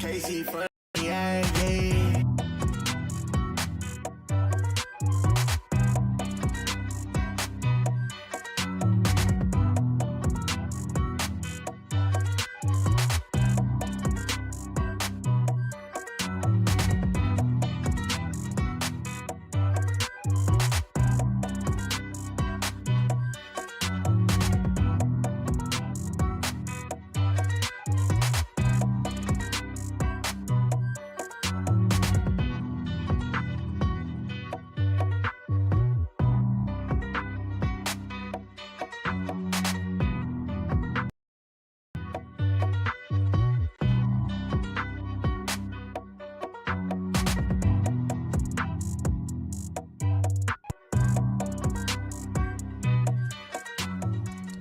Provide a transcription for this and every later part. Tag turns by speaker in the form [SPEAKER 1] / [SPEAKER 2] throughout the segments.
[SPEAKER 1] Casey funny, yeah, yeah.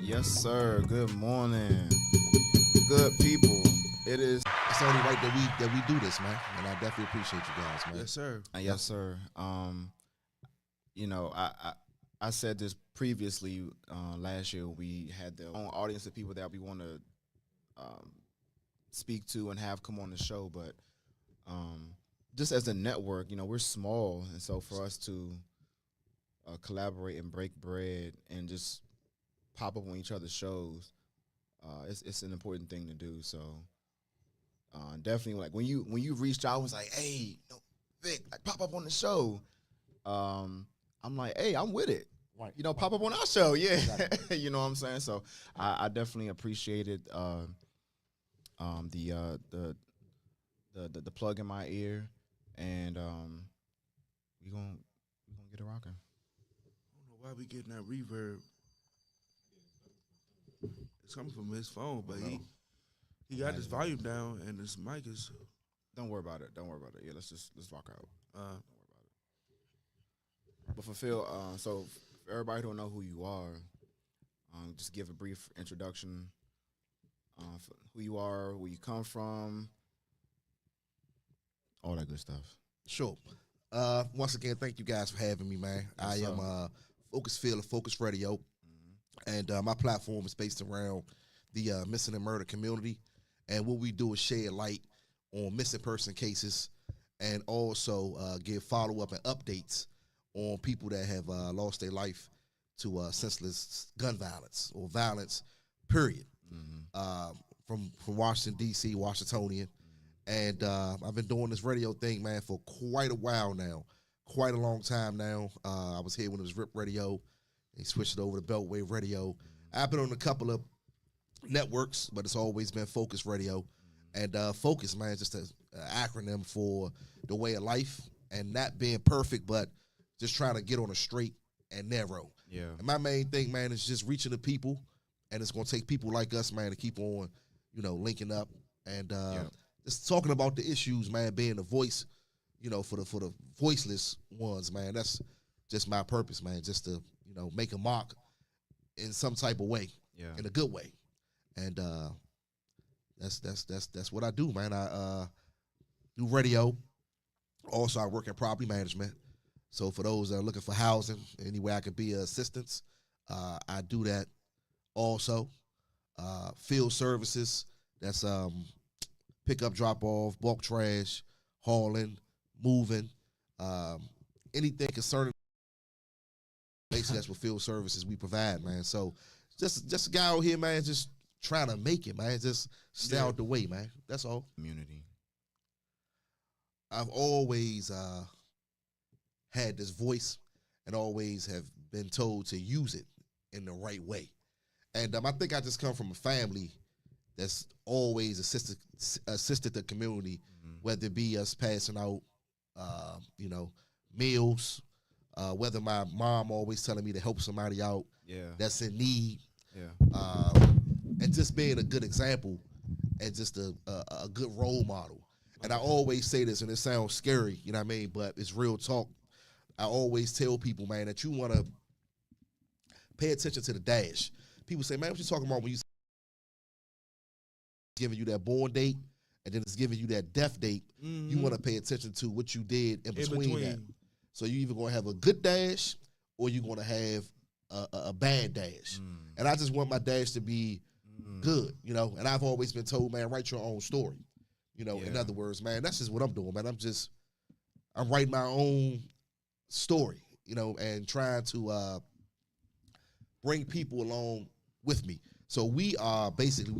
[SPEAKER 2] Yes, sir. Good morning, good people. It is.
[SPEAKER 3] It's only right that we do this, man. And I definitely appreciate you guys, man.
[SPEAKER 4] Yes, sir.
[SPEAKER 2] Yes, sir. You know, I said this previously last year. We had the own audience of people that we want to speak to and have come on the show, but just as a network, you know, we're small, and so for us to collaborate and break bread and just pop up on each other's shows, it's an important thing to do. So definitely, like when you reached out and was like, hey, Vic, like, pop up on the show. I'm like, hey, I'm with it.
[SPEAKER 3] Right.
[SPEAKER 2] You know, pop up on our show, yeah.
[SPEAKER 3] Exactly.
[SPEAKER 2] You know what I'm saying? So I definitely appreciated the plug in my ear, and we gonna get it rocking.
[SPEAKER 4] I don't know why we getting that reverb. It's coming from his phone, but he got his volume down and his mic is.
[SPEAKER 2] Don't worry about it. Don't worry about it. Yeah, let's rock out.
[SPEAKER 4] Uh,
[SPEAKER 2] Don't worry about it. But for Phil, so for everybody who don't know who you are, just give a brief introduction. For who you are, where you come from, all that good stuff.
[SPEAKER 3] Sure. Once again, thank you guys for having me, man. I am Focus Phil of Focus Radio, and my platform is based around the missing and murder community. And what we do is shed light on missing person cases, and also give follow-up and updates on people that have lost their life to senseless gun violence or violence, period. From Washington, D.C., Washingtonian. And I've been doing this radio thing, man, for quite a while now, quite a long time now. I was here when it was RIP Radio. They switched it over to Beltway Radio. I've been on a couple of networks, but it's always been Focus Radio. And Focus, man, is just an acronym for the way of life, and not being perfect, but just trying to get on a straight and narrow.
[SPEAKER 2] Yeah.
[SPEAKER 3] And my main thing, man, is just reaching the people, and it's going to take people like us, man, to keep on, linking up and just talking about the issues, man, being a voice, for the voiceless ones, man. That's just my purpose, man, just to, make a mark in some type of way, in a good way. And that's what I do, man. I do radio. Also, I work in property management. So for those that are looking for housing, any way I can be assistance, I do that also. Field services, that's pick up, drop off, bulk trash, hauling, moving, anything concerning. Basically, that's what field services we provide, man. So just a guy out here, man, just trying to make it, man. Just stay out the way, man. That's all.
[SPEAKER 2] Community.
[SPEAKER 3] I've always had this voice and always have been told to use it in the right way. And I think I just come from a family that's always assisted the community, whether it be us passing out, meals, whether my mom always telling me to help somebody out that's in need, and just being a good example and just a good role model. And I always say this, and it sounds scary, you know what I mean, but it's real talk. I always tell people, man, that you want to pay attention to the dash. People say, man, what you talking about when you giving you that born date and then it's giving you that death date? You want to pay attention to what you did in between that. So you either going to have a good dash or you're going to have a bad dash. And I just want my dash to be good, and I've always been told, man, write your own story. In other words, man, that's just what I'm doing, man. I'm writing my own story, and trying to bring people along with me. So we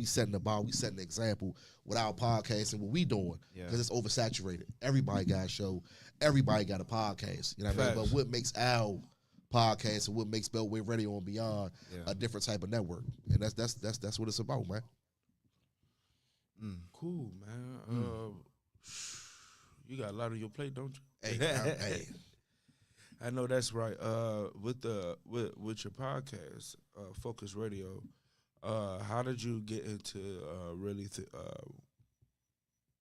[SPEAKER 3] setting the bar, we setting the example with our podcast and what we doing, because it's oversaturated. Everybody got a show, everybody got a podcast, you know what I mean? But what makes our podcast and what makes Beltway Radio and beyond a different type of network, and that's what it's about, man.
[SPEAKER 4] Cool, man. You got a lot on your plate, don't you?
[SPEAKER 3] Hey.
[SPEAKER 4] I know that's right. With your podcast, Focus Radio, how did you get into really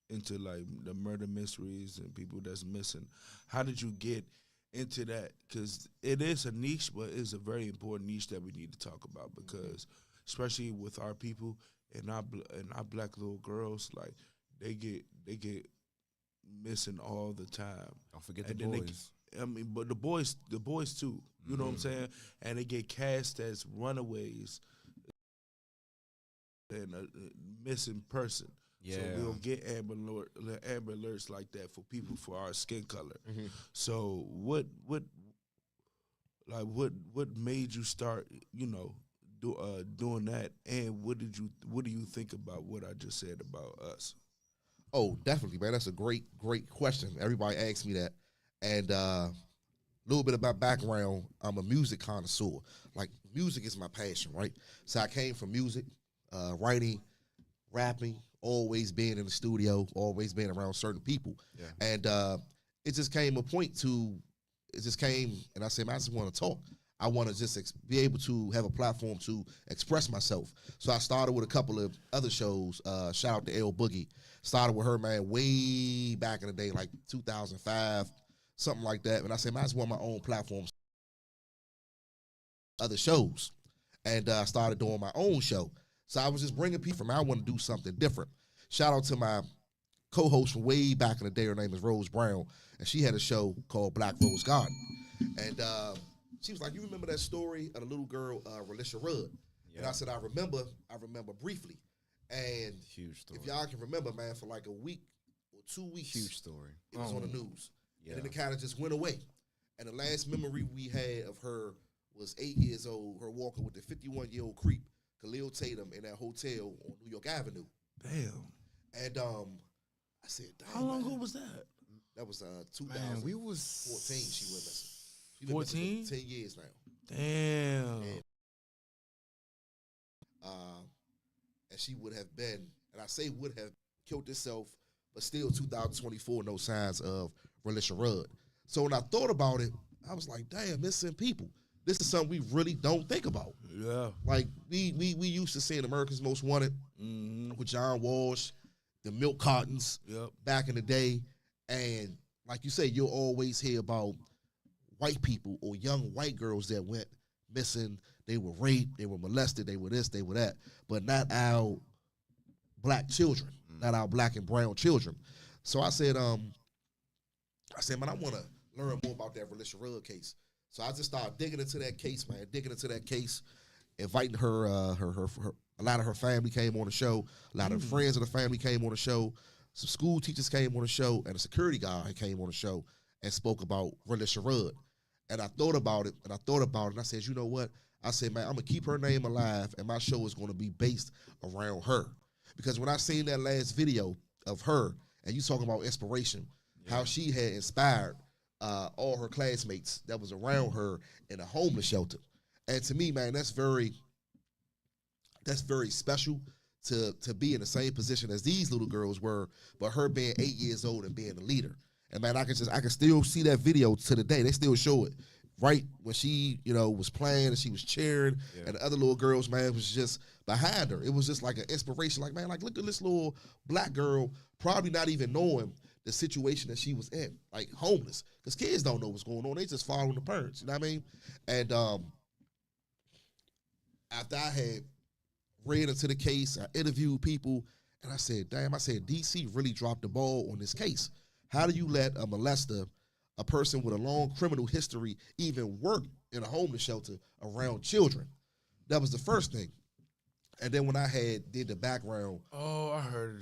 [SPEAKER 4] into like the murder mysteries and people that's missing? How did you get into that? Because it is a niche, but it's a very important niche that we need to talk about, because especially with our people and our black little girls, like they get missing all the time.
[SPEAKER 2] Don't forget the boys.
[SPEAKER 4] But the boys too. You know what I'm saying? And they get cast as runaways and a missing person.
[SPEAKER 2] Yeah.
[SPEAKER 4] So we'll get Amber alerts like that for people for our skin color. So what made you start, doing that, and what do you think about what I just said about us?
[SPEAKER 3] Oh, definitely, man. That's a great question. Everybody asks me that. And a little bit of my background, I'm a music connoisseur. Like, music is my passion, right? So I came from music, writing, rapping, always being in the studio, always being around certain people. And it just came a point to, it just came, and I said, man, I just want to talk. I want to just be able to have a platform to express myself. So I started with a couple of other shows. Shout out to L Boogie. Started with her, man, way back in the day, like 2005, something like that. And I said, man, I just want my own platform, other shows. And I started doing my own show. So I was just bringing people from, I want to do something different. Shout out to my co-host from way back in the day. Her name is Rose Brown. And she had a show called Black Rose Garden. And she was like, you remember that story of the little girl, Relisha Rudd? Yeah. And I said, I remember briefly. And
[SPEAKER 2] huge story.
[SPEAKER 3] If y'all can remember, man, for like a week or 2 weeks.
[SPEAKER 2] Huge story.
[SPEAKER 3] It was on the news.
[SPEAKER 2] Yeah.
[SPEAKER 3] And then it kind of just went away. And the last memory we had of her was 8 years old, her walking with the 51-year-old creep, Khalil Tatum, in that hotel on New York Avenue.
[SPEAKER 4] Damn.
[SPEAKER 3] And I said, damn.
[SPEAKER 4] How long
[SPEAKER 3] man.
[SPEAKER 4] ago was that?
[SPEAKER 3] That was 2014.
[SPEAKER 2] Man, we was
[SPEAKER 3] 14. She went missing.
[SPEAKER 4] 14?
[SPEAKER 3] 10 years now.
[SPEAKER 4] Damn.
[SPEAKER 3] And she would have been, and I say would have killed herself, but still 2024, no signs of Relisha Rudd. So when I thought about it, I was like, damn, missing people. This is something we really don't think about.
[SPEAKER 4] Yeah.
[SPEAKER 3] Like, we used to seeing America's Most Wanted with John Walsh, the milk cartons back in the day. And like you say, you'll always hear about white people or young white girls that went missing. They were raped, they were molested, they were this, they were that. But not our black children, not our black and brown children. So I said, man, I want to learn more about that Relisha Rudd case. So I just started digging into that case, man, inviting her, a lot of her family came on the show. A lot of friends of the family came on the show. Some school teachers came on the show, and a security guy came on the show and spoke about Relisha Rudd. And I thought about it, and I said, you know what? I said, man, I'm going to keep her name alive, and my show is going to be based around her. Because when I seen that last video of her, and you talking about inspiration, how she had inspired all her classmates that was around her in a homeless shelter. And to me, man, that's very special to be in the same position as these little girls were, but her being 8 years old and being a leader. And man, I can still see that video to the day. They still show it. Right when she, was playing and she was cheering, and the other little girls, man, was just behind her. It was just like an inspiration. Like, man, like, look at this little black girl, probably not even knowing the situation that she was in, like homeless. Because kids don't know what's going on. They just following the parents, you know what I mean? And after I had read into the case, I interviewed people, and I said, damn, DC really dropped the ball on this case. How do you let a molester, a person with a long criminal history, even work in a homeless shelter around children? That was the first thing. And then when I had did the background.
[SPEAKER 4] Oh, I heard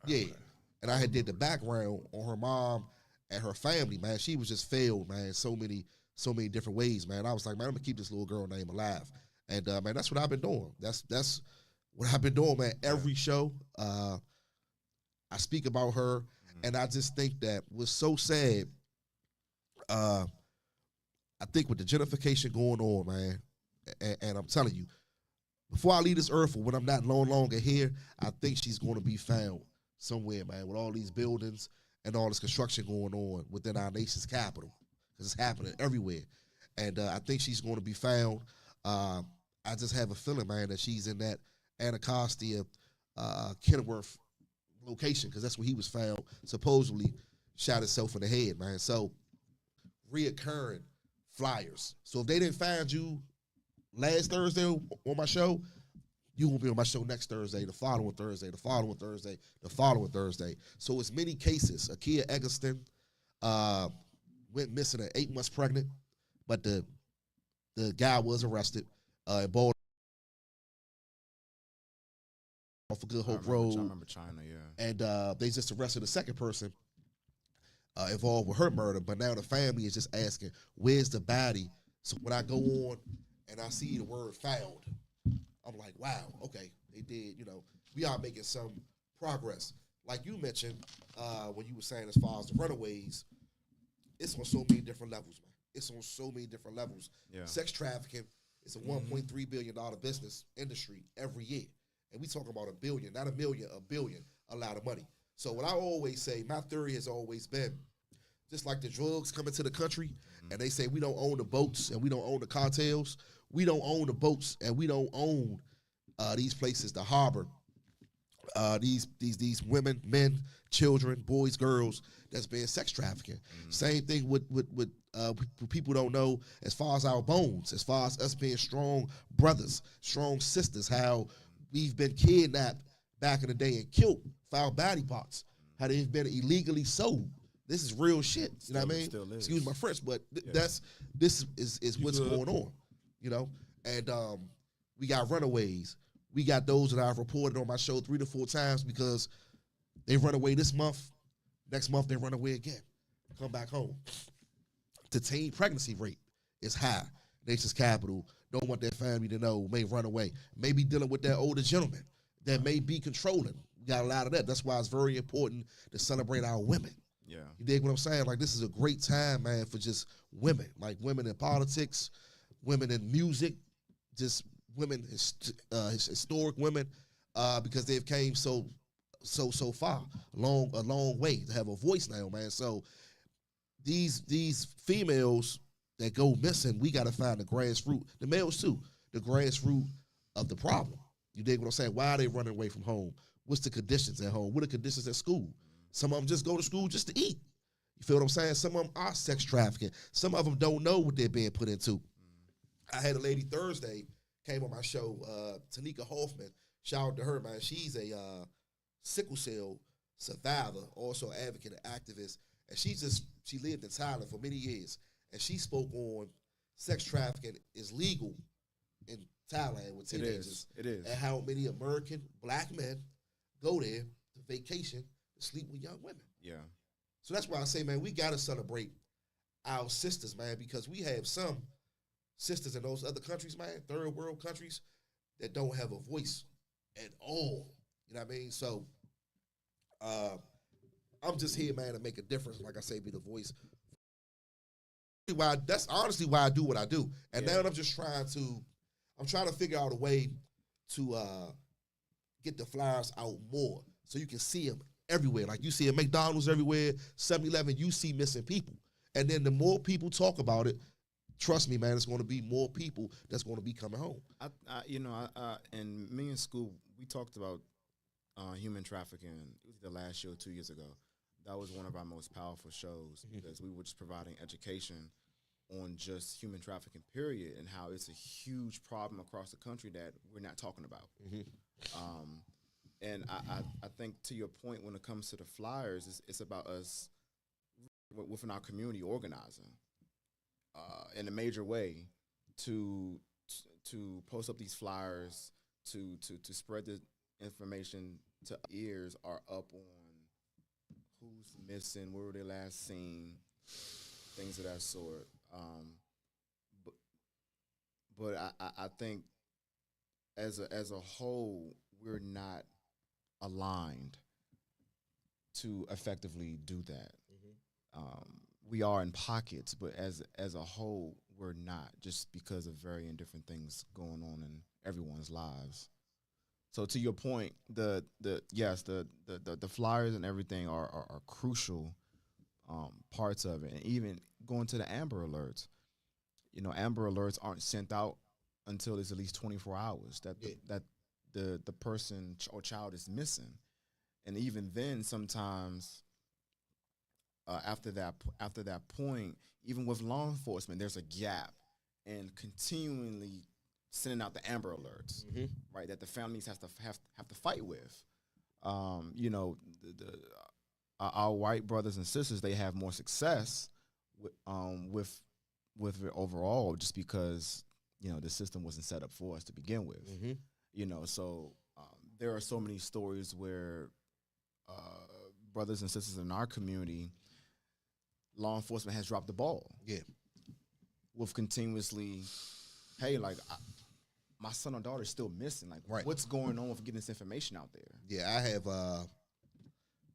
[SPEAKER 4] it.
[SPEAKER 3] And I had did the background on her mom and her family, man. She was just failed, man, so many different ways, man. I was like, man, I'm going to keep this little girl name alive. And, man, that's what I've been doing. That's what I've been doing, man. Every show, I speak about her. And I just think that was so sad. I think with the gentrification going on, man, and I'm telling you, before I leave this earth or when I'm not no longer here, I think she's going to be found somewhere, man, with all these buildings and all this construction going on within our nation's capital, because it's happening everywhere. And I think she's going to be found. I just have a feeling, man, that she's in that Anacostia, Kenilworth location, because that's where he was found, supposedly shot himself in the head, man. So, reoccurring flyers. So if they didn't find you last Thursday on my show, you will be on my show next Thursday, the following Thursday, the following Thursday, the following Thursday. So it's many cases. Akia Eggleston went missing at 8 months pregnant, but the guy was arrested in Baltimore off of Good Hope Road.
[SPEAKER 2] I remember China, yeah.
[SPEAKER 3] And they just arrested a second person involved with her murder, but now the family is just asking, where's the body? So when I go on and I see the word found, I'm like, wow, okay, they did, we are making some progress. Like you mentioned, when you were saying as far as the runaways, it's on so many different levels, man. It's on so many different levels. Yeah. Sex trafficking is a $1.3 billion business industry every year. And we talking about $1 billion, not $1 million, $1 billion, a lot of money. So what I always say, my theory has always been, just like the drugs coming to the country, and they say we don't own the boats and we don't own the cartels. We don't own the boats and we don't own these places, the harbor. These women, men, children, boys, girls that's being sex trafficking. Same thing with people don't know as far as our bones, as far as us being strong brothers, strong sisters, how we've been kidnapped back in the day and killed for our body parts, how they've been illegally sold. This is real shit. You know what I mean?
[SPEAKER 2] Still is.
[SPEAKER 3] Excuse my French, but this is what's going on. You know, and we got runaways. We got those that I've reported on my show 3 to 4 times because they run away this month. Next month, they run away again. Come back home. The teen pregnancy rate is high. Nation's capital don't want their family to know, may run away. May be dealing with that older gentleman that may be controlling. We got a lot of that. That's why it's very important to celebrate our women.
[SPEAKER 2] Yeah.
[SPEAKER 3] You dig what I'm saying? Like, this is a great time, man, for just women. Like, women in politics, women in music, just women, historic women, because they've came so far, a long way to have a voice now, man. So these females that go missing, we got to find the grassroots, the males too, the grassroots of the problem. You dig what I'm saying? Why are they running away from home? What's the conditions at home? What are the conditions at school? Some of them just go to school just to eat. You feel what I'm saying? Some of them are sex trafficking. Some of them don't know what they're being put into. I had a lady Thursday came on my show, Tanika Hoffman. Shout out to her, man. She's a sickle cell survivor, also an advocate and activist. And she lived in Thailand for many years. And she spoke on sex trafficking is legal in Thailand with teenagers.
[SPEAKER 2] It is.
[SPEAKER 3] And how many American black men go there to vacation to sleep with young women.
[SPEAKER 2] Yeah.
[SPEAKER 3] So that's why I say, man, we got to celebrate our sisters, man, because we have some sisters in those other countries, man, third world countries, that don't have a voice at all. You know what I mean? So I'm just here, man, to make a difference. Like I say, be the voice. That's honestly why I do what I do. And now I'm just trying to figure out a way to get the flyers out more so you can see them everywhere. Like you see at McDonald's everywhere, 7-Eleven, you see missing people. And then the more people talk about it, trust me, man, it's going to be more people that's going to be coming home.
[SPEAKER 2] In me in school, we talked about human trafficking. It was the last year or 2 years ago. That was one of our most powerful shows because we were just providing education on just human trafficking, period, and how it's a huge problem across the country that we're not talking about. And I think to your point, when it comes to the flyers, it's about us within our community organizing in a major way to post up these flyers, to spread the information to ears are up on who's missing, where were they last seen, things of that sort. But I think as a whole, we're not aligned to effectively do that. We are in pockets, but as a whole, we're not, just because of varying different things going on in everyone's lives. So to your point, the flyers and everything are crucial parts of it, and even going to the Amber Alerts. You know, Amber Alerts aren't sent out until there's at least 24 hours that the person or child is missing, and even then, sometimes after that point, even with law enforcement, there's a gap in continually sending out the Amber Alerts, right? That the families have to fight with. You know, our white brothers and sisters, they have more success with it overall, just because the system wasn't set up for us to begin with. You know, so there are so many stories where brothers and sisters in our community, law enforcement has dropped the ball.
[SPEAKER 3] Yeah, with
[SPEAKER 2] continuously, hey, like my son or daughter is still missing. Like, what's going on with getting this information out there?
[SPEAKER 3] Yeah,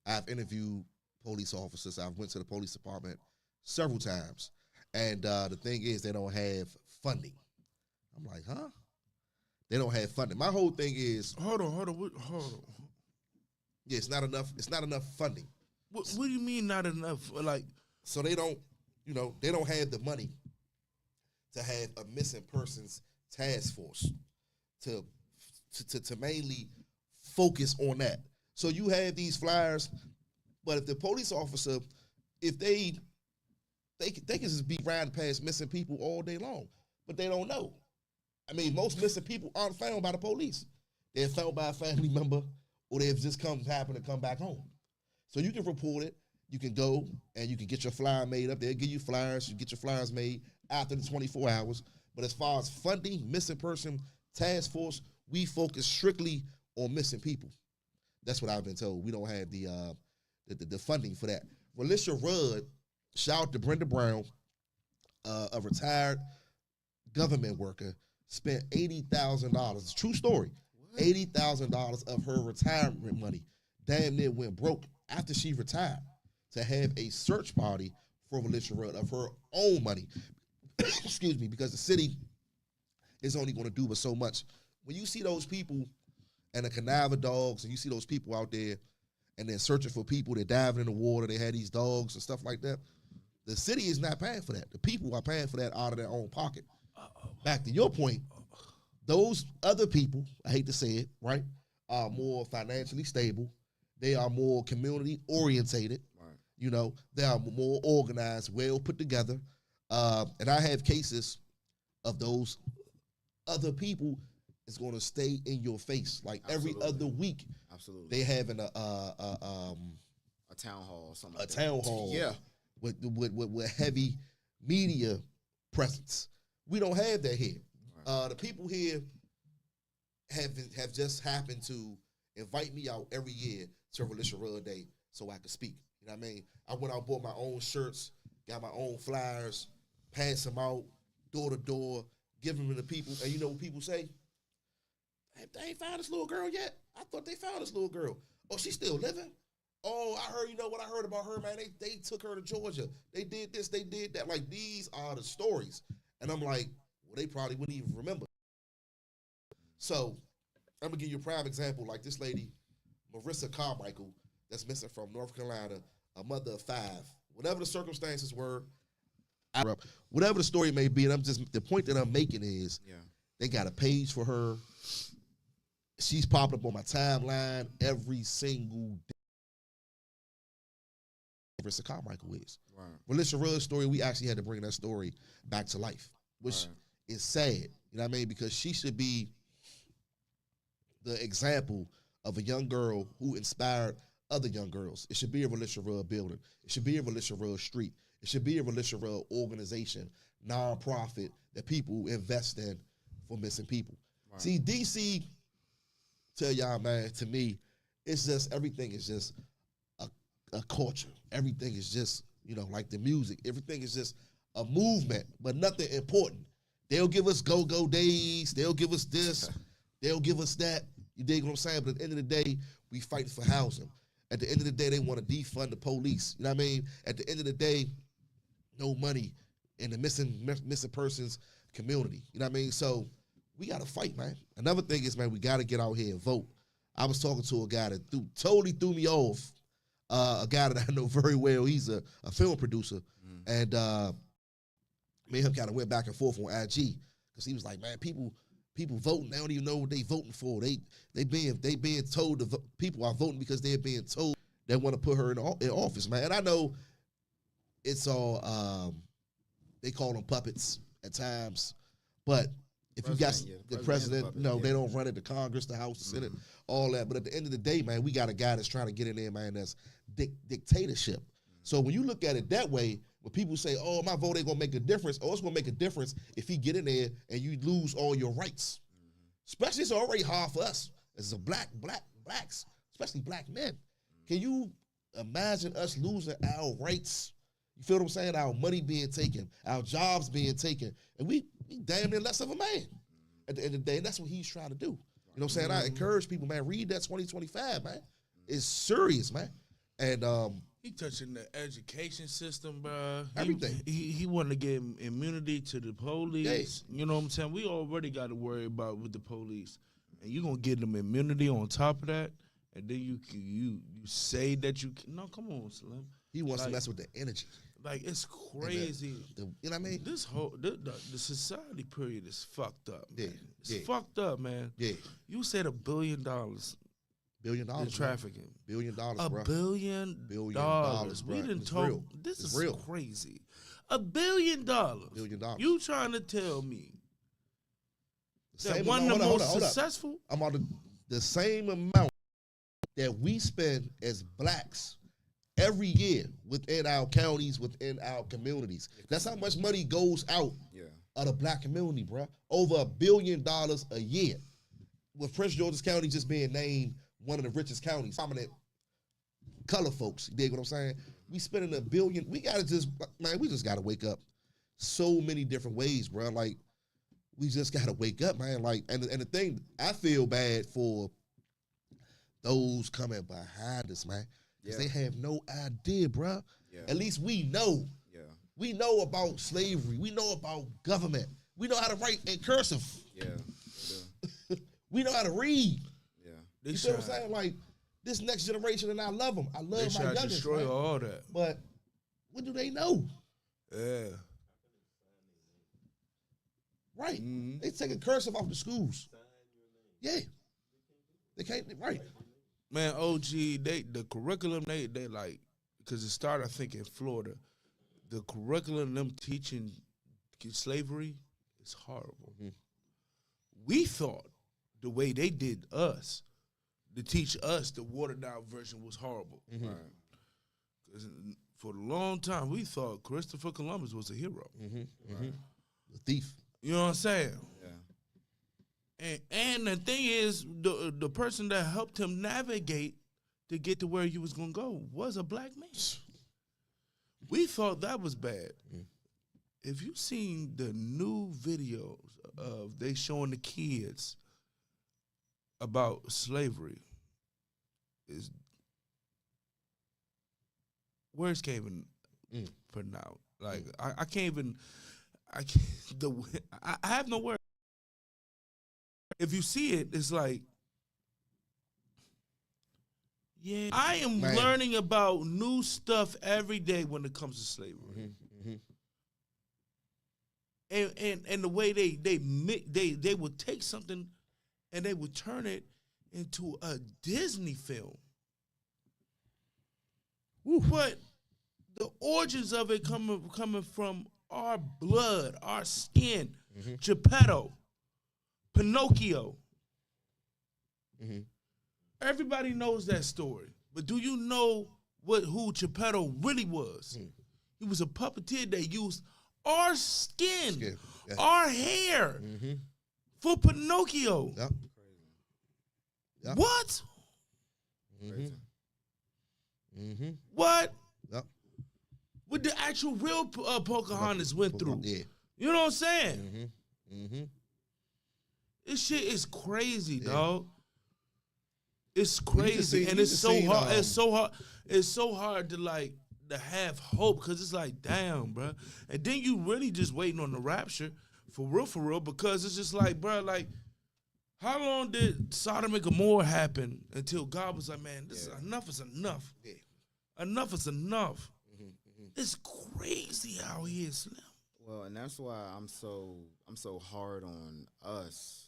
[SPEAKER 3] I've interviewed police officers. I've went to the police department several times, and the thing is, they don't have funding. I'm like, huh? They don't have funding. My whole thing is,
[SPEAKER 4] hold on.
[SPEAKER 3] Yeah, it's not enough. It's not enough funding.
[SPEAKER 4] What do you mean not enough? Like,
[SPEAKER 3] So they don't, they don't have the money to have a missing persons task force to mainly focus on that. So you have these flyers, but if the police officer, if they can just be riding past missing people all day long, but they don't know. I mean, most missing people aren't found by the police. They're found by a family member, or they've just happened to come back home. So you can report it. You can go and you can get your flyer made up. They'll give you flyers. You get your flyers made after the 24 hours. But as far as funding, missing person task force, we focus strictly on missing people. That's what I've been told. We don't have the funding for that. Militia Rudd, shout out to Brenda Brown, a retired government worker, spent $80,000. True story. $80,000 of her retirement money damn near went broke after she retired to have a search party for Militia Rudd of her own money. Excuse me, because the city is only going to do but so much. When you see those people and the cadaver dogs, and you see those people out there and they're searching for people, they're diving in the water, they had these dogs and stuff like that, the city is not paying for that. The people are paying for that out of their own pocket. Back to your point, those other people, I hate to say it, right, are more financially stable. They are more community orientated. Right. They are more organized, well put together. And I have cases of those other people is going to stay in your face. Like
[SPEAKER 2] Absolutely.
[SPEAKER 3] Every other week,
[SPEAKER 2] absolutely,
[SPEAKER 3] they having a
[SPEAKER 2] town hall or something.
[SPEAKER 3] A like town hall,
[SPEAKER 2] yeah,
[SPEAKER 3] with heavy media presence. We don't have that here. Right. The people here have just happened to invite me out every year to Militia Rudd Day so I could speak. You know what I mean? I went out, bought my own shirts, got my own flyers, pass them out door to door, give them to the people. And you know what people say? They ain't found this little girl yet. I thought they found this little girl. Oh, she's still living? Oh, I heard, what I heard about her, man? They took her to Georgia. They did this, they did that. Like, these are the stories. And I'm like, well, they probably wouldn't even remember. So, I'm going to give you a prime example. Like this lady, Marissa Carmichael, that's missing from North Carolina, a mother of 5. Whatever the circumstances were, whatever the story may be, and the point that I'm making is, they got a page for her. She's popping up on my timeline every single day. Marissa Carmichael is. Right. Militia Rudd's story, we actually had to bring that story back to life, which is sad. You know what I mean? Because she should be the example of a young girl who inspired other young girls. It should be a Militia Rudd building. It should be a Militia Rudd street. It should be a Militia Rudd organization, nonprofit that people invest in for missing people. Right. See, DC, tell y'all, man, to me, it's just, everything is just a culture. Everything is just, like the music. Everything is just a movement, but nothing important. They'll give us go-go days. They'll give us this. They'll give us that. You dig what I'm saying? But at the end of the day, we fight for housing. At the end of the day, they want to defund the police. You know what I mean? At the end of the day, no money in the missing persons community. You know what I mean? So we got to fight, man. Another thing is, man, we got to get out here and vote. I was talking to a guy that totally threw me off. A guy that I know very well. He's a film producer. And me and him kind of went back and forth on IG because he was like, man, people voting, they don't even know what they voting for. They being told people are voting because they're being told they want to put her in office, man. And I know it's all they call them puppets at times, but if you got the president, they don't run it, the Congress, the House, the Senate, all that. But at the end of the day, man, we got a guy that's trying to get in there, man, that's dictatorship. So when you look at it that way, when people say, oh, my vote ain't going to make a difference, it's going to make a difference if he get in there and you lose all your rights. Especially, it's already hard for us as a blacks, especially black men. Can you imagine us losing our rights? You feel what I'm saying? Our money being taken, our jobs being taken, and we damn near less of a man at the end of the day. And that's what he's trying to do. You know what I'm saying? I encourage people, man, read that 2025, man. It's serious, man. And
[SPEAKER 4] he touching the education system, bro.
[SPEAKER 3] Everything.
[SPEAKER 4] He wanted to get immunity to the police.
[SPEAKER 3] Yeah.
[SPEAKER 4] You know what I'm saying? We already got to worry about with the police, and you gonna get them immunity on top of that, and then you say that you can. No, come on, Slim.
[SPEAKER 3] He wants to mess with the energy.
[SPEAKER 4] Like, it's crazy.
[SPEAKER 3] You know what I mean?
[SPEAKER 4] This whole the society period is fucked up.
[SPEAKER 3] Yeah,
[SPEAKER 4] Man. It's
[SPEAKER 3] yeah.
[SPEAKER 4] fucked up, man.
[SPEAKER 3] Yeah.
[SPEAKER 4] You said $1 billion
[SPEAKER 3] $1 billion
[SPEAKER 4] in trafficking.
[SPEAKER 3] $1 billion,
[SPEAKER 4] $1
[SPEAKER 3] bro.
[SPEAKER 4] billion.
[SPEAKER 3] $1 billion,
[SPEAKER 4] We
[SPEAKER 3] bro.
[SPEAKER 4] didn't
[SPEAKER 3] It's
[SPEAKER 4] talk.
[SPEAKER 3] real.
[SPEAKER 4] This
[SPEAKER 3] It's
[SPEAKER 4] is
[SPEAKER 3] real.
[SPEAKER 4] crazy. $1 billion.
[SPEAKER 3] $1 billion.
[SPEAKER 4] You trying to tell me
[SPEAKER 3] The
[SPEAKER 4] that
[SPEAKER 3] same
[SPEAKER 4] one of
[SPEAKER 3] amount-
[SPEAKER 4] the
[SPEAKER 3] hold
[SPEAKER 4] most
[SPEAKER 3] up.
[SPEAKER 4] successful?
[SPEAKER 3] I'm on the same amount that we spend as blacks every year within our counties, within our communities. That's how much money goes out of the black community, bro. Over $1 billion a year. With Prince George's County just being named one of the richest counties, prominent color folks. You dig what I'm saying? We spending $1 billion. We just gotta wake up so many different ways, bro. Like, we just gotta wake up, man. Like, and the thing, I feel bad for those coming behind us, man. Because they have no idea, bro.
[SPEAKER 2] Yeah.
[SPEAKER 3] At least we know.
[SPEAKER 2] Yeah.
[SPEAKER 3] We know about slavery. We know about government. We know how to write in cursive.
[SPEAKER 2] Yeah.
[SPEAKER 3] We know how to read.
[SPEAKER 2] Yeah.
[SPEAKER 3] You see what I'm saying? Like, this next generation, and I love them. I love
[SPEAKER 4] They
[SPEAKER 3] my
[SPEAKER 4] try to
[SPEAKER 3] youngest,
[SPEAKER 4] destroy
[SPEAKER 3] man.
[SPEAKER 4] all that.
[SPEAKER 3] But what do they know?
[SPEAKER 4] Yeah.
[SPEAKER 3] Right. They taking cursive off the schools. Yeah. They can't, right.
[SPEAKER 4] Man, OG, the curriculum they like, because it started, I think, in Florida. The curriculum them teaching slavery is horrible. We thought the way they did us, to teach us the watered down version was horrible. Right. 'Cause for a long time, we thought Christopher Columbus was a hero.
[SPEAKER 3] The thief.
[SPEAKER 4] You know what I'm saying?
[SPEAKER 2] Yeah.
[SPEAKER 4] And the thing is, the person that helped him navigate to get to where he was gonna go was a black man. We thought that was bad. If you seen the new videos of they showing the kids about slavery, is words can't even put it out. Like I can't even. I have no words. If you see it, it's like, yeah, I am learning about new stuff every day when it comes to slavery. And the way they would take something and they would turn it into a Disney film. But the origins of it coming from our blood, our skin, Geppetto, Pinocchio. Everybody knows that story. But do you know who Geppetto really was? He was a puppeteer that used our skin, our hair for Pinocchio.
[SPEAKER 3] Yep. Yep.
[SPEAKER 4] What? What?
[SPEAKER 3] Yep.
[SPEAKER 4] What the actual real Pocahontas went through.
[SPEAKER 3] Yeah.
[SPEAKER 4] You know what I'm saying? This shit is crazy, dog. It's crazy, and it's so hard. It's so hard. It's so hard to like to have hope, because it's like, damn, bro. And then you really just waiting on the rapture for real, because it's just like, bro, like, how long did Sodom and Gomorrah happen until God was like, man, this is enough is enough. Enough is enough. It's crazy how he is, Slim.
[SPEAKER 2] Well, and that's why I'm so hard on us,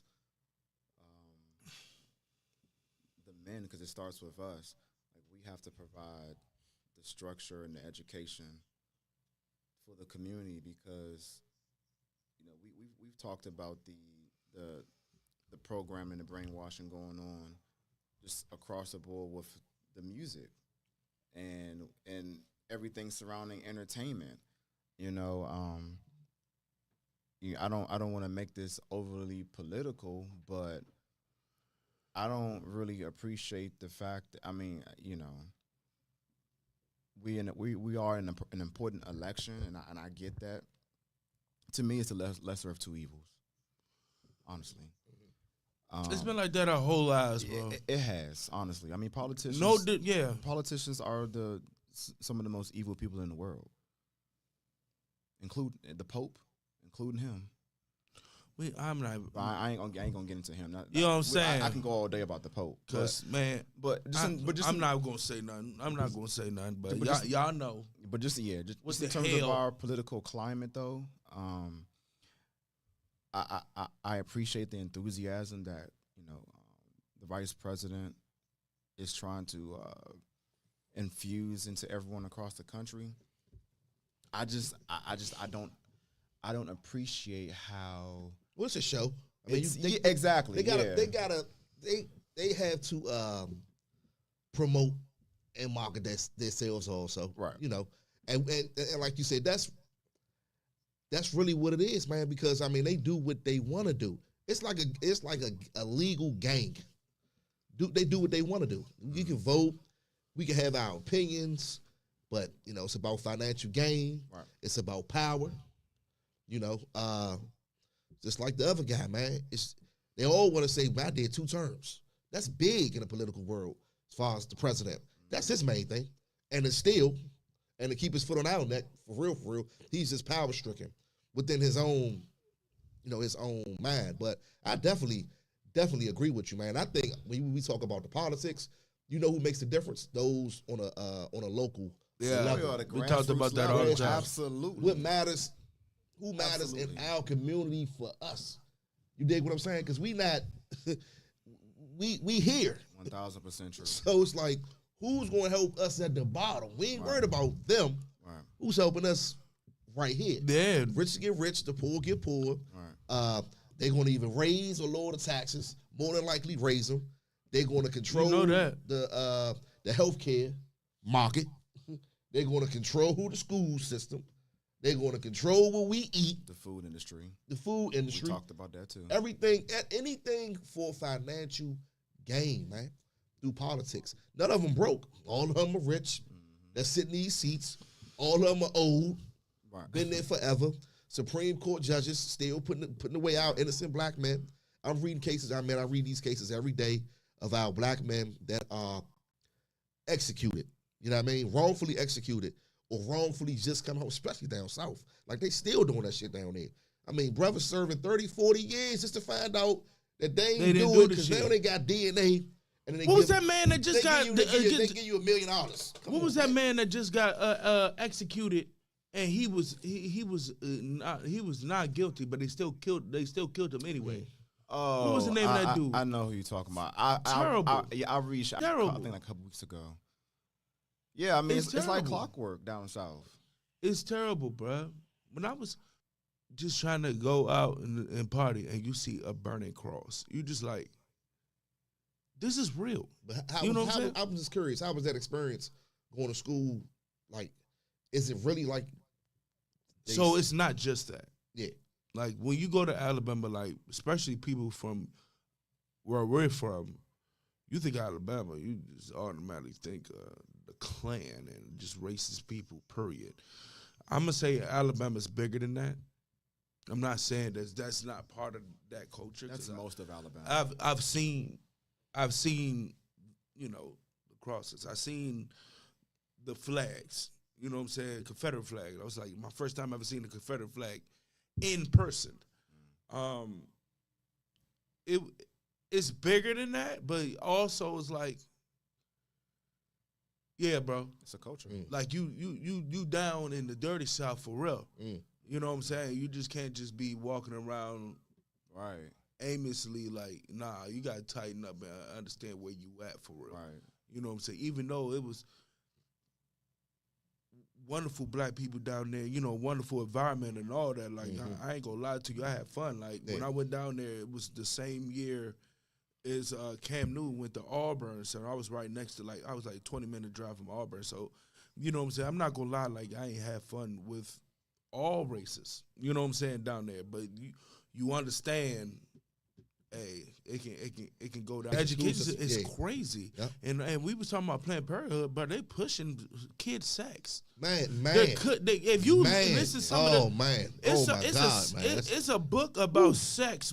[SPEAKER 2] the men, because it starts with us. Like, we have to provide the structure and the education for the community, because we've talked about the programming, the brainwashing going on just across the board with the music and everything surrounding entertainment. I don't want to make this overly political, but I don't really appreciate the fact that, we are in an important election, and I get that. To me, it's the lesser of two evils, honestly.
[SPEAKER 4] It's been like that our whole lives, bro.
[SPEAKER 2] It has, honestly. I mean, politicians. Politicians are some of the most evil people in the world, including the Pope, including him.
[SPEAKER 4] I'm not.
[SPEAKER 2] I ain't gonna get into him.
[SPEAKER 4] You know what I'm saying?
[SPEAKER 2] I can go all day about the Pope.
[SPEAKER 4] Cause man,
[SPEAKER 2] but
[SPEAKER 4] I'm not gonna say nothing. I'm not gonna say nothing. But y'all know.
[SPEAKER 2] But just
[SPEAKER 4] What's
[SPEAKER 2] in
[SPEAKER 4] the
[SPEAKER 2] terms
[SPEAKER 4] hell?
[SPEAKER 2] of our political climate, though, I appreciate the enthusiasm that the vice president is trying to infuse into everyone across the country. I don't appreciate how.
[SPEAKER 3] Well, it's a show. I
[SPEAKER 2] mean, exactly.
[SPEAKER 3] They have to promote and market their sales also.
[SPEAKER 2] Right.
[SPEAKER 3] And like you said, that's really what it is, man. Because I mean, they do what they want to do. It's like a legal gang. They do what they want to do. You can vote. We can have our opinions, but it's about financial gain.
[SPEAKER 2] Right.
[SPEAKER 3] It's about power. Just like the other guy, man. They all want to say, "I did 2 terms." That's big in the political world as far as the president. That's his main thing, and to keep his foot on our neck for real, he's just power stricken within his own, his own mind. But I definitely agree with you, man. I think when we talk about the politics, who makes the difference? Those on a local level.
[SPEAKER 2] The
[SPEAKER 4] We talked about that all the time.
[SPEAKER 2] Absolutely.
[SPEAKER 3] What matters? Who matters in our community for us? You dig what I'm saying? Because we not, we here.
[SPEAKER 2] 1,000% true.
[SPEAKER 3] So it's like, who's going to help us at the bottom? We ain't worried about them.
[SPEAKER 2] Right.
[SPEAKER 3] Who's helping us right here?
[SPEAKER 4] Yeah.
[SPEAKER 3] Rich get rich, the poor get poor.
[SPEAKER 2] Right.
[SPEAKER 3] They're going to either raise or lower the taxes. More than likely raise them. They're going to control the healthcare market. They're going to control the school system. They're going to control what we eat.
[SPEAKER 2] The food industry.
[SPEAKER 3] We
[SPEAKER 2] talked about that too.
[SPEAKER 3] Anything for financial gain, man, through politics. None of them broke. All of them are rich. That sit in these seats. All of them are old.
[SPEAKER 2] Right.
[SPEAKER 3] Been there forever. Supreme Court judges still putting away our innocent black men. I'm reading cases. I read these cases every day of our black men that are executed. You know what I mean? Wrongfully executed or wrongfully just come home, especially down south. Like, they still doing that shit down there. I mean, brothers serving 30, 40 years just to find out that they ain't do it because now they got DNA. And then
[SPEAKER 4] what was that man that just got?
[SPEAKER 3] They give you $1 million.
[SPEAKER 4] What was that man that just got executed? And he was not guilty, but they still killed him anyway.
[SPEAKER 2] Oh,
[SPEAKER 4] what was the name of that dude?
[SPEAKER 2] I know who you're talking about.
[SPEAKER 4] Terrible.
[SPEAKER 2] I reached.
[SPEAKER 4] Terrible.
[SPEAKER 2] I think like a couple weeks ago. Yeah, I mean it's like clockwork down south.
[SPEAKER 4] It's terrible, bro. When I was just trying to go out and party, and you see a burning cross, you just like, this is real.
[SPEAKER 3] But I'm just curious. How was that experience going to school? Like, is it really like?
[SPEAKER 4] So it's not just that.
[SPEAKER 3] Yeah.
[SPEAKER 4] Like, when you go to Alabama, like, especially people from where we're from, you think Alabama, you just automatically think the Klan and just racist people, period. I'm going to say Alabama's bigger than that. I'm not saying that's not part of that culture.
[SPEAKER 2] That's most of Alabama.
[SPEAKER 4] I've seen, the crosses. I've seen the flags. You know what I'm saying? Confederate flag. I was like, my first time ever seeing the Confederate flag in person. It's bigger than that, but also it's like, yeah, bro.
[SPEAKER 2] It's a culture.
[SPEAKER 4] Like you down in the dirty South for real. You know what I'm saying? You just can't just be walking around
[SPEAKER 2] right
[SPEAKER 4] aimlessly like, nah, you gotta tighten up and understand where you at for real.
[SPEAKER 2] Right.
[SPEAKER 4] You know what I'm saying? Even though it was wonderful black people down there, wonderful environment and all that. Like, I ain't gonna lie to you, I had fun. Like, when I went down there, it was the same year as Cam Newton went to Auburn, so I was right next to, I was like 20-minute drive from Auburn. So, you know what I'm saying? I'm not gonna lie, like, I ain't had fun with all races. You know what I'm saying, down there. But you understand, hey, it can go down. Education is crazy. Yep. And we was talking about Planned Parenthood, but they pushing kids' sex.
[SPEAKER 3] Man.
[SPEAKER 4] If you listen to some of the, it's a book about sex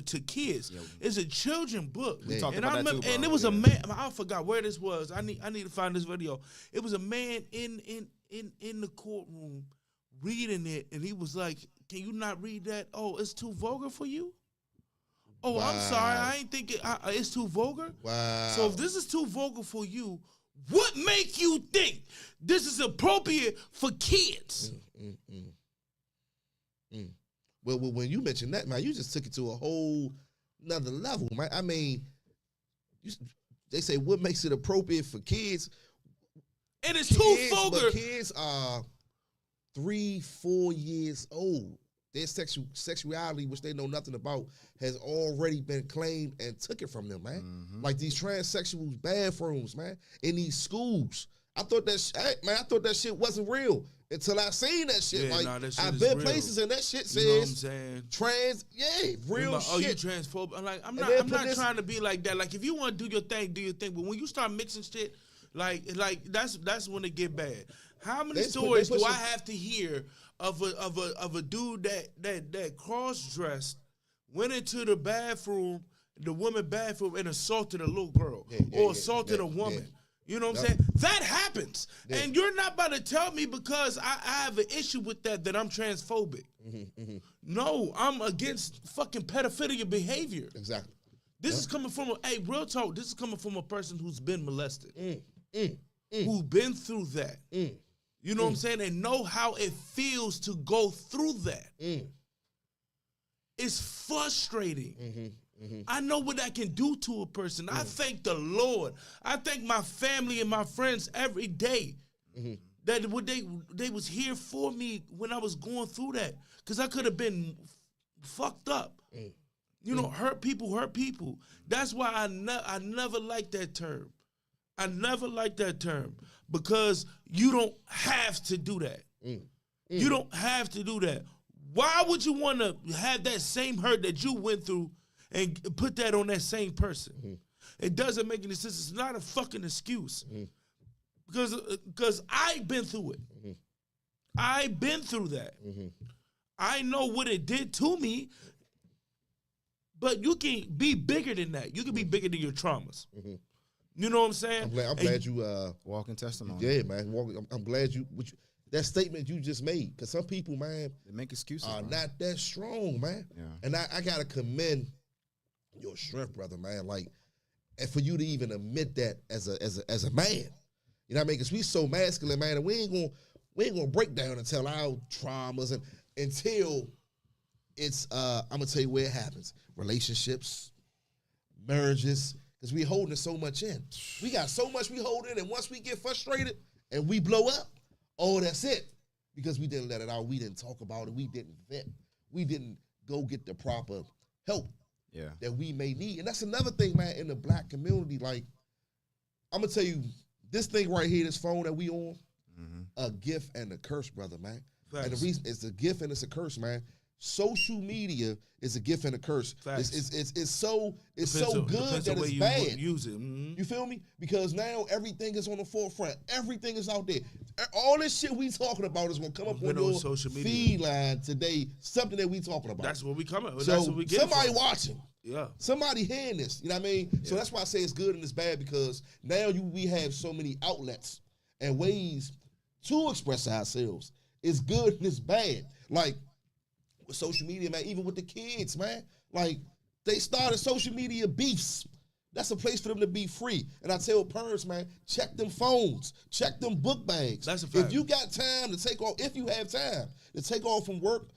[SPEAKER 4] to kids. Yeah. It's a children's book.
[SPEAKER 2] We talked about that too, bro.
[SPEAKER 4] And it was a man. I forgot where this was. I need to find this video. It was a man in the courtroom reading it, and he was like can you not read that? Oh, it's too vulgar for you? Oh, I'm sorry. I ain't thinking it's too vulgar.
[SPEAKER 3] Wow.
[SPEAKER 4] So if this is too vulgar for you, what make you think this is appropriate for kids?
[SPEAKER 3] Well, when you mentioned that, man, you just took it to a whole another level, man. I mean, they say what makes it appropriate for kids.
[SPEAKER 4] And it's too vulgar.
[SPEAKER 3] But kids are 3-4 years old. Their sexuality, which they know nothing about, has already been claimed and took it from them, man. Like these transsexuals bathrooms, man, in these schools. I thought that shit wasn't real until I seen that shit.
[SPEAKER 4] Yeah,
[SPEAKER 3] like
[SPEAKER 4] that shit
[SPEAKER 3] I've
[SPEAKER 4] is
[SPEAKER 3] been
[SPEAKER 4] real.
[SPEAKER 3] places and that shit
[SPEAKER 4] You know what I'm
[SPEAKER 3] says
[SPEAKER 4] saying?
[SPEAKER 3] real
[SPEAKER 4] Oh, you
[SPEAKER 3] shit.
[SPEAKER 4] transphobic? I'm like, I'm
[SPEAKER 3] And
[SPEAKER 4] not
[SPEAKER 3] then
[SPEAKER 4] trying to be like that. Like, if you want to do your thing, do your thing. But when you start mixing shit, like that's when it get bad. How many stories do I have to hear of a dude that cross dressed, went into the bathroom, the woman bathroom, and assaulted a little girl or assaulted a woman? You know what I'm saying? That happens. And you're not about to tell me because I have an issue with that I'm transphobic. No, I'm against fucking pedophilia behavior.
[SPEAKER 3] Exactly.
[SPEAKER 4] This is coming from real talk, this is coming from a person who's been molested. Who's been through that. You know what I'm saying? And know how it feels to go through that. It's frustrating. I know what that can do to a person. I thank the Lord. I thank my family and my friends every day that they was here for me when I was going through that. Because I could have been fucked up. You know, hurt people. That's why I never liked that term. I never liked that term because you don't have to do that. You don't have to do that. Why would you want to have that same hurt that you went through and put that on that same person? It doesn't make any sense. It's not a fucking excuse. Because I've been through it. I've been through that. I know what it did to me, but you can be bigger than that. You can be bigger than your traumas. You know what I'm saying?
[SPEAKER 3] I'm glad you
[SPEAKER 2] walking testimony.
[SPEAKER 3] Yeah, man. I'm glad you that statement you just made, because some people, man,
[SPEAKER 2] They make excuses.
[SPEAKER 3] are
[SPEAKER 2] man.
[SPEAKER 3] not that strong, man.
[SPEAKER 2] Yeah.
[SPEAKER 3] And I gotta commend your strength, brother, man. Like, and for you to even admit that as a man, you know what I mean? Because we so masculine, man, and we ain't gonna break down and tell our traumas until it's I'm gonna tell you where it happens. Relationships, marriages, because we holding so much in. We got so much we hold in, and once we get frustrated and we blow up, oh, that's it. Because we didn't let it out. We didn't talk about it. We didn't vent. We didn't go get the proper help that we may need. And that's another thing, man, in the black community. Like, I'm going to tell you, this thing right here, this phone that we on, a gift and a curse, brother, man.
[SPEAKER 4] Facts.
[SPEAKER 3] And the reason it's a gift and it's a curse, man. Social media is a gift and a curse. It's so good that it's bad.
[SPEAKER 4] Use it.
[SPEAKER 3] You feel me? Because now everything is on the forefront. Everything is out there. All this shit we talking about is gonna come up on your
[SPEAKER 4] social media
[SPEAKER 3] feed line today. Something that we talking about.
[SPEAKER 4] That's what we coming.
[SPEAKER 3] So
[SPEAKER 4] that's what we get.
[SPEAKER 3] Somebody watching.
[SPEAKER 4] Yeah.
[SPEAKER 3] Somebody hearing this. You know what I mean? So that's why I say it's good and it's bad, because now we have so many outlets and ways to express ourselves. It's good and it's bad. Like, with social media, man, even with the kids, man. Like, they started social media beefs. That's a place for them to be free. And I tell parents, man, check them phones, check them book bags.
[SPEAKER 4] That's a fact.
[SPEAKER 3] If you got time to take off, if you have time to take off from work,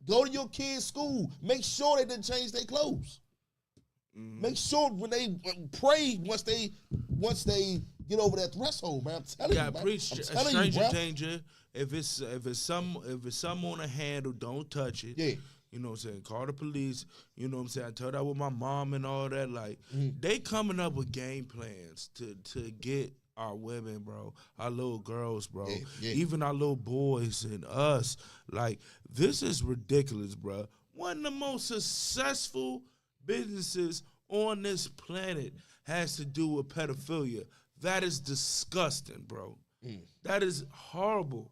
[SPEAKER 3] go to your kids' school. Make sure they didn't change their clothes. Make sure when they pray once they get over that threshold, man. I'm telling you, man.
[SPEAKER 4] Preach a stranger danger. If it's some on a handle, don't touch it.
[SPEAKER 3] Yeah.
[SPEAKER 4] You know what I'm saying? Call the police. You know what I'm saying? I tell that with my mom and all that. Like, they coming up with game plans to get our women, bro, our little girls, bro, even our little boys and us. Like, this is ridiculous, bro. One of the most successful businesses on this planet has to do with pedophilia. That is disgusting, bro. That is horrible.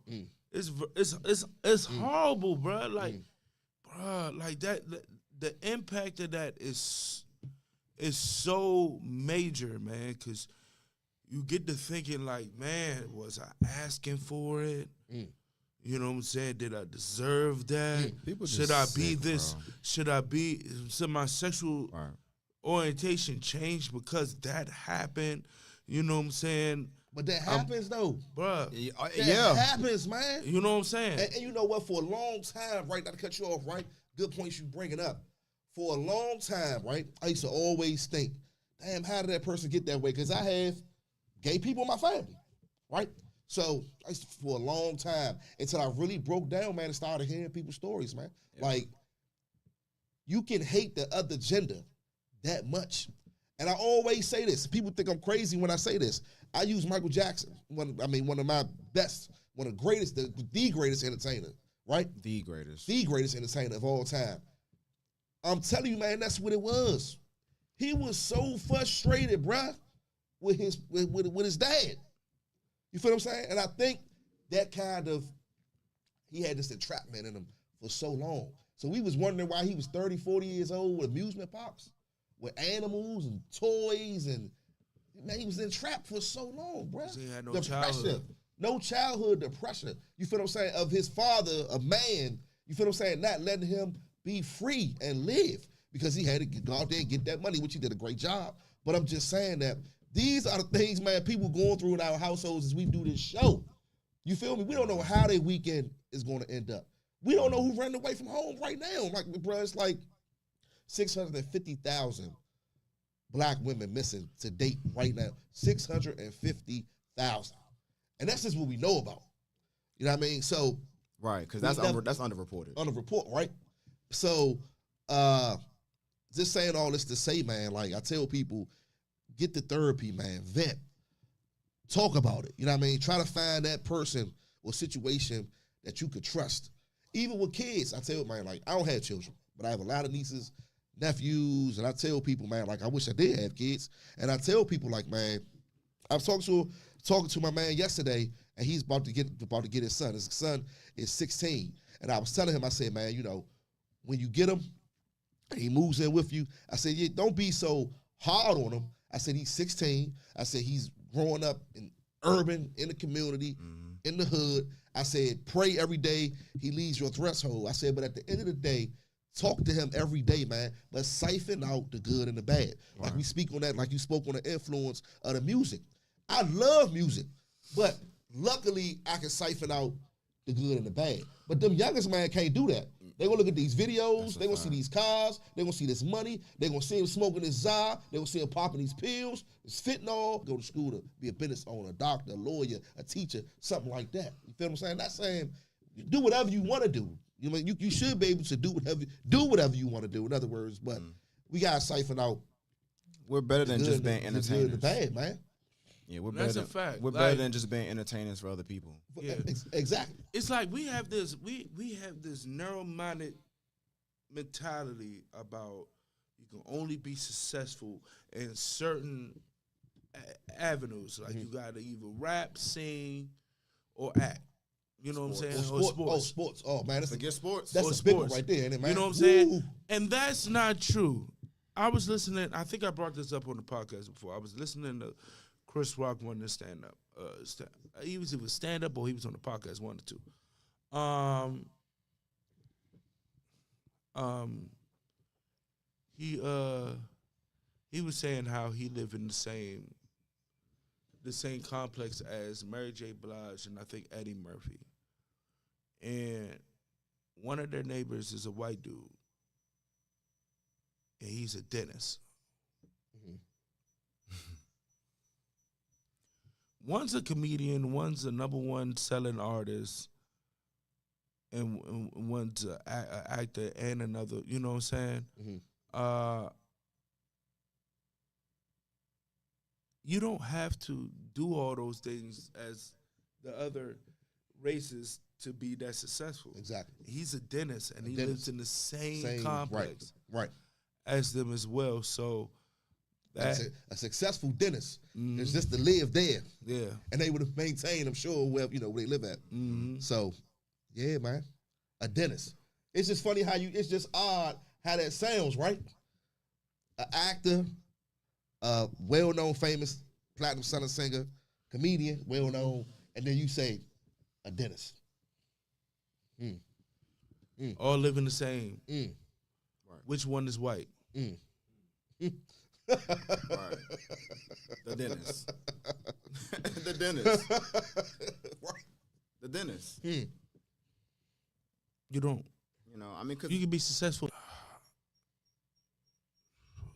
[SPEAKER 4] It's horrible, bro. Like, bro, like that. The impact of that is so major, man. Cause you get to thinking, like, man, was I asking for it? You know what I'm saying? Did I deserve that?
[SPEAKER 2] People
[SPEAKER 4] Should
[SPEAKER 2] just
[SPEAKER 4] I be
[SPEAKER 2] sick,
[SPEAKER 4] this?
[SPEAKER 2] bro.
[SPEAKER 4] Should my sexual
[SPEAKER 2] Right.
[SPEAKER 4] orientation change because that happened? You know what I'm saying?
[SPEAKER 3] But that happens though.
[SPEAKER 4] Bruh.
[SPEAKER 3] That happens, man.
[SPEAKER 4] You know what I'm saying?
[SPEAKER 3] And you know what? For a long time, right? Not to cut you off, right? Good points you bringing up. For a long time, right? I used to always think, damn, how did that person get that way? Because I have gay people in my family, right? So I used to, for a long time, until I really broke down, man, and started hearing people's stories, man.
[SPEAKER 2] Yeah.
[SPEAKER 3] Like, you can hate the other gender that much. And I always say this. People think I'm crazy when I say this. I use Michael Jackson, one of my best, one of the greatest, the greatest entertainer, right?
[SPEAKER 2] The greatest.
[SPEAKER 3] The greatest entertainer of all time. I'm telling you, man, that's what it was. He was so frustrated, bruh, with his dad. You feel what I'm saying? And I think that kind of, he had this entrapment in him for so long. So we was wondering why he was 30, 40 years old with amusement parks, with animals and toys, and man, he was entrapped for so long, bruh.
[SPEAKER 4] He had no
[SPEAKER 3] Depression.
[SPEAKER 4] childhood.
[SPEAKER 3] No childhood depression. You feel what I'm saying? Of his father, a man, you feel what I'm saying? Not letting him be free and live because he had to go out there and get that money, which he did a great job. But I'm just saying that these are the things, man, people going through in our households as we do this show. You feel me? We don't know how their weekend is going to end up. We don't know who ran away from home right now. Like, bro, it's like 650,000 black women missing to date right now. 650,000. And that's just what we know about. You know what I mean? So,
[SPEAKER 2] Right, because that's underreported.
[SPEAKER 3] on the report, right? So, just saying all this to say, man, like I tell people, get the therapy, man, vent, talk about it. You know what I mean? Try to find that person or situation that you could trust. Even with kids, I tell man, like I don't have children, but I have a lot of nieces, nephews, and I tell people, man, like I wish I did have kids. And I tell people, like, man, I was talking to my man yesterday, and he's about to get his son. His son is 16, and I was telling him, I said, man, you know, when you get him, and he moves in with you, I said, yeah, don't be so hard on him. I said he's 16. I said he's growing up in urban, in the community, in the hood. I said pray every day he leaves your threshold. I said, but at the end of the day, talk to him every day, man. Let's siphon out the good and the bad. Right. Like we speak on that, like you spoke on the influence of the music. I love music, but luckily I can siphon out the good and the bad. But them youngest, man, can't do that. They gonna look at these videos, they gonna see these cars, they gonna see this money, they gonna see him smoking this Zah, they gonna see him popping these pills, this fentanyl, go to school to be a business owner, a doctor, a lawyer, a teacher, something like that. You feel what I'm saying? Not saying do whatever you wanna do. You should be able to do whatever you wanna do, in other words, but we gotta siphon out.
[SPEAKER 2] We're better than just being entertainers.
[SPEAKER 3] The bad, man.
[SPEAKER 2] Yeah, we're
[SPEAKER 4] That's
[SPEAKER 2] better.
[SPEAKER 4] a fact.
[SPEAKER 2] We're better than just being entertainers for other people.
[SPEAKER 4] Yeah.
[SPEAKER 3] Exactly.
[SPEAKER 4] It's like we have this narrow-minded mentality about you can only be successful in certain avenues. Like you got to either rap, sing, or act. You know what I'm saying? Or sports.
[SPEAKER 3] Oh, sports. Oh, man.
[SPEAKER 2] Forget sports.
[SPEAKER 3] That's a big one right there, ain't it, man?
[SPEAKER 4] You know what I'm saying?
[SPEAKER 3] Woo.
[SPEAKER 4] And that's not true. I was listening. I think I brought this up on the podcast before. I was listening to Chris Rock wanted to stand up. He was either stand up or he was on the podcast, one or two. He was saying how he lived in the same complex as Mary J. Blige and I think Eddie Murphy. And one of their neighbors is a white dude. And he's a dentist. One's a comedian, one's a number one selling artist, and one's an actor and another, you know what I'm saying? You don't have to do all those things as the other races to be that successful.
[SPEAKER 3] Exactly.
[SPEAKER 4] He's a dentist, and he lives in the same complex
[SPEAKER 3] right.
[SPEAKER 4] as them as well, so...
[SPEAKER 3] That's a successful dentist. It's just to live there.
[SPEAKER 4] Yeah.
[SPEAKER 3] And they would have maintained, I'm sure, where they live at. So, yeah, man. A dentist. It's just funny it's just odd how that sounds, right? An actor, well-known, famous, platinum singer, comedian, well-known, and then you say a dentist.
[SPEAKER 4] All living the same.
[SPEAKER 2] Right.
[SPEAKER 4] Which one is white?
[SPEAKER 2] Right. The dentist. The dentist.
[SPEAKER 3] Right.
[SPEAKER 2] The dentist.
[SPEAKER 4] You don't.
[SPEAKER 2] You know, I mean, cause
[SPEAKER 4] You can be successful.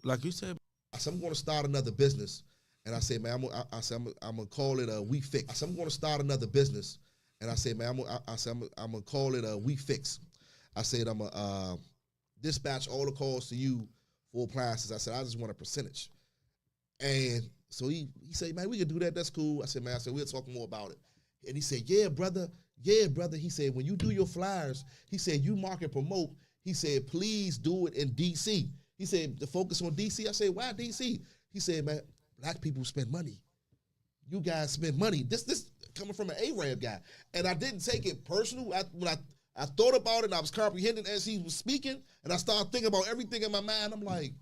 [SPEAKER 4] Like you said,
[SPEAKER 3] I said, I'm going to start another business. And I said, man, I'm going to call it We Fix. I said, I'm going to start another business. And I said, man, I'm going to call it We Fix. I said, I'm going to dispatch all the calls to you for appliances. I said, I just want a percentage. And so he said, man, we can do that. That's cool. I said, man, we'll talk more about it. And he said, yeah, brother. Yeah, brother. He said, when you do your flyers, he said, you market promote. He said, please do it in D.C. He said, the focus on D.C. I said, why D.C.? He said, man, black people spend money. You guys spend money. This coming from an Arab guy. And I didn't take it personal. When I thought about it and I was comprehending as he was speaking, and I started thinking about everything in my mind, I'm like,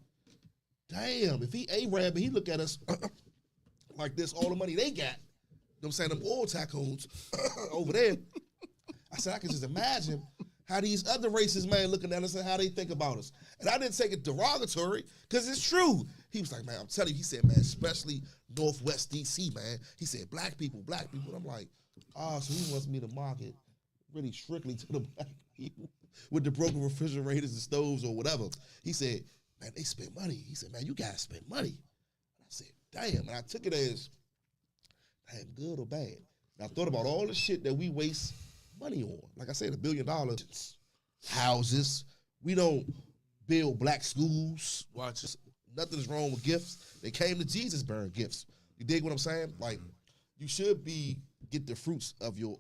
[SPEAKER 3] damn, if he Arab and he look at us like this, all the money they got, you know what I'm saying, them oil tycoons over there, I said, I can just imagine how these other races, man, looking at us and how they think about us. And I didn't take it derogatory, because it's true. He was like, man, I'm telling you, he said, man, especially Northwest D.C., man. He said, black people. And I'm like, so he wants me to market really strictly to the black people with the broken refrigerators and stoves or whatever. He said, man, they spend money. He said, man, you guys spend money. And I said, damn. And I took it as, damn, good or bad. And I thought about all the shit that we waste money on. Like I said, $1 billion, houses. We don't build black schools.
[SPEAKER 4] watch this.
[SPEAKER 3] Nothing's wrong with gifts. They came to Jesus bearing gifts. You dig what I'm saying? Like, you should get the fruits of your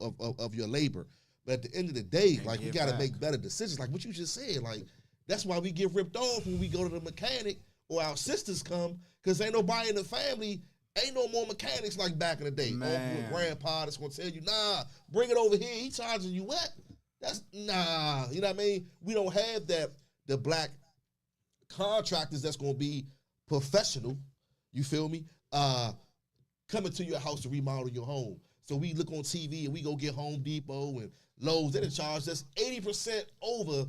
[SPEAKER 3] labor. But at the end of the day,
[SPEAKER 2] And
[SPEAKER 3] like, we
[SPEAKER 2] give
[SPEAKER 3] got to
[SPEAKER 2] back.
[SPEAKER 3] make better decisions. Like what you just said. Like, that's why we get ripped off when we go to the mechanic or our sisters come, because ain't nobody in the family, ain't no more mechanics like back in the day.
[SPEAKER 2] Man.
[SPEAKER 3] Uncle or grandpa that's going to tell you, nah, bring it over here. He charging you what? That's, nah. You know what I mean? We don't have that, the black contractors that's going to be professional, you feel me, coming to your house to remodel your home. So we look on TV and we go get Home Depot and Lowe's. They done charge us 80% over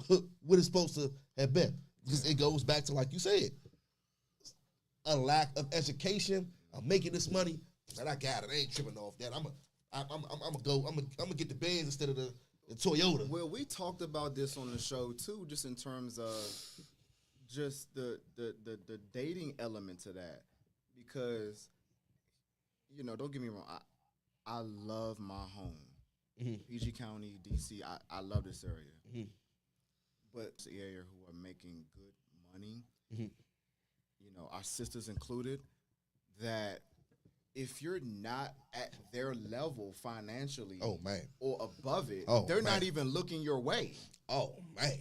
[SPEAKER 3] what it's supposed to have been. Because it goes back to, like you said, a lack of education. I'm making this money, and I got it. I ain't tripping off that. I'm gonna get the Benz instead of the Toyota.
[SPEAKER 2] Well, we talked about this on the show too, just in terms of just the dating element to that, because, you know, don't get me wrong, I love my home, PG County, DC. I love this area, but it's the area who are making good money, you know, our sisters included, that if you're not at their level financially,
[SPEAKER 3] Oh man.
[SPEAKER 2] or above it,
[SPEAKER 3] Oh,
[SPEAKER 2] they're
[SPEAKER 3] man.
[SPEAKER 2] not even looking your way.
[SPEAKER 3] Oh man.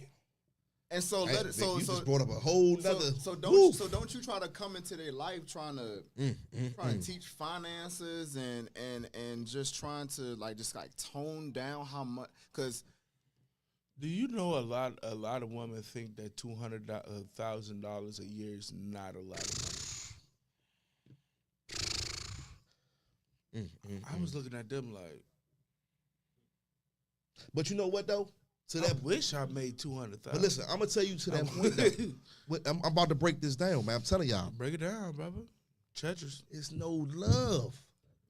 [SPEAKER 2] And so
[SPEAKER 3] Man,
[SPEAKER 2] let it. So
[SPEAKER 3] you
[SPEAKER 2] so
[SPEAKER 3] just brought up a whole nother.
[SPEAKER 2] so
[SPEAKER 3] Woo.
[SPEAKER 2] don't you try to come into their life trying to teach finances and just trying to like tone down how much, because
[SPEAKER 4] Do you know a lot of women think that $200,000 a year is not a lot of money? I was looking at them like,
[SPEAKER 3] But you know what though? To
[SPEAKER 4] I
[SPEAKER 3] that,
[SPEAKER 4] wish I made 200,000.
[SPEAKER 3] but listen, I'm gonna tell you to that point. Though, I'm about to break this down, man. I'm telling y'all,
[SPEAKER 4] break it down, brother. Treasures.
[SPEAKER 3] it's no love.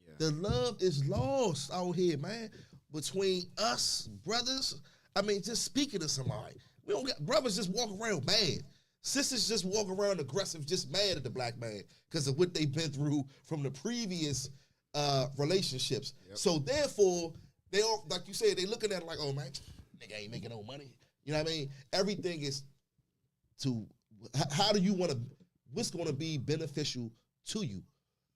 [SPEAKER 2] Yeah.
[SPEAKER 3] The love is lost out here, man. Between us brothers, I mean, just speaking to somebody, we don't got brothers just walk around mad. Sisters just walk around aggressive, just mad at the black man because of what they've been through from the previous relationships.
[SPEAKER 2] Yep.
[SPEAKER 3] So therefore, they all, like you said, they looking at it like, oh man, nigga ain't making no money. You know what I mean? Everything is to how do you want to? What's going to be beneficial to you?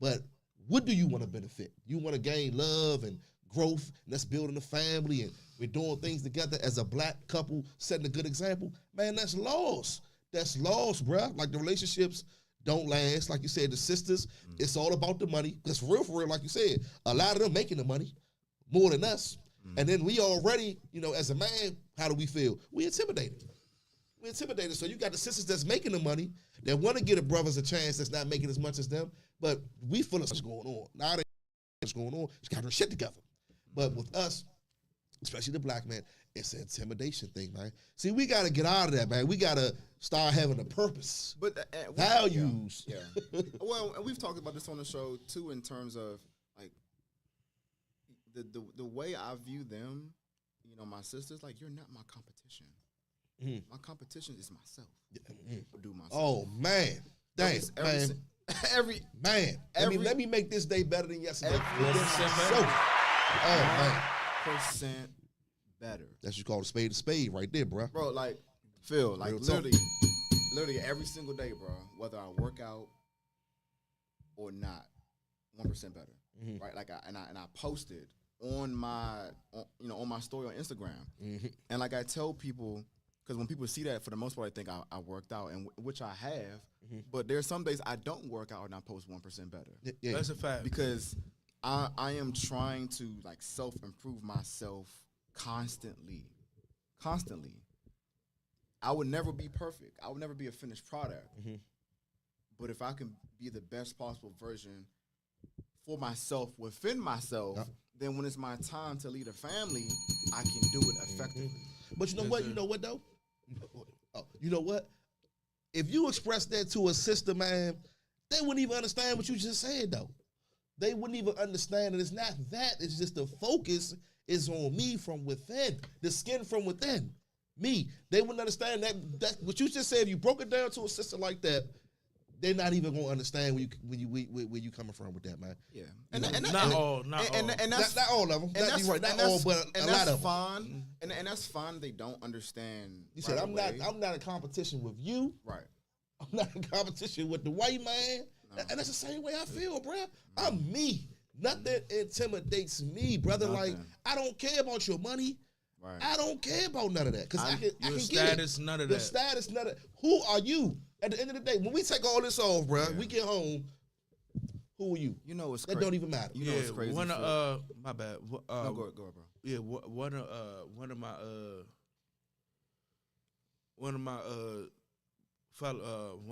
[SPEAKER 3] But what do you want to benefit? You want to gain love and growth, and that's building a family, and we're doing things together as a black couple, setting a good example. Man, that's lost. That's lost, bruh. Like, the relationships don't last. Like you said, the sisters, it's all about the money. That's for real, like you said. A lot of them making the money more than us. And then we already, you know, as a man, how do we feel? We intimidated. We intimidated. So you got the sisters that's making the money that want to give the brothers a chance that's not making as much as them, but we feel what's going on. Now they what's going on. She's got her shit together. But with us, especially the black man, It's an intimidation thing, man. See, we got to get out of that, man. We got to start having a purpose.
[SPEAKER 2] But
[SPEAKER 3] Values.
[SPEAKER 2] Yeah. Well, and we've talked about this on the show too, in terms of like the way I view them. You know, my sisters, like, you're not my competition. My competition is myself. Do myself.
[SPEAKER 3] Oh man, dang,
[SPEAKER 2] every
[SPEAKER 3] man. Let me make this day better than yesterday. Oh man,
[SPEAKER 2] percent better.
[SPEAKER 3] That's what you call a spade right there, bro.
[SPEAKER 2] Bro, like Phil, like
[SPEAKER 3] Real
[SPEAKER 2] literally every single day, bro. Whether I work out or not, 1% better, right? Like I posted on my story on Instagram, and like I tell people, because when people see that, for the most part, I think I worked out, and which I have. But there's some days I don't work out and I post 1% better.
[SPEAKER 3] Yeah.
[SPEAKER 4] That's a fact.
[SPEAKER 2] Because I am trying to like self-improve myself constantly. I would never be perfect. I would never be a finished product. But if I can be the best possible version for myself within myself, then when it's my time to lead a family, I can do it effectively.
[SPEAKER 3] But you know what? You know what though? You know what? If you express that to a sister, man, they wouldn't even understand what you just said though. They wouldn't even understand that it's not that. It's just the focus is on me from within, the skin from within. Me. They wouldn't understand that what you just said. If you broke it down to a sister like that, they're not even gonna understand where you coming from with that, man.
[SPEAKER 2] Yeah,
[SPEAKER 4] Not all.
[SPEAKER 3] Not all of them. Not all, but a lot of them.
[SPEAKER 2] And that's fine. They don't understand.
[SPEAKER 3] You said I'm not in competition with you.
[SPEAKER 2] Right.
[SPEAKER 3] I'm not in competition with the white man. No. And that's the same way I feel, bro. I'm me. Nothing intimidates me, brother. Nothing. Like, I don't care about your money. Right. I don't care about none of that. Because I can
[SPEAKER 4] status,
[SPEAKER 3] get it.
[SPEAKER 4] none of
[SPEAKER 3] the
[SPEAKER 4] that.
[SPEAKER 3] Status, none of that. Who are you? At the end of the day, when we take all this off, bro, we get home, who are you?
[SPEAKER 2] You know it's
[SPEAKER 3] that
[SPEAKER 2] crazy.
[SPEAKER 3] don't even matter.
[SPEAKER 2] You know it's crazy.
[SPEAKER 4] My bad.
[SPEAKER 2] No, go ahead, bro.
[SPEAKER 4] Yeah, one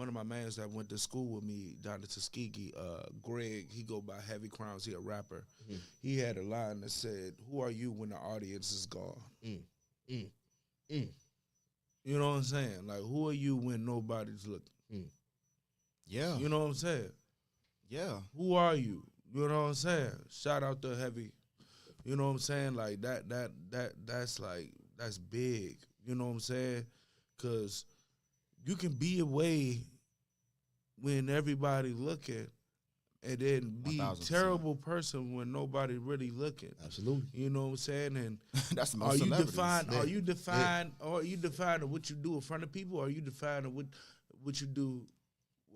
[SPEAKER 4] of my mans that went to school with me down in Tuskegee, Greg, he go by Heavy Crowns, he a rapper. He had a line that said, "Who are you when the audience is gone?" You know what I'm saying? Like, who are you when nobody's looking?
[SPEAKER 2] Yeah.
[SPEAKER 4] You know what I'm saying?
[SPEAKER 2] Yeah.
[SPEAKER 4] Who are you? You know what I'm saying? Shout out to Heavy. You know what I'm saying? Like, that's big. You know what I'm saying? Because you can be away when everybody looking and then be
[SPEAKER 2] 1,000%.
[SPEAKER 4] terrible person when nobody really looking.
[SPEAKER 3] Absolutely.
[SPEAKER 4] You know what I'm saying? And
[SPEAKER 2] that's the most
[SPEAKER 4] Are you defining what you do in front of people, or are you defining what you do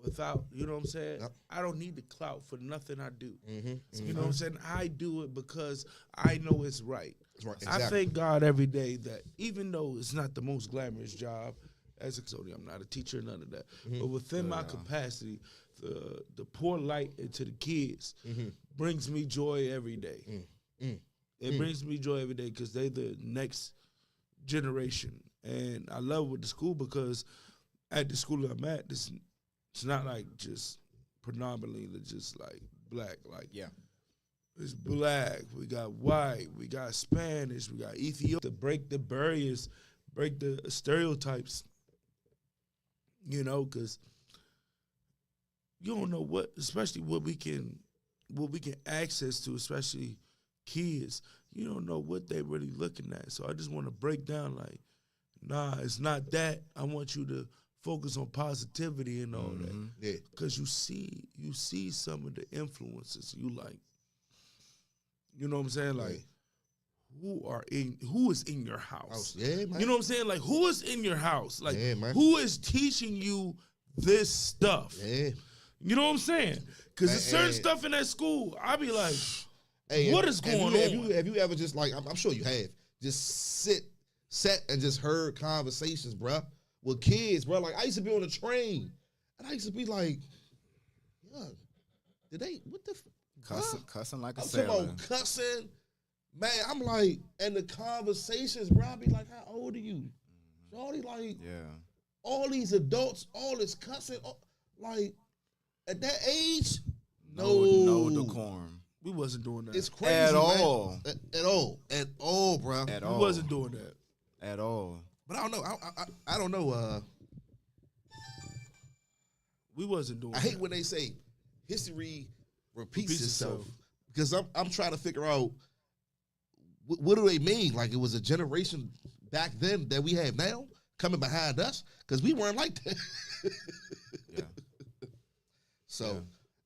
[SPEAKER 4] without? You know what I'm saying?
[SPEAKER 3] Yep.
[SPEAKER 4] I don't need the clout for nothing I do. You know what I'm saying? I do it because I know it's right.
[SPEAKER 3] That's right. Exactly.
[SPEAKER 4] I thank God every day that even though it's not the most glamorous job, as a custodian, I'm not a teacher, none of that. But within my capacity, the pour light into the kids brings me joy every day. It brings me joy every day because they the next generation. And I love with the school because at the school I'm at, it's not like just predominantly just like black. Like, it's black, we got white, we got Spanish, we got Ethiopian. To break the barriers, break the stereotypes, you know, because you don't know what, especially what we can access to, especially kids. You don't know what they really looking at. So I just want to break down like, nah, it's not that. I want you to focus on positivity and all that.
[SPEAKER 3] Yeah.
[SPEAKER 4] Because you see some of the influences you like. You know what I'm saying? Like, who is in your house?
[SPEAKER 3] Yeah, man.
[SPEAKER 4] You know what I'm saying? Like, who is in your house? Like,
[SPEAKER 3] man.
[SPEAKER 4] who is teaching you this stuff?
[SPEAKER 3] Yeah.
[SPEAKER 4] You know what I'm saying? Because there's certain stuff in that school, I be like, what is going on?
[SPEAKER 3] Have you ever just like, I'm sure you have, just sat and just heard conversations, bruh, with kids, bruh. Like, I used to be on a train, and I used to be like, yeah, what the
[SPEAKER 2] cussing like a
[SPEAKER 3] I'm
[SPEAKER 2] sailor.
[SPEAKER 3] talking about cussing. Man, I'm like, and the conversations, bro, I be like, how old are you? Shorty, like, all these adults, all this cussing, like, at that age,
[SPEAKER 2] no decorum.
[SPEAKER 4] We wasn't doing that.
[SPEAKER 3] It's crazy,
[SPEAKER 2] At
[SPEAKER 3] man.
[SPEAKER 2] all.
[SPEAKER 3] At all, bro.
[SPEAKER 2] At all.
[SPEAKER 4] We wasn't doing that.
[SPEAKER 2] at all.
[SPEAKER 3] But I don't know. I don't know.
[SPEAKER 4] We wasn't doing
[SPEAKER 3] I hate
[SPEAKER 4] that.
[SPEAKER 3] when they say history repeats itself because I'm trying to figure out what do they mean? Like it was a generation back then that we have now coming behind us because we weren't like that.
[SPEAKER 2] Yeah.
[SPEAKER 3] So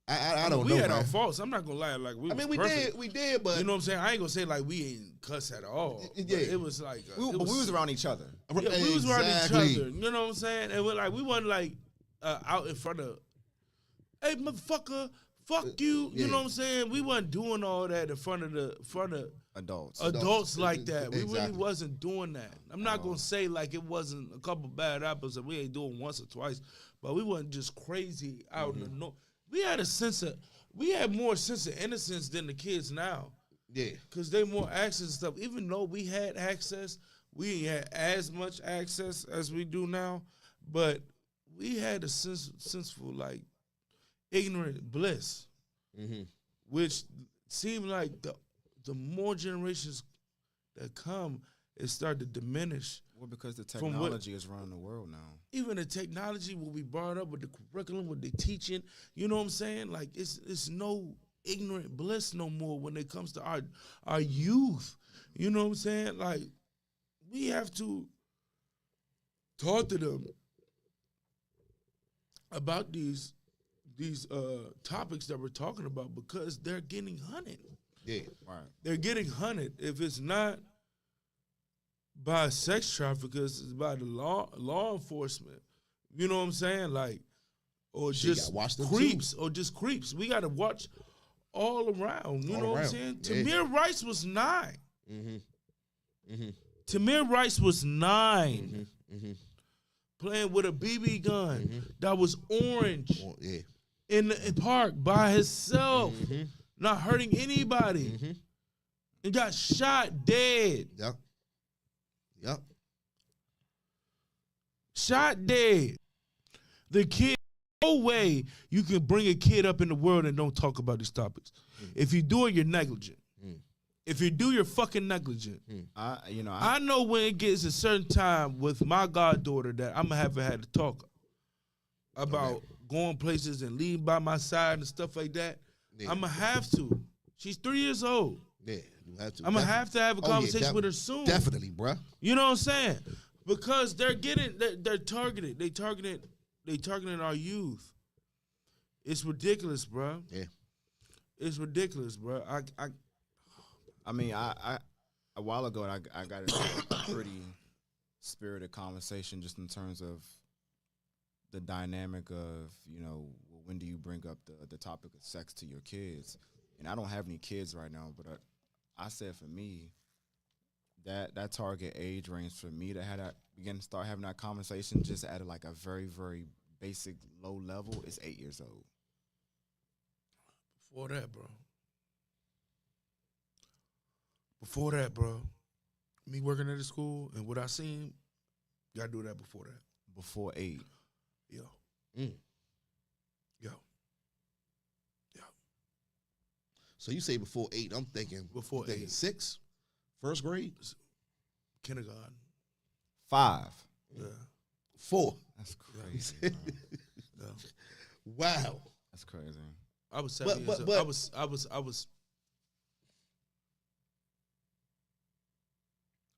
[SPEAKER 3] I don't
[SPEAKER 4] we
[SPEAKER 3] know.
[SPEAKER 4] had
[SPEAKER 3] Man.
[SPEAKER 4] our faults. I'm not gonna lie. Like we
[SPEAKER 3] did, but
[SPEAKER 4] you know what I'm saying. I ain't gonna say like we ain't cuss at all.
[SPEAKER 3] Yeah.
[SPEAKER 4] It was like
[SPEAKER 2] We was around each other.
[SPEAKER 4] yeah, we was around each
[SPEAKER 3] Exactly.
[SPEAKER 4] other. You know what I'm saying? And we wasn't like out in front of, hey motherfucker, fuck you.
[SPEAKER 3] Yeah.
[SPEAKER 4] You know what I'm saying? We wasn't doing all that in front of adults like that. We really
[SPEAKER 3] Exactly.
[SPEAKER 4] wasn't doing that. I'm not gonna say like it wasn't a couple bad apples that we ain't doing once or twice, but we wasn't just crazy out in the north. We had more sense of innocence than the kids now.
[SPEAKER 3] Yeah.
[SPEAKER 4] Cause they more access and stuff. Even though we had access, we ain't had as much access as we do now. But we had a senseful, like, ignorant bliss, which seemed like the more generations that come, it started to diminish.
[SPEAKER 2] Well, because the technology is running the world now.
[SPEAKER 4] Even the technology, what we brought up with the curriculum, with the teaching, you know what I'm saying? Like, it's no ignorant bliss no more when it comes to our youth. You know what I'm saying? Like, we have to talk to them about these topics that we're talking about because they're getting hunted.
[SPEAKER 3] Yeah.
[SPEAKER 2] Right.
[SPEAKER 4] They're getting hunted. If it's not by sex traffickers, it's by the law enforcement. You know what I'm saying? Like, or
[SPEAKER 3] Shit,
[SPEAKER 4] just
[SPEAKER 3] gotta watch them
[SPEAKER 4] creeps, or just creeps. We got to watch all around. You
[SPEAKER 3] All
[SPEAKER 4] know what I'm
[SPEAKER 3] around.
[SPEAKER 4] saying?
[SPEAKER 3] Yeah.
[SPEAKER 4] Tamir Rice was 9.
[SPEAKER 3] Mm-hmm.
[SPEAKER 4] Tamir Rice was 9. Playing with a BB gun that was orange
[SPEAKER 3] Oh, yeah.
[SPEAKER 4] in the park by himself, not hurting anybody, and got shot dead.
[SPEAKER 3] Yep.
[SPEAKER 4] Shot dead. The kid, no way you can bring a kid up in the world and don't talk about these topics. If you do it, you're negligent. If you do, you're fucking negligent. I know when it gets a certain time with my goddaughter that I'm gonna have had to talk about going places and leaving by my side and stuff like that.
[SPEAKER 3] Yeah.
[SPEAKER 4] I'm gonna have to. She's 3 years old.
[SPEAKER 3] Yeah, you have to.
[SPEAKER 4] I'm gonna have to have a conversation with her soon.
[SPEAKER 3] Definitely, bruh.
[SPEAKER 4] You know what I'm saying? Because they're targeted. They targeted our youth. It's ridiculous, bro.
[SPEAKER 3] Yeah.
[SPEAKER 4] It's ridiculous, bro.
[SPEAKER 2] I mean, I a while ago I got into a pretty spirited conversation just in terms of the dynamic of, when do you bring up the topic of sex to your kids? And I don't have any kids right now, but I said for me, that target age range for me to start having that conversation just at like a very, very basic low level is 8 years old.
[SPEAKER 4] Before that, bro, me working at a school and what I seen, you gotta do that before that.
[SPEAKER 2] Before 8.
[SPEAKER 4] Yo.
[SPEAKER 3] So you say before 8? I'm thinking
[SPEAKER 4] Before 8.
[SPEAKER 3] 6, first grade,
[SPEAKER 4] Kindergarten.
[SPEAKER 2] 5.
[SPEAKER 4] Yeah.
[SPEAKER 3] 4.
[SPEAKER 2] That's crazy. Bro.
[SPEAKER 4] Yeah.
[SPEAKER 3] Wow.
[SPEAKER 2] That's crazy.
[SPEAKER 4] I was 7 years old.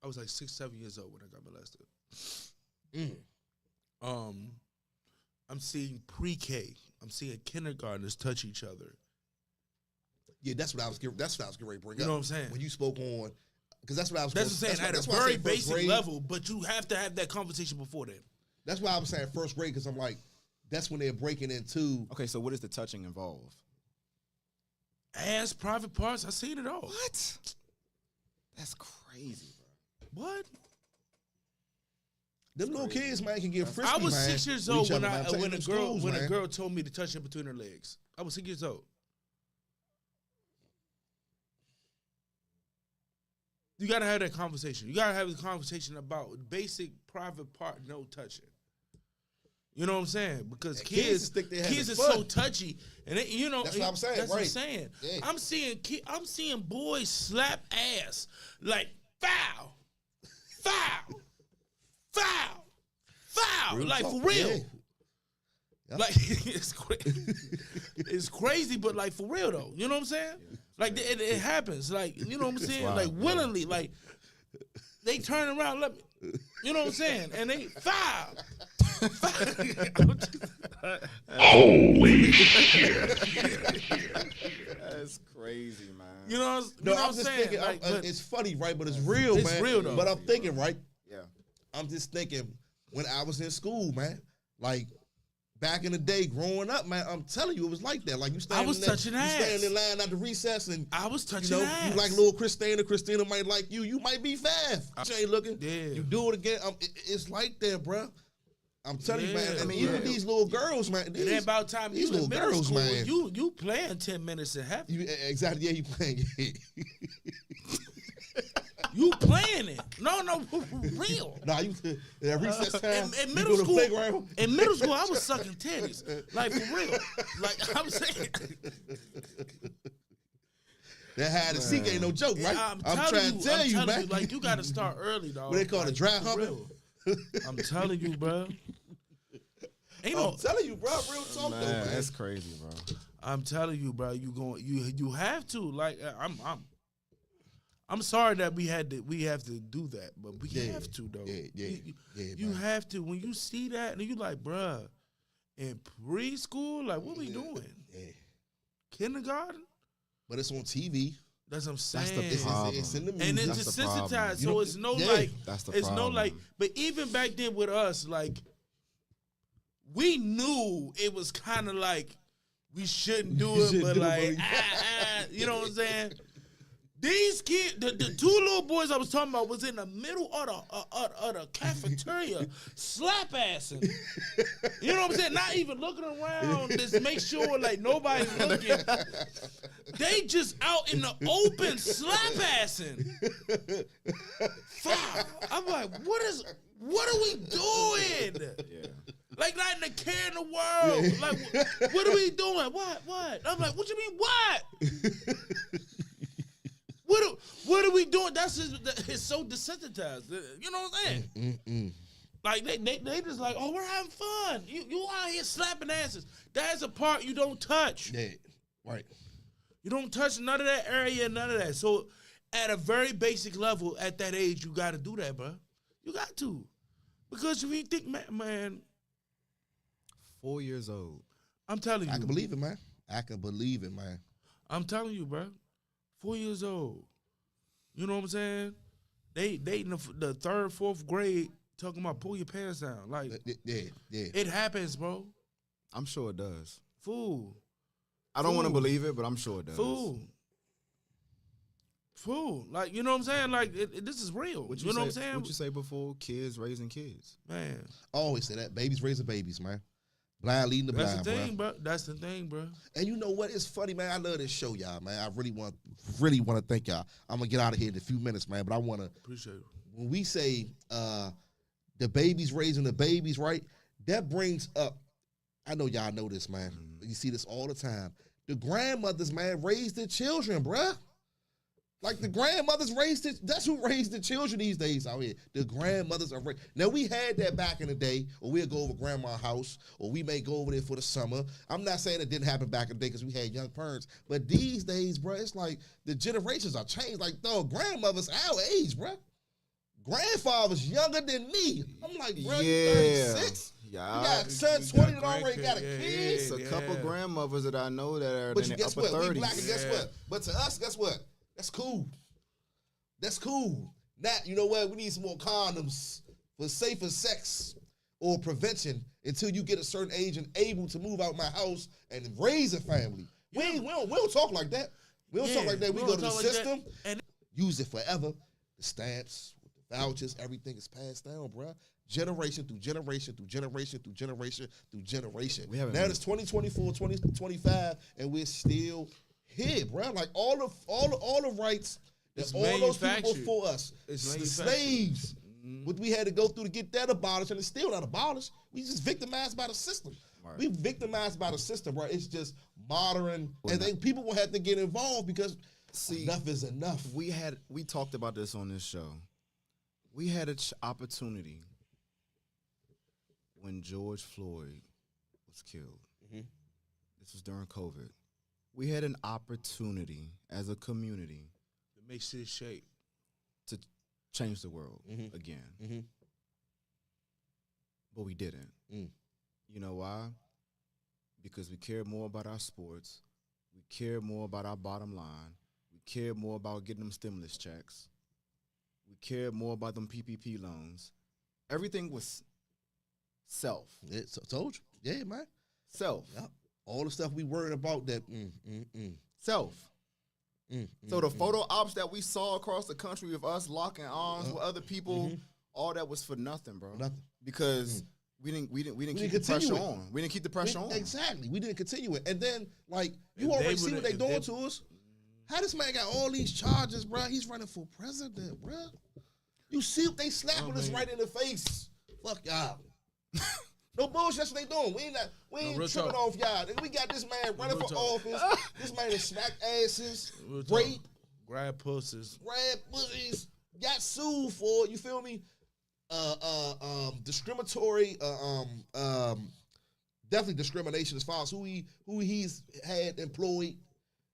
[SPEAKER 4] I was like 6, 7 years old when I got molested. I'm seeing pre-K. I'm seeing kindergartners touch each other.
[SPEAKER 3] Yeah, that's what I was getting ready to bring up.
[SPEAKER 4] You know what I'm saying?
[SPEAKER 3] When you spoke on, because that's what I was.
[SPEAKER 4] That's what I'm saying. At a very basic level, but you have to have that conversation before then.
[SPEAKER 3] That's why I was saying first grade, because I'm like, that's when they're breaking into.
[SPEAKER 2] Okay, so what does the touching involve?
[SPEAKER 4] Ass, private parts. I seen it all.
[SPEAKER 2] What? That's crazy, bro.
[SPEAKER 4] What?
[SPEAKER 3] Them little kids, man, can get frisky.
[SPEAKER 4] I was
[SPEAKER 3] man,
[SPEAKER 4] 6 years
[SPEAKER 3] with
[SPEAKER 4] old
[SPEAKER 3] each
[SPEAKER 4] when
[SPEAKER 3] other, man. I'm telling you,
[SPEAKER 4] when a
[SPEAKER 3] man.
[SPEAKER 4] girl told me to touch her between her legs. I was 6 years old. You gotta have that conversation. You gotta have the conversation about basic private part, no touching. You know what I'm saying? Because kids are so touchy, and they,
[SPEAKER 3] That's what I'm saying.
[SPEAKER 4] That's
[SPEAKER 3] right.
[SPEAKER 4] what I'm saying.
[SPEAKER 3] Yeah.
[SPEAKER 4] I'm seeing boys slap ass like foul, foul. foul,
[SPEAKER 3] Real
[SPEAKER 4] like
[SPEAKER 3] talk,
[SPEAKER 4] for real.
[SPEAKER 3] yeah. Yep.
[SPEAKER 4] Like it's crazy, but like for real though. You know what I'm saying? Like it happens. Like you know what I'm saying?
[SPEAKER 2] wild,
[SPEAKER 4] Like willingly, like they turn around, let me. You know what I'm saying? And they foul.
[SPEAKER 5] Holy shit.
[SPEAKER 2] That's crazy, man.
[SPEAKER 4] You know,
[SPEAKER 3] No,
[SPEAKER 4] what
[SPEAKER 3] I'm
[SPEAKER 4] I'm
[SPEAKER 3] just
[SPEAKER 4] saying?
[SPEAKER 3] thinking.
[SPEAKER 4] Like, but
[SPEAKER 3] It's funny, right? But it's real,
[SPEAKER 4] it's
[SPEAKER 3] man.
[SPEAKER 4] real, though.
[SPEAKER 3] But I'm thinking, right?
[SPEAKER 2] Yeah.
[SPEAKER 3] I'm just thinking when I was in school, man. Like back in the day, growing up, man. I'm telling you, it was like that. Like you standing,
[SPEAKER 4] touching
[SPEAKER 3] you
[SPEAKER 4] ass.
[SPEAKER 3] standing in line at the recess, and
[SPEAKER 4] I was
[SPEAKER 3] you
[SPEAKER 4] touching
[SPEAKER 3] know,
[SPEAKER 4] ass.
[SPEAKER 3] you like little Christina. Christina might like you. You might be fast. She ain't looking.
[SPEAKER 4] Yeah.
[SPEAKER 3] You do it again. It's like that, bro. I'm telling you, man.
[SPEAKER 4] Yeah,
[SPEAKER 3] And
[SPEAKER 4] man.
[SPEAKER 3] even these little girls, man.
[SPEAKER 4] It ain't about time
[SPEAKER 3] these
[SPEAKER 4] you
[SPEAKER 3] little
[SPEAKER 4] in middle
[SPEAKER 3] girls,
[SPEAKER 4] school.
[SPEAKER 3] man.
[SPEAKER 4] You playing 10 minutes and half.
[SPEAKER 3] You exactly. Yeah, you playing.
[SPEAKER 4] You playing it. No, for real.
[SPEAKER 3] Nah, you at recess time.
[SPEAKER 4] In
[SPEAKER 3] you
[SPEAKER 4] middle
[SPEAKER 3] go to
[SPEAKER 4] school,
[SPEAKER 3] playground.
[SPEAKER 4] in middle school, I was sucking titties. Like for real. Like I'm saying.
[SPEAKER 3] That hide and seek ain't no joke, right?
[SPEAKER 4] I'm
[SPEAKER 3] trying to tell you, man.
[SPEAKER 4] like you got to start early, dog.
[SPEAKER 3] What they call it, dry
[SPEAKER 4] for
[SPEAKER 3] humping?
[SPEAKER 4] real. I'm telling you, bro. Ain't
[SPEAKER 3] I'm
[SPEAKER 4] no.
[SPEAKER 3] telling you, bro. Real talk, though,
[SPEAKER 2] Man,
[SPEAKER 3] man.
[SPEAKER 2] that's crazy, bro.
[SPEAKER 4] I'm telling you, bro. You have to. Like I'm sorry that we have to do that, but we
[SPEAKER 3] Yeah,
[SPEAKER 4] have to though.
[SPEAKER 3] yeah,
[SPEAKER 4] You
[SPEAKER 3] man.
[SPEAKER 4] have to. When you see that, and you like, bruh, in preschool, like what we doing?
[SPEAKER 3] Yeah.
[SPEAKER 4] Kindergarten?
[SPEAKER 3] But it's on TV.
[SPEAKER 4] That's what I'm
[SPEAKER 2] That's
[SPEAKER 4] saying.
[SPEAKER 2] the problem.
[SPEAKER 3] It's in the music.
[SPEAKER 4] And it's
[SPEAKER 2] That's the problem.
[SPEAKER 4] desensitized,
[SPEAKER 3] You
[SPEAKER 4] so
[SPEAKER 3] know,
[SPEAKER 4] it's no
[SPEAKER 3] yeah,
[SPEAKER 4] like
[SPEAKER 2] that's the
[SPEAKER 4] it's
[SPEAKER 2] problem.
[SPEAKER 4] no like. But even back then with us, like we knew it was kind of like we shouldn't do
[SPEAKER 3] You
[SPEAKER 4] it,
[SPEAKER 3] shouldn't
[SPEAKER 4] but
[SPEAKER 3] do it,
[SPEAKER 4] like
[SPEAKER 3] but-
[SPEAKER 4] you know what I'm saying? These kids, the two little boys I was talking about was in the middle of the cafeteria, slap assing. You know what I'm saying? Not even looking around, just make sure like nobody's looking. They just out in the open slap assing. Fuck. I'm like, what are we doing?
[SPEAKER 2] Yeah.
[SPEAKER 4] Like not in the care in the world. Like what are we doing? What? I'm like, what you mean what? What are we doing? It's so desensitized. You know what I'm saying? Like they just like, oh, we're having fun. You out here slapping asses. That's a part you don't touch.
[SPEAKER 3] Yeah, right.
[SPEAKER 4] You don't touch none of that area, none of that. So at a very basic level, at that age, you got to do that, bro. You got to, because if you think, man,
[SPEAKER 2] 4 years old.
[SPEAKER 4] I'm telling you,
[SPEAKER 3] I can believe it, man. I can believe it, man.
[SPEAKER 4] I'm telling you, bro. 4 years old. You know what I'm saying? They in the third, fourth grade talking about pull your pants down. Like
[SPEAKER 3] Yeah.
[SPEAKER 4] it happens, bro.
[SPEAKER 2] I'm sure it does.
[SPEAKER 4] Fool.
[SPEAKER 2] I don't want to
[SPEAKER 4] Fool.
[SPEAKER 2] believe it, but I'm sure it does.
[SPEAKER 4] Fool. Like, you know what I'm saying? Like, this is real.
[SPEAKER 2] What
[SPEAKER 4] You know what I'm saying?
[SPEAKER 2] What you say before? Kids raising kids.
[SPEAKER 4] Man.
[SPEAKER 3] I always say that. Babies raising babies, man. Blind leading the
[SPEAKER 4] That's
[SPEAKER 3] blind,
[SPEAKER 4] the thing,
[SPEAKER 3] bro.
[SPEAKER 4] bro. That's the thing, bro.
[SPEAKER 3] And you know what? It's funny, man. I love this show, y'all, man. I really want to thank y'all. I'm gonna get out of here in a few minutes, man. But I want to.
[SPEAKER 4] Appreciate it.
[SPEAKER 3] When we say the babies raising the babies, right? That brings up. I know y'all know this, man. You see this all the time. The grandmothers, man, raise their children, bruh. Like the grandmothers raised it. That's who raised the children these days out here. The grandmothers are raised. Now we had that back in the day, or we'll go over grandma's house, or we may go over there for the summer. I'm not saying it didn't happen back in the day because we had young parents, but these days, bro, it's like the generations are changed. Like, dog, grandmothers our age, bro. Grandfather's younger than me. I'm like, bro, you 36.
[SPEAKER 2] Yeah.
[SPEAKER 3] You got a son 20 that already got a kid.
[SPEAKER 2] It's a couple grandmothers that I know that are
[SPEAKER 3] But
[SPEAKER 2] in
[SPEAKER 3] you
[SPEAKER 2] their
[SPEAKER 3] guess
[SPEAKER 2] upper
[SPEAKER 3] what?
[SPEAKER 2] 30s.
[SPEAKER 3] We black, and guess what? But to us, guess what? That's cool. That's cool. Not, you know what? We need some more condoms for safer sex or prevention until you get a certain age and able to move out my house and raise a family. We don't talk like that. We don't talk like that. We go to the system,
[SPEAKER 4] And
[SPEAKER 3] use it forever. The stamps, the vouchers, everything is passed down, bruh. Generation through generation through generation through generation through generation. Now it's 2024, 2025, and we're still here, bruh. Like all the rights that
[SPEAKER 4] It's
[SPEAKER 3] all those people
[SPEAKER 4] manufactured.
[SPEAKER 3] before us,
[SPEAKER 4] It's
[SPEAKER 3] the
[SPEAKER 4] manufactured.
[SPEAKER 3] slaves, what we had to go through to get that abolished, and it's still not abolished. We just victimized by the system.
[SPEAKER 2] Right.
[SPEAKER 3] We victimized by the system, bro. It's just modern, and then people will have to get involved because enough is enough.
[SPEAKER 2] We talked about this on this show. We had an opportunity when George Floyd was killed,
[SPEAKER 3] Mhm.
[SPEAKER 2] this was during COVID, we had an opportunity as a community
[SPEAKER 4] It makes shit shape.
[SPEAKER 2] to change the world
[SPEAKER 3] Mhm.
[SPEAKER 2] again.
[SPEAKER 3] Mhm.
[SPEAKER 2] But we didn't.
[SPEAKER 3] Mm.
[SPEAKER 2] You know why? Because we cared more about our sports. We cared more about our bottom line. We cared more about getting them stimulus checks. We cared more about them PPP loans. Everything was self.
[SPEAKER 3] Yeah, told you. Yeah, man.
[SPEAKER 2] Self.
[SPEAKER 3] Yep. All the stuff we worried about that.
[SPEAKER 2] Self. So the photo ops that we saw across the country of us locking arms with other people, all that was for nothing, bro.
[SPEAKER 3] Nothing.
[SPEAKER 2] Because we didn't keep the
[SPEAKER 3] continue
[SPEAKER 2] pressure
[SPEAKER 3] it.
[SPEAKER 2] on. We didn't keep the pressure on.
[SPEAKER 3] Exactly. We didn't continue it. And then, like, you
[SPEAKER 4] If
[SPEAKER 3] already
[SPEAKER 4] they
[SPEAKER 3] see what
[SPEAKER 4] would've-
[SPEAKER 3] they
[SPEAKER 4] if
[SPEAKER 3] doing
[SPEAKER 4] they-
[SPEAKER 3] to us. How this man got all these charges, bro? He's running for president, bro. You see what they slapping us right in the face. Fuck y'all. No bullshit. That's what they doing. We ain't
[SPEAKER 4] real
[SPEAKER 3] tripping
[SPEAKER 4] talk.
[SPEAKER 3] off y'all. Nigga, we got this man running
[SPEAKER 4] Real
[SPEAKER 3] for
[SPEAKER 4] talk.
[SPEAKER 3] office. This man is smack asses,
[SPEAKER 4] Real talk.
[SPEAKER 3] rape,
[SPEAKER 4] Grab pussies.
[SPEAKER 3] grab pussies, got sued for, you feel me? Discriminatory, definitely discrimination as far as who he's had employed.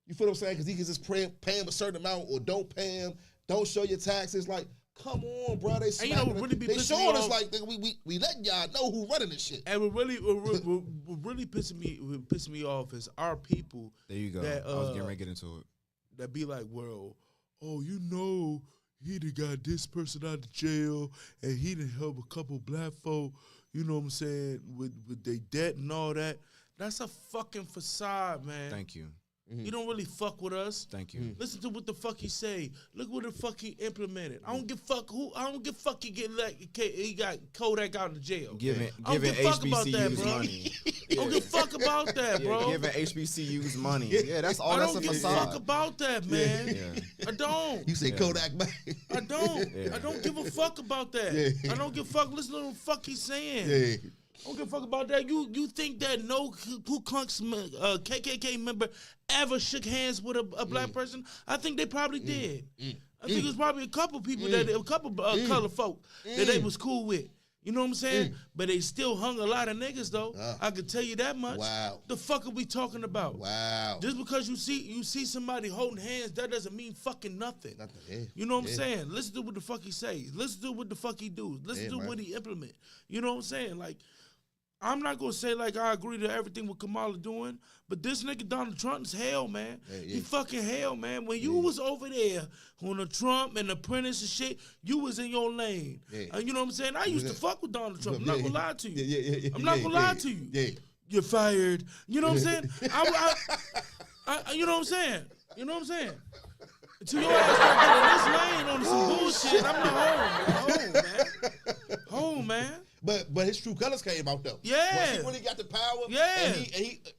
[SPEAKER 3] You feel what I'm saying? Because he can just pay him a certain amount or don't pay him, don't show your taxes. Like, come on, bro. They
[SPEAKER 4] And you know what
[SPEAKER 3] smacking
[SPEAKER 4] really be
[SPEAKER 3] they
[SPEAKER 4] pissing
[SPEAKER 3] showing
[SPEAKER 4] me
[SPEAKER 3] us
[SPEAKER 4] off?
[SPEAKER 3] like nigga, we letting y'all know who running this shit.
[SPEAKER 4] And what really pissing me off is our people.
[SPEAKER 2] There you go.
[SPEAKER 4] That,
[SPEAKER 2] I was getting ready to get into it.
[SPEAKER 4] That be like, well, oh, you know, he done got this person out of jail, and he done help a couple black folk, you know what I'm saying, with their debt and all that. That's a fucking facade, man.
[SPEAKER 2] Thank you.
[SPEAKER 4] You don't really fuck with us.
[SPEAKER 2] Thank you.
[SPEAKER 4] Listen to what the fuck he say. Look what the fuck he implemented. I don't give fuck who. I don't give fuck he get like he got Kodak out of jail.
[SPEAKER 2] Giving
[SPEAKER 4] I don't give a fuck about that,
[SPEAKER 2] HBCUs
[SPEAKER 4] bro.
[SPEAKER 2] money.
[SPEAKER 4] I don't give a fuck about that, bro.
[SPEAKER 2] Giving HBCUs money. Yeah, that's all.
[SPEAKER 4] I
[SPEAKER 2] That's
[SPEAKER 4] don't
[SPEAKER 2] a
[SPEAKER 4] give a
[SPEAKER 2] facade.
[SPEAKER 4] fuck about that, man.
[SPEAKER 2] Yeah.
[SPEAKER 4] I don't.
[SPEAKER 3] You say Kodak, man.
[SPEAKER 4] I don't.
[SPEAKER 2] Yeah.
[SPEAKER 4] I don't give a fuck about that.
[SPEAKER 3] Yeah.
[SPEAKER 4] I don't give a fuck. Listen to what the fuck he's saying.
[SPEAKER 3] Yeah.
[SPEAKER 4] I don't give a fuck about that. You think that no Ku Klux KKK member ever shook hands with a black person? I think they probably did. I think it was probably a couple people color folk that they was cool with. You know what I'm saying? But they still hung a lot of niggas though. I can tell you that much.
[SPEAKER 3] Wow.
[SPEAKER 4] The fuck are we talking about?
[SPEAKER 3] Wow.
[SPEAKER 4] Just because you see somebody holding hands, that doesn't mean fucking nothing.
[SPEAKER 3] Nothing, yeah.
[SPEAKER 4] You know what I'm
[SPEAKER 3] Yeah.
[SPEAKER 4] saying? Listen to what the fuck he says. Listen to what the fuck he do. Listen
[SPEAKER 3] Yeah,
[SPEAKER 4] to
[SPEAKER 3] man.
[SPEAKER 4] what he implement. You know what I'm saying? Like, I'm not gonna say like I agree to everything what Kamala doing, but this nigga Donald Trump is hell, man.
[SPEAKER 3] Yeah, yeah.
[SPEAKER 4] He fucking hell, man. When you was over there on the Trump and the Apprentice and shit, you was in your lane.
[SPEAKER 3] Yeah.
[SPEAKER 4] You know what I'm saying? I used to fuck with Donald Trump. I'm not gonna lie to you.
[SPEAKER 3] Yeah.
[SPEAKER 4] I'm not gonna lie to you.
[SPEAKER 3] Yeah.
[SPEAKER 4] You're fired. You know what I'm saying? You know what I'm saying? You know what I'm saying? Until your ass start getting this lane on some bullshit, I'm not home, man.
[SPEAKER 3] But his true colors came out though.
[SPEAKER 4] Yeah.
[SPEAKER 3] Once he really got the power.
[SPEAKER 4] Yeah.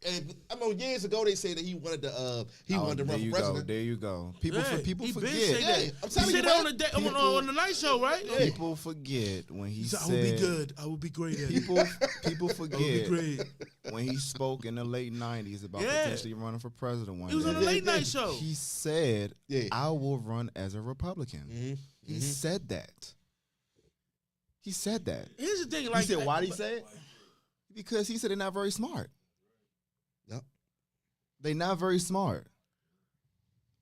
[SPEAKER 3] And I mean, years ago they said that he wanted to run
[SPEAKER 2] There
[SPEAKER 3] for
[SPEAKER 2] you
[SPEAKER 3] president.
[SPEAKER 2] go. There you go. People
[SPEAKER 4] He
[SPEAKER 2] forget.
[SPEAKER 4] been say that.
[SPEAKER 3] Yeah, I'm
[SPEAKER 4] He
[SPEAKER 3] telling
[SPEAKER 4] said
[SPEAKER 3] you,
[SPEAKER 4] that
[SPEAKER 3] man.
[SPEAKER 4] on the night show, right?
[SPEAKER 2] People forget when he
[SPEAKER 4] He said,
[SPEAKER 2] said.
[SPEAKER 4] I will be good. I will be great at it.
[SPEAKER 2] People
[SPEAKER 4] I will be
[SPEAKER 2] forget
[SPEAKER 4] great.
[SPEAKER 2] when he spoke in the late '90s about
[SPEAKER 4] Yeah.
[SPEAKER 2] potentially running for president one
[SPEAKER 4] He was
[SPEAKER 2] day.
[SPEAKER 4] on a late night show.
[SPEAKER 2] He said,
[SPEAKER 3] Yeah.
[SPEAKER 2] "I will run as a Republican."
[SPEAKER 3] Mhm.
[SPEAKER 2] He said that. He said that.
[SPEAKER 4] Here's the thing, like,
[SPEAKER 2] He said, "Why did he say it?" Because he said they're not very smart.
[SPEAKER 3] Yep.
[SPEAKER 2] They're not very smart.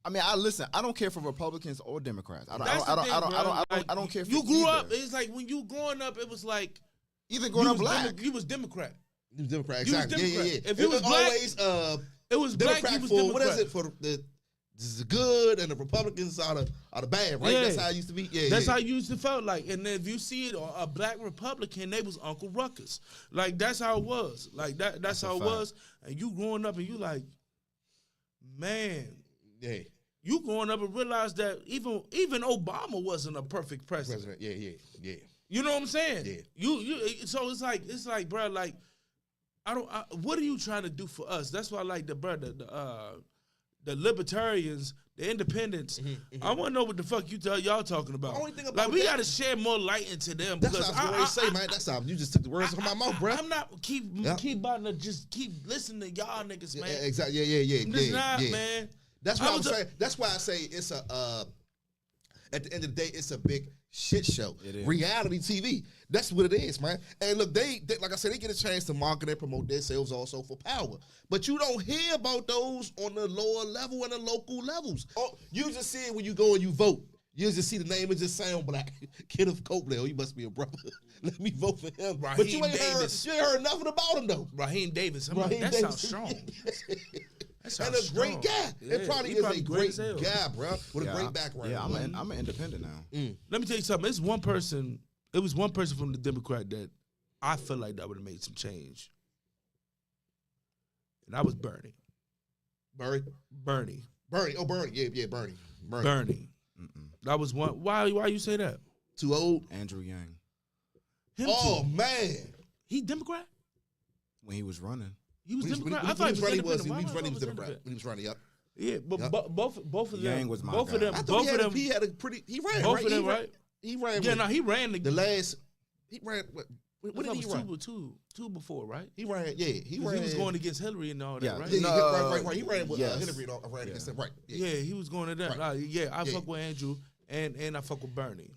[SPEAKER 2] I mean, I don't care for Republicans or Democrats. I don't care for
[SPEAKER 4] you grew
[SPEAKER 2] either.
[SPEAKER 4] up. It's like when you growing up, it was like
[SPEAKER 2] Even growing up black.
[SPEAKER 4] you was Democrat.
[SPEAKER 3] He was Democrat.
[SPEAKER 4] You was
[SPEAKER 3] Exactly. Yeah.
[SPEAKER 4] Democrat. If
[SPEAKER 3] It
[SPEAKER 4] you
[SPEAKER 3] was
[SPEAKER 4] was black,
[SPEAKER 3] always
[SPEAKER 4] It was black.
[SPEAKER 3] Democrat
[SPEAKER 4] He was
[SPEAKER 3] for
[SPEAKER 4] Democrat.
[SPEAKER 3] what is it for the good and the Republicans are the bad, right?
[SPEAKER 4] Yeah.
[SPEAKER 3] That's how it used to be. Yeah.
[SPEAKER 4] That's
[SPEAKER 3] yeah.
[SPEAKER 4] how you used to felt like. And then if you see it, a black Republican, they was Uncle Ruckus. Like, that's how it was. Like, that's how
[SPEAKER 2] a
[SPEAKER 4] it
[SPEAKER 2] fact.
[SPEAKER 4] was. And you growing up and you like, man,
[SPEAKER 3] Yeah.
[SPEAKER 4] you growing up and realize that even Obama wasn't a perfect president.
[SPEAKER 3] President. Yeah.
[SPEAKER 4] You know what I'm saying?
[SPEAKER 3] Yeah.
[SPEAKER 4] You. So it's like, bro, like, what are you trying to do for us? That's why I like the libertarians, the independents. I want to know what the fuck y'all talking about.
[SPEAKER 3] The only thing
[SPEAKER 4] like,
[SPEAKER 3] about
[SPEAKER 4] we
[SPEAKER 3] that-
[SPEAKER 4] got to shed more light into them.
[SPEAKER 3] That's
[SPEAKER 4] because
[SPEAKER 3] what I was going to say, man. That's how you just took the words from my mouth, bro.
[SPEAKER 4] I'm not keep about to just keep listening to y'all niggas, man.
[SPEAKER 3] Yeah, exactly. Yeah.
[SPEAKER 4] I'm just not, man.
[SPEAKER 3] That's
[SPEAKER 4] I
[SPEAKER 3] what I'm
[SPEAKER 4] was
[SPEAKER 3] saying. That's why I say it's At the end of the day, it's a big shit show.
[SPEAKER 2] It is.
[SPEAKER 3] Reality TV. That's what it is, man. And look, they like I said, they get a chance to market and promote themselves also for power. But you don't hear about those on the lower level and the local levels. Oh, you just see it when you go and you vote. You just see the name and just sound black. Kenneth Copeland, oh, he must be a brother. Let me vote for him.
[SPEAKER 4] Raheem
[SPEAKER 3] But you ain't
[SPEAKER 4] Davis.
[SPEAKER 3] heard nothing about him, though.
[SPEAKER 4] Raheem Davis. I'm like,
[SPEAKER 3] Raheem
[SPEAKER 4] that
[SPEAKER 3] Davis.
[SPEAKER 4] sounds strong. That sounds
[SPEAKER 3] And a
[SPEAKER 4] strong.
[SPEAKER 3] great guy.
[SPEAKER 4] Yeah,
[SPEAKER 3] It probably
[SPEAKER 4] he
[SPEAKER 3] is
[SPEAKER 4] probably
[SPEAKER 3] a
[SPEAKER 4] great
[SPEAKER 3] great
[SPEAKER 4] as hell.
[SPEAKER 3] guy, bro, with a great background.
[SPEAKER 2] Yeah, I'm an independent now.
[SPEAKER 4] Let me tell you something. It's one person. It was one person from the Democrat that I feel like that would have made some change, and that was Bernie.
[SPEAKER 3] Bernie. Oh, Bernie. Yeah, Bernie.
[SPEAKER 4] Bernie. That was one. Why you say that?
[SPEAKER 3] Too old?
[SPEAKER 2] Andrew Yang,
[SPEAKER 4] Him
[SPEAKER 3] Oh,
[SPEAKER 4] too.
[SPEAKER 3] man.
[SPEAKER 4] He Democrat.
[SPEAKER 2] when he was running.
[SPEAKER 4] He was
[SPEAKER 3] When
[SPEAKER 4] Democrat.
[SPEAKER 3] he
[SPEAKER 4] I thought he was
[SPEAKER 3] running,
[SPEAKER 4] independent.
[SPEAKER 3] he
[SPEAKER 4] Why
[SPEAKER 3] was
[SPEAKER 4] I thought
[SPEAKER 3] running,
[SPEAKER 4] he
[SPEAKER 3] he was Democrat. When he was running, yep.
[SPEAKER 4] Yeah, but
[SPEAKER 3] Yep.
[SPEAKER 4] both of them.
[SPEAKER 2] Yang was my
[SPEAKER 4] both of
[SPEAKER 2] guy.
[SPEAKER 4] them.
[SPEAKER 3] I thought
[SPEAKER 4] Both of them.
[SPEAKER 3] he had a pretty, he ran,
[SPEAKER 4] Both
[SPEAKER 3] right?
[SPEAKER 4] of them, right?
[SPEAKER 3] He ran
[SPEAKER 4] Yeah,
[SPEAKER 3] with
[SPEAKER 4] no, he ran
[SPEAKER 3] the last, he ran, what did he run?
[SPEAKER 4] Two before, right?
[SPEAKER 3] He ran, yeah. He
[SPEAKER 4] 'Cause
[SPEAKER 3] ran.
[SPEAKER 4] he was going against Hillary and all that,
[SPEAKER 2] Yeah.
[SPEAKER 4] right?
[SPEAKER 3] Yeah,
[SPEAKER 2] No,
[SPEAKER 3] right. He ran with
[SPEAKER 2] yes.
[SPEAKER 3] Hillary and all, ran against him, right.
[SPEAKER 4] Yeah, he was going to that.
[SPEAKER 3] Right.
[SPEAKER 4] Nah, yeah, I
[SPEAKER 3] Yeah.
[SPEAKER 4] fuck with Andrew and I fuck with Bernie.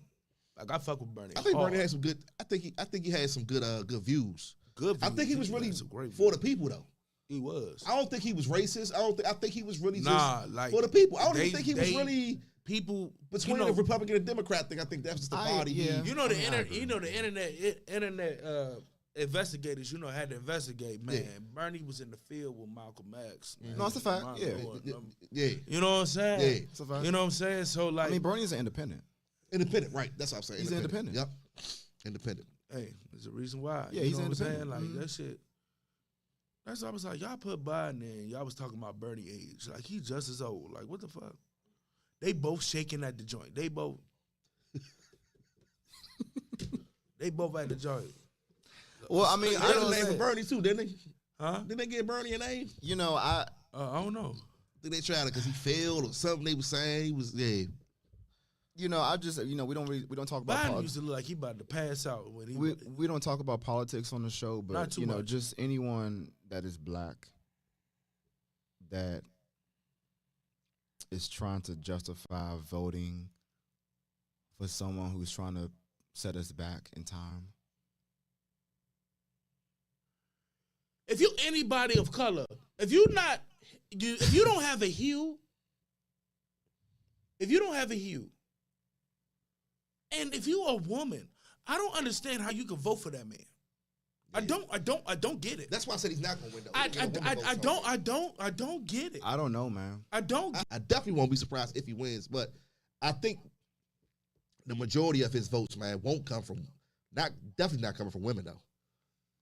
[SPEAKER 4] Like I fuck with Bernie.
[SPEAKER 3] I think
[SPEAKER 4] hard.
[SPEAKER 3] Bernie had some good, I think he had some good views.
[SPEAKER 4] Good.
[SPEAKER 3] I think he
[SPEAKER 4] views.
[SPEAKER 3] was really
[SPEAKER 4] had some great
[SPEAKER 3] for
[SPEAKER 4] views.
[SPEAKER 3] the people, though.
[SPEAKER 4] He was.
[SPEAKER 3] I don't think he was racist. I think he was really
[SPEAKER 4] Nah,
[SPEAKER 3] just
[SPEAKER 4] like
[SPEAKER 3] for the people. I don't
[SPEAKER 4] they-
[SPEAKER 3] even think he was
[SPEAKER 4] they-
[SPEAKER 3] really
[SPEAKER 4] People
[SPEAKER 3] between
[SPEAKER 4] you know,
[SPEAKER 3] the Republican and Democrat thing. I think that's just the party.
[SPEAKER 2] yeah.
[SPEAKER 4] You know the
[SPEAKER 2] I agree.
[SPEAKER 4] internet investigators. You know had to investigate. Man,
[SPEAKER 3] Yeah.
[SPEAKER 4] Bernie was in the field with Malcolm X. Man.
[SPEAKER 2] No, it's a fact.
[SPEAKER 4] My
[SPEAKER 2] Yeah.
[SPEAKER 4] Lord.
[SPEAKER 3] Yeah,
[SPEAKER 4] You know what I'm saying?
[SPEAKER 3] yeah.
[SPEAKER 2] It's a fact.
[SPEAKER 4] You know what I'm saying? So like,
[SPEAKER 2] I mean, Bernie's an independent.
[SPEAKER 3] Independent, right? That's what I'm saying.
[SPEAKER 2] He's independent.
[SPEAKER 3] Yep, independent.
[SPEAKER 4] hey, there's a reason why.
[SPEAKER 2] Yeah,
[SPEAKER 4] you
[SPEAKER 2] he's
[SPEAKER 4] know what I'm saying?
[SPEAKER 2] independent.
[SPEAKER 4] Like that shit. That's why I was like, y'all put Biden in. Y'all was talking about Bernie age. Like he's just as old. Like what the fuck? They both shaking at the joint. They both. They both at the joint.
[SPEAKER 2] Well, I mean,
[SPEAKER 3] They
[SPEAKER 2] I
[SPEAKER 3] had a
[SPEAKER 2] don't
[SPEAKER 3] name for
[SPEAKER 2] say,
[SPEAKER 3] Bernie too, didn't they?
[SPEAKER 4] Huh?
[SPEAKER 3] Didn't they give Bernie a name?
[SPEAKER 2] you know,
[SPEAKER 4] I don't know.
[SPEAKER 3] Did they try to because he failed or something? They were saying he was
[SPEAKER 2] I just, we don't talk about
[SPEAKER 4] Biden
[SPEAKER 2] politics.
[SPEAKER 4] used to look like he about to pass out when he.
[SPEAKER 2] We don't talk about politics on the show,
[SPEAKER 4] Not
[SPEAKER 2] but
[SPEAKER 4] too much.
[SPEAKER 2] just anyone that is black that is trying to justify voting for someone who's trying to set us back in time.
[SPEAKER 4] If you anybody of color, if you don't have a hue, and if you a woman, I don't understand how you can vote for that man. I don't get it.
[SPEAKER 3] That's why I said he's not going to win. Though.
[SPEAKER 4] I don't get it.
[SPEAKER 2] I don't know, man.
[SPEAKER 4] I don't.
[SPEAKER 3] I definitely won't be surprised if he wins, but I think the majority of his votes, man, won't come from definitely not coming from women though.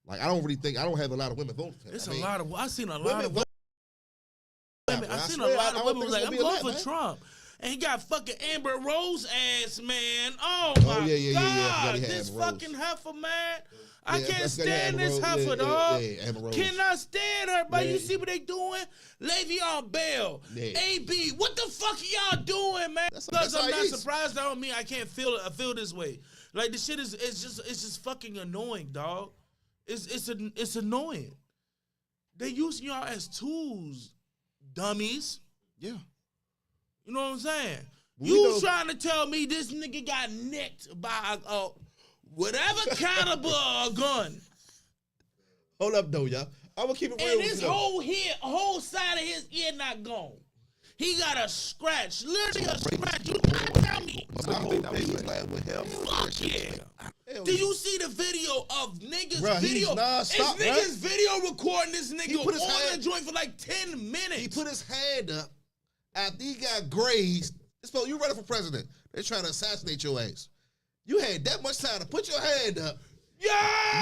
[SPEAKER 3] Like I don't have a lot of women voting for him.
[SPEAKER 4] It's
[SPEAKER 3] I mean,
[SPEAKER 4] a lot of. I seen a lot
[SPEAKER 3] women
[SPEAKER 4] of
[SPEAKER 3] vote.
[SPEAKER 4] women. I
[SPEAKER 3] I
[SPEAKER 4] seen a
[SPEAKER 3] swear,
[SPEAKER 4] lot
[SPEAKER 3] I
[SPEAKER 4] of
[SPEAKER 3] don't
[SPEAKER 4] women
[SPEAKER 3] think
[SPEAKER 4] was like,
[SPEAKER 3] it's
[SPEAKER 4] I'm
[SPEAKER 3] gonna
[SPEAKER 4] going
[SPEAKER 3] be a
[SPEAKER 4] for
[SPEAKER 3] lot,
[SPEAKER 4] Trump. And he got fucking Amber Rose ass, man. Oh
[SPEAKER 3] Oh,
[SPEAKER 4] my
[SPEAKER 3] yeah. I forgot
[SPEAKER 4] God.
[SPEAKER 3] he had
[SPEAKER 4] This
[SPEAKER 3] Amber Rose.
[SPEAKER 4] fucking heifer, man. I
[SPEAKER 3] Yeah,
[SPEAKER 4] can't
[SPEAKER 3] I forgot he had
[SPEAKER 4] stand
[SPEAKER 3] Amber
[SPEAKER 4] this
[SPEAKER 3] Rose.
[SPEAKER 4] heifer,
[SPEAKER 3] Yeah,
[SPEAKER 4] dog.
[SPEAKER 3] yeah, Amber Rose.
[SPEAKER 4] Cannot stand her, but
[SPEAKER 3] Yeah.
[SPEAKER 4] you see what they doing? Le'Veon Bell,
[SPEAKER 3] Yeah.
[SPEAKER 4] AB, what the fuck are y'all doing, man?
[SPEAKER 3] That's
[SPEAKER 4] Because
[SPEAKER 3] how
[SPEAKER 4] I'm not
[SPEAKER 3] he is.
[SPEAKER 4] surprised. That don't mean I can't feel it. I feel this way. Like the shit is it's just fucking annoying, dog. It's annoying. They use y'all as tools, dummies.
[SPEAKER 2] Yeah.
[SPEAKER 4] You know what I'm saying?
[SPEAKER 3] We
[SPEAKER 4] You
[SPEAKER 3] know-
[SPEAKER 4] trying to tell me this nigga got nicked by whatever caliber gun,
[SPEAKER 3] Hold up though, y'all. I'm gonna keep it real
[SPEAKER 4] and
[SPEAKER 3] with
[SPEAKER 4] his
[SPEAKER 3] you, though.
[SPEAKER 4] whole side of his ear not gone. He got a scratch, literally a scratch. You can't tell me.
[SPEAKER 3] My whole thing was like with him.
[SPEAKER 4] Fuck yeah.
[SPEAKER 3] Hell
[SPEAKER 4] Did
[SPEAKER 3] yeah.
[SPEAKER 4] you see the video of niggas
[SPEAKER 3] Bruh, he's
[SPEAKER 4] video?
[SPEAKER 3] non-stop,
[SPEAKER 4] It's niggas video recording this
[SPEAKER 3] He
[SPEAKER 4] nigga
[SPEAKER 3] put his
[SPEAKER 4] on
[SPEAKER 3] hand-
[SPEAKER 4] the joint for like 10 minutes.
[SPEAKER 3] He put his hand up after he got grazed. You running for president. They're trying to assassinate your ass. You had that much time to put your hand up.
[SPEAKER 4] yeah!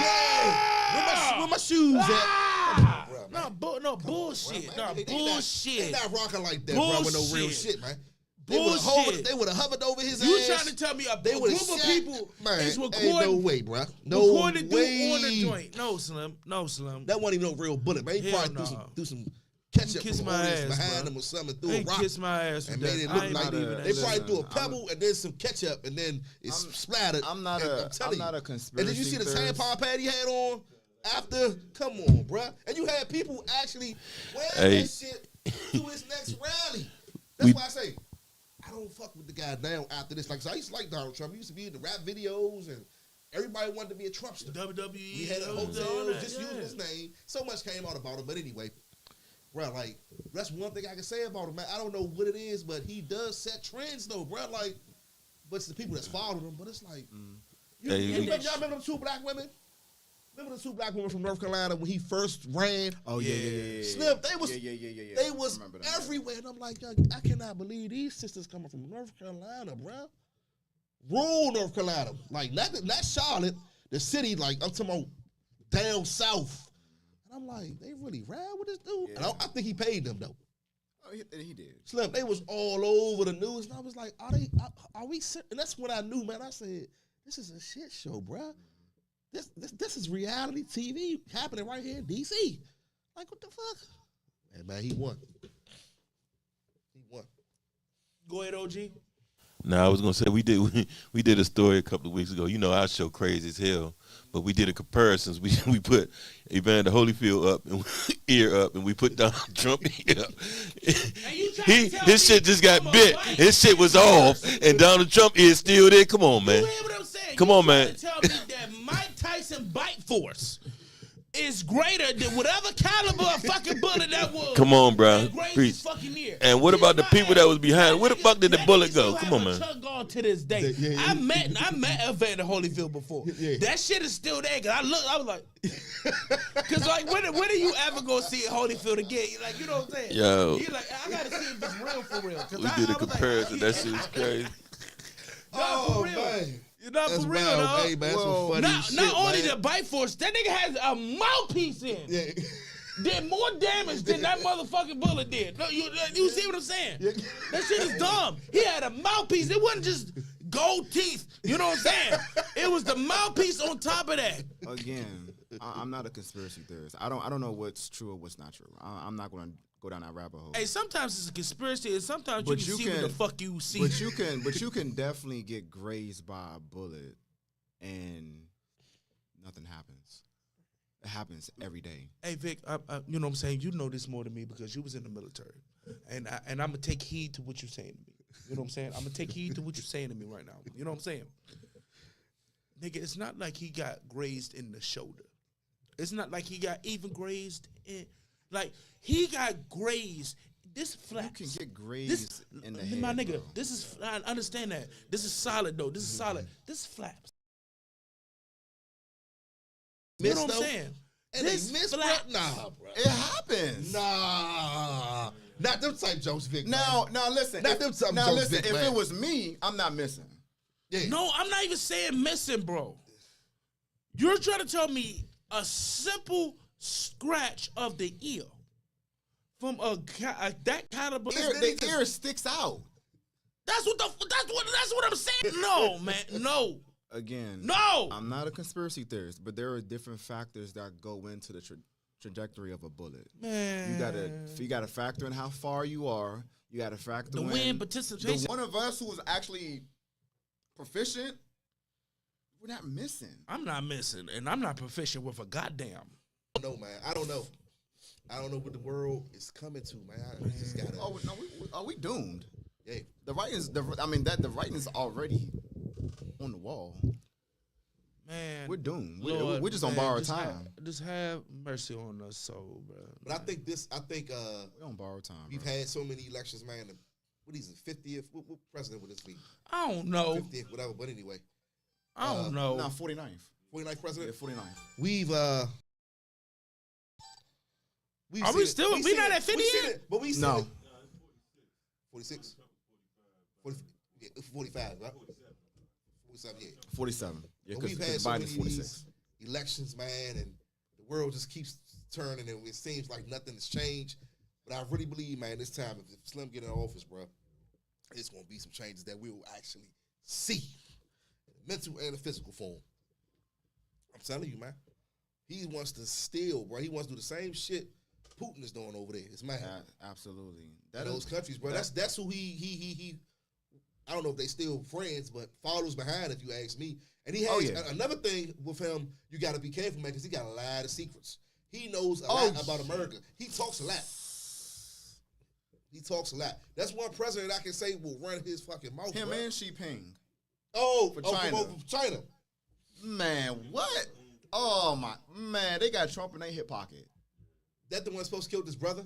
[SPEAKER 3] Yeah! Where my shoes at?
[SPEAKER 4] Ah!
[SPEAKER 3] Bruh,
[SPEAKER 4] No,
[SPEAKER 3] man.
[SPEAKER 4] no bullshit.
[SPEAKER 3] Bruh,
[SPEAKER 4] No
[SPEAKER 3] man. They
[SPEAKER 4] bullshit.
[SPEAKER 3] not rocking like that, bro, with no real
[SPEAKER 4] Bullshit.
[SPEAKER 3] shit, man.
[SPEAKER 4] Bullshit.
[SPEAKER 3] They would have hovered over his
[SPEAKER 4] You
[SPEAKER 3] ass.
[SPEAKER 4] trying to tell me a
[SPEAKER 3] They
[SPEAKER 4] group
[SPEAKER 3] would
[SPEAKER 4] of
[SPEAKER 3] have
[SPEAKER 4] people
[SPEAKER 3] man,
[SPEAKER 4] is
[SPEAKER 3] ain't
[SPEAKER 4] recording,
[SPEAKER 3] no way, bro. No
[SPEAKER 4] recording
[SPEAKER 3] way.
[SPEAKER 4] dude on the joint? No, Slim. No, Slim.
[SPEAKER 3] That wasn't even no real bullet, man. He
[SPEAKER 4] Hell
[SPEAKER 3] probably
[SPEAKER 4] nah.
[SPEAKER 3] threw some ketchup
[SPEAKER 4] Kiss
[SPEAKER 3] from
[SPEAKER 4] my
[SPEAKER 3] the
[SPEAKER 4] ass,
[SPEAKER 3] behind
[SPEAKER 4] bro.
[SPEAKER 3] him or something, threw
[SPEAKER 4] They
[SPEAKER 3] a rock.
[SPEAKER 4] kiss my ass
[SPEAKER 3] And
[SPEAKER 4] with
[SPEAKER 3] made
[SPEAKER 4] that.
[SPEAKER 3] it
[SPEAKER 4] I
[SPEAKER 3] look
[SPEAKER 4] ain't
[SPEAKER 3] like
[SPEAKER 4] believing that
[SPEAKER 3] they
[SPEAKER 4] shit.
[SPEAKER 3] probably threw a
[SPEAKER 2] I'm-
[SPEAKER 3] pebble and then some ketchup and then it's splattered.
[SPEAKER 2] I'm not
[SPEAKER 3] And
[SPEAKER 2] a-
[SPEAKER 3] I'm telling
[SPEAKER 2] I'm not
[SPEAKER 3] you.
[SPEAKER 2] a conspiracy
[SPEAKER 3] And did you see the
[SPEAKER 2] theorist.
[SPEAKER 3] tampon pad he had on after? Come on, bruh. And you had people actually wearing
[SPEAKER 6] Hey.
[SPEAKER 3] that shit to his next rally. That's why I say I don't fuck fuck with the guy now after this. Like, so I used to like Donald Trump. He used to be in the rap videos, and everybody wanted to be a Trumpster.
[SPEAKER 4] WWE.
[SPEAKER 3] We had a hotel just using his name. So much came out about him, but anyway, bro, like that's one thing I can say about him, man. I don't know what it is, but he does set trends, though, bro. Like, but it's the people that's following him. But it's like, y'all remember them two black women? Remember the two black women from North Carolina when he first ran?
[SPEAKER 2] Oh yeah.
[SPEAKER 3] Slim, they was they was
[SPEAKER 2] that.
[SPEAKER 3] everywhere, and I'm like, yo, I cannot believe these sisters coming from North Carolina, bro. Rural North Carolina, like not Charlotte, the city. Like I'm talking about down south, and I'm like, they really ran with this dude.
[SPEAKER 2] Yeah.
[SPEAKER 3] And I think he paid them though.
[SPEAKER 2] Oh, he did.
[SPEAKER 3] Slim, they was all over the news, and I was like, are we? And that's when I knew, man. I said, this is a shit show, bro. This is reality TV happening right here in DC. Like, what the fuck? And man, he won. He won.
[SPEAKER 4] Go ahead, OG.
[SPEAKER 6] Now I was gonna say we did a story a couple of weeks ago. You know our show crazy as hell, but we did a comparisons. We put Evander Holyfield up and ear up, and we put Donald Trump ear up. His shit just got bit. His shit was off, and Donald Trump is still there. Come on, man.
[SPEAKER 4] You hear what I'm saying?
[SPEAKER 6] Come on, man.
[SPEAKER 4] Tell me that Mike Tyson bite force is greater than whatever caliber of fucking bullet that was.
[SPEAKER 6] Come on, bro.
[SPEAKER 4] Preach. Fucking ear.
[SPEAKER 6] And what about the people that was behind? Where the fuck did the bullet go? Come on, man.
[SPEAKER 4] Gone to this day. I met Evander Holyfield before. That shit is still there. Cause I was like, cause like when are you ever gonna see Holyfield again? Like, you know what I'm saying?
[SPEAKER 6] Yo.
[SPEAKER 4] You're like, I gotta see if it's real for real.
[SPEAKER 6] We did a comparison. That shit was crazy.
[SPEAKER 4] For real.
[SPEAKER 3] Man.
[SPEAKER 4] You're not
[SPEAKER 3] That's
[SPEAKER 4] for real,
[SPEAKER 3] wild,
[SPEAKER 4] dog.
[SPEAKER 3] hey, man. That's some funny
[SPEAKER 4] Not
[SPEAKER 3] shit,
[SPEAKER 4] only
[SPEAKER 3] man.
[SPEAKER 4] the bite force, that nigga has a mouthpiece in.
[SPEAKER 3] Yeah.
[SPEAKER 4] Did more damage than that motherfucking bullet did. No, you see what I'm saying? That shit is dumb. He had a mouthpiece. It wasn't just gold teeth. You know what I'm saying? It was the mouthpiece on top of that.
[SPEAKER 2] Again, I'm not a conspiracy theorist. I don't know what's true or what's not true. I'm not going to go down that rabbit hole.
[SPEAKER 4] Hey, sometimes it's a conspiracy, and sometimes you can see what the fuck you see.
[SPEAKER 2] But you can definitely get grazed by a bullet, and nothing happens. It happens every day.
[SPEAKER 4] Hey Vic, you know what I'm saying? You know this more than me because you was in the military, and I'm gonna take heed to what you're saying to me. You know what I'm saying? I'm gonna take heed to what you're saying to me right now. You know what I'm saying? Nigga, it's not like he got grazed in the shoulder. It's not like he got even grazed in, like he got grazed. This flaps.
[SPEAKER 2] You can get grazed in the head,
[SPEAKER 4] my nigga.
[SPEAKER 2] bro.
[SPEAKER 4] This is, I understand that. This is solid though. This is solid. This flaps. You know what I'm saying?
[SPEAKER 3] And
[SPEAKER 4] This
[SPEAKER 3] they missed, bro.
[SPEAKER 4] flat-
[SPEAKER 3] Nah, bro.
[SPEAKER 2] It happens.
[SPEAKER 3] Nah. Not them type jokes, Vic.
[SPEAKER 2] Now listen.
[SPEAKER 3] Not them type
[SPEAKER 2] Now
[SPEAKER 3] jokes,
[SPEAKER 2] listen.
[SPEAKER 3] Vic,
[SPEAKER 2] If
[SPEAKER 3] man.
[SPEAKER 2] it was me, I'm not missing.
[SPEAKER 3] Yeah.
[SPEAKER 4] No, I'm not even saying missing, bro. You're trying to tell me a simple scratch of the ear from that caliber.
[SPEAKER 2] The ear sticks out.
[SPEAKER 4] That's what I'm saying. No, man, no.
[SPEAKER 2] Again,
[SPEAKER 4] No.
[SPEAKER 2] I'm not a conspiracy theorist, but there are different factors that go into the trajectory of a bullet.
[SPEAKER 4] Man,
[SPEAKER 2] You gotta factor in how far you are. You gotta factor
[SPEAKER 4] the
[SPEAKER 2] in
[SPEAKER 4] wind participation.
[SPEAKER 2] one of us who is actually proficient. We're not missing.
[SPEAKER 4] I'm not missing, and I'm not proficient with a goddamn.
[SPEAKER 3] No, man. I don't know. I don't know what the world is coming to, man. I just gotta.
[SPEAKER 2] Oh no, are we doomed?
[SPEAKER 3] Yeah.
[SPEAKER 2] The writing's the writing's already on the wall.
[SPEAKER 4] Man,
[SPEAKER 2] We're doomed.
[SPEAKER 4] Lord,
[SPEAKER 2] We're just on
[SPEAKER 4] man,
[SPEAKER 2] borrowed time.
[SPEAKER 4] Just have mercy on us, soul, bro.
[SPEAKER 3] But I think
[SPEAKER 2] We're on borrowed time.
[SPEAKER 3] we've
[SPEAKER 2] bro.
[SPEAKER 3] had so many elections, man. What is it? 50th? What president would this be?
[SPEAKER 4] I don't know.
[SPEAKER 3] 50th, whatever. But anyway,
[SPEAKER 4] I don't know.
[SPEAKER 2] Nah, 49th.
[SPEAKER 3] 49th
[SPEAKER 2] Yeah,
[SPEAKER 3] president.
[SPEAKER 2] 49th.
[SPEAKER 3] We've
[SPEAKER 4] Are we still? We not at 50 yet?
[SPEAKER 3] But we
[SPEAKER 2] No.
[SPEAKER 3] it. 46. 45, right? 47, yeah.
[SPEAKER 2] 47. Yeah,
[SPEAKER 3] But we've had
[SPEAKER 2] because
[SPEAKER 3] so many
[SPEAKER 2] Biden's
[SPEAKER 3] of
[SPEAKER 2] 46.
[SPEAKER 3] these elections, man, and the world just keeps turning, and it seems like nothing has changed. But I really believe, man, this time, if Slim get in office, bro, it's going to be some changes that we will actually see, in the mental and the physical form. I'm telling you, man. He wants to steal, bro. He wants to do the same shit Putin is doing over there. It's mad.
[SPEAKER 2] Absolutely.
[SPEAKER 3] In those countries, bro. That's who he. I don't know if they still friends, but follows behind, if you ask me. And he has another thing with him. You got to be careful, man, because he got a lot of secrets. He knows a lot about America. He talks a lot. He talks a lot. That's one president I can say will run his fucking mouth.
[SPEAKER 2] Him
[SPEAKER 3] bro.
[SPEAKER 2] and Xi Jinping.
[SPEAKER 3] For
[SPEAKER 2] China.
[SPEAKER 3] From China.
[SPEAKER 2] Man, what? Oh my man, they got Trump in their hip pocket.
[SPEAKER 3] That the one supposed to kill this brother?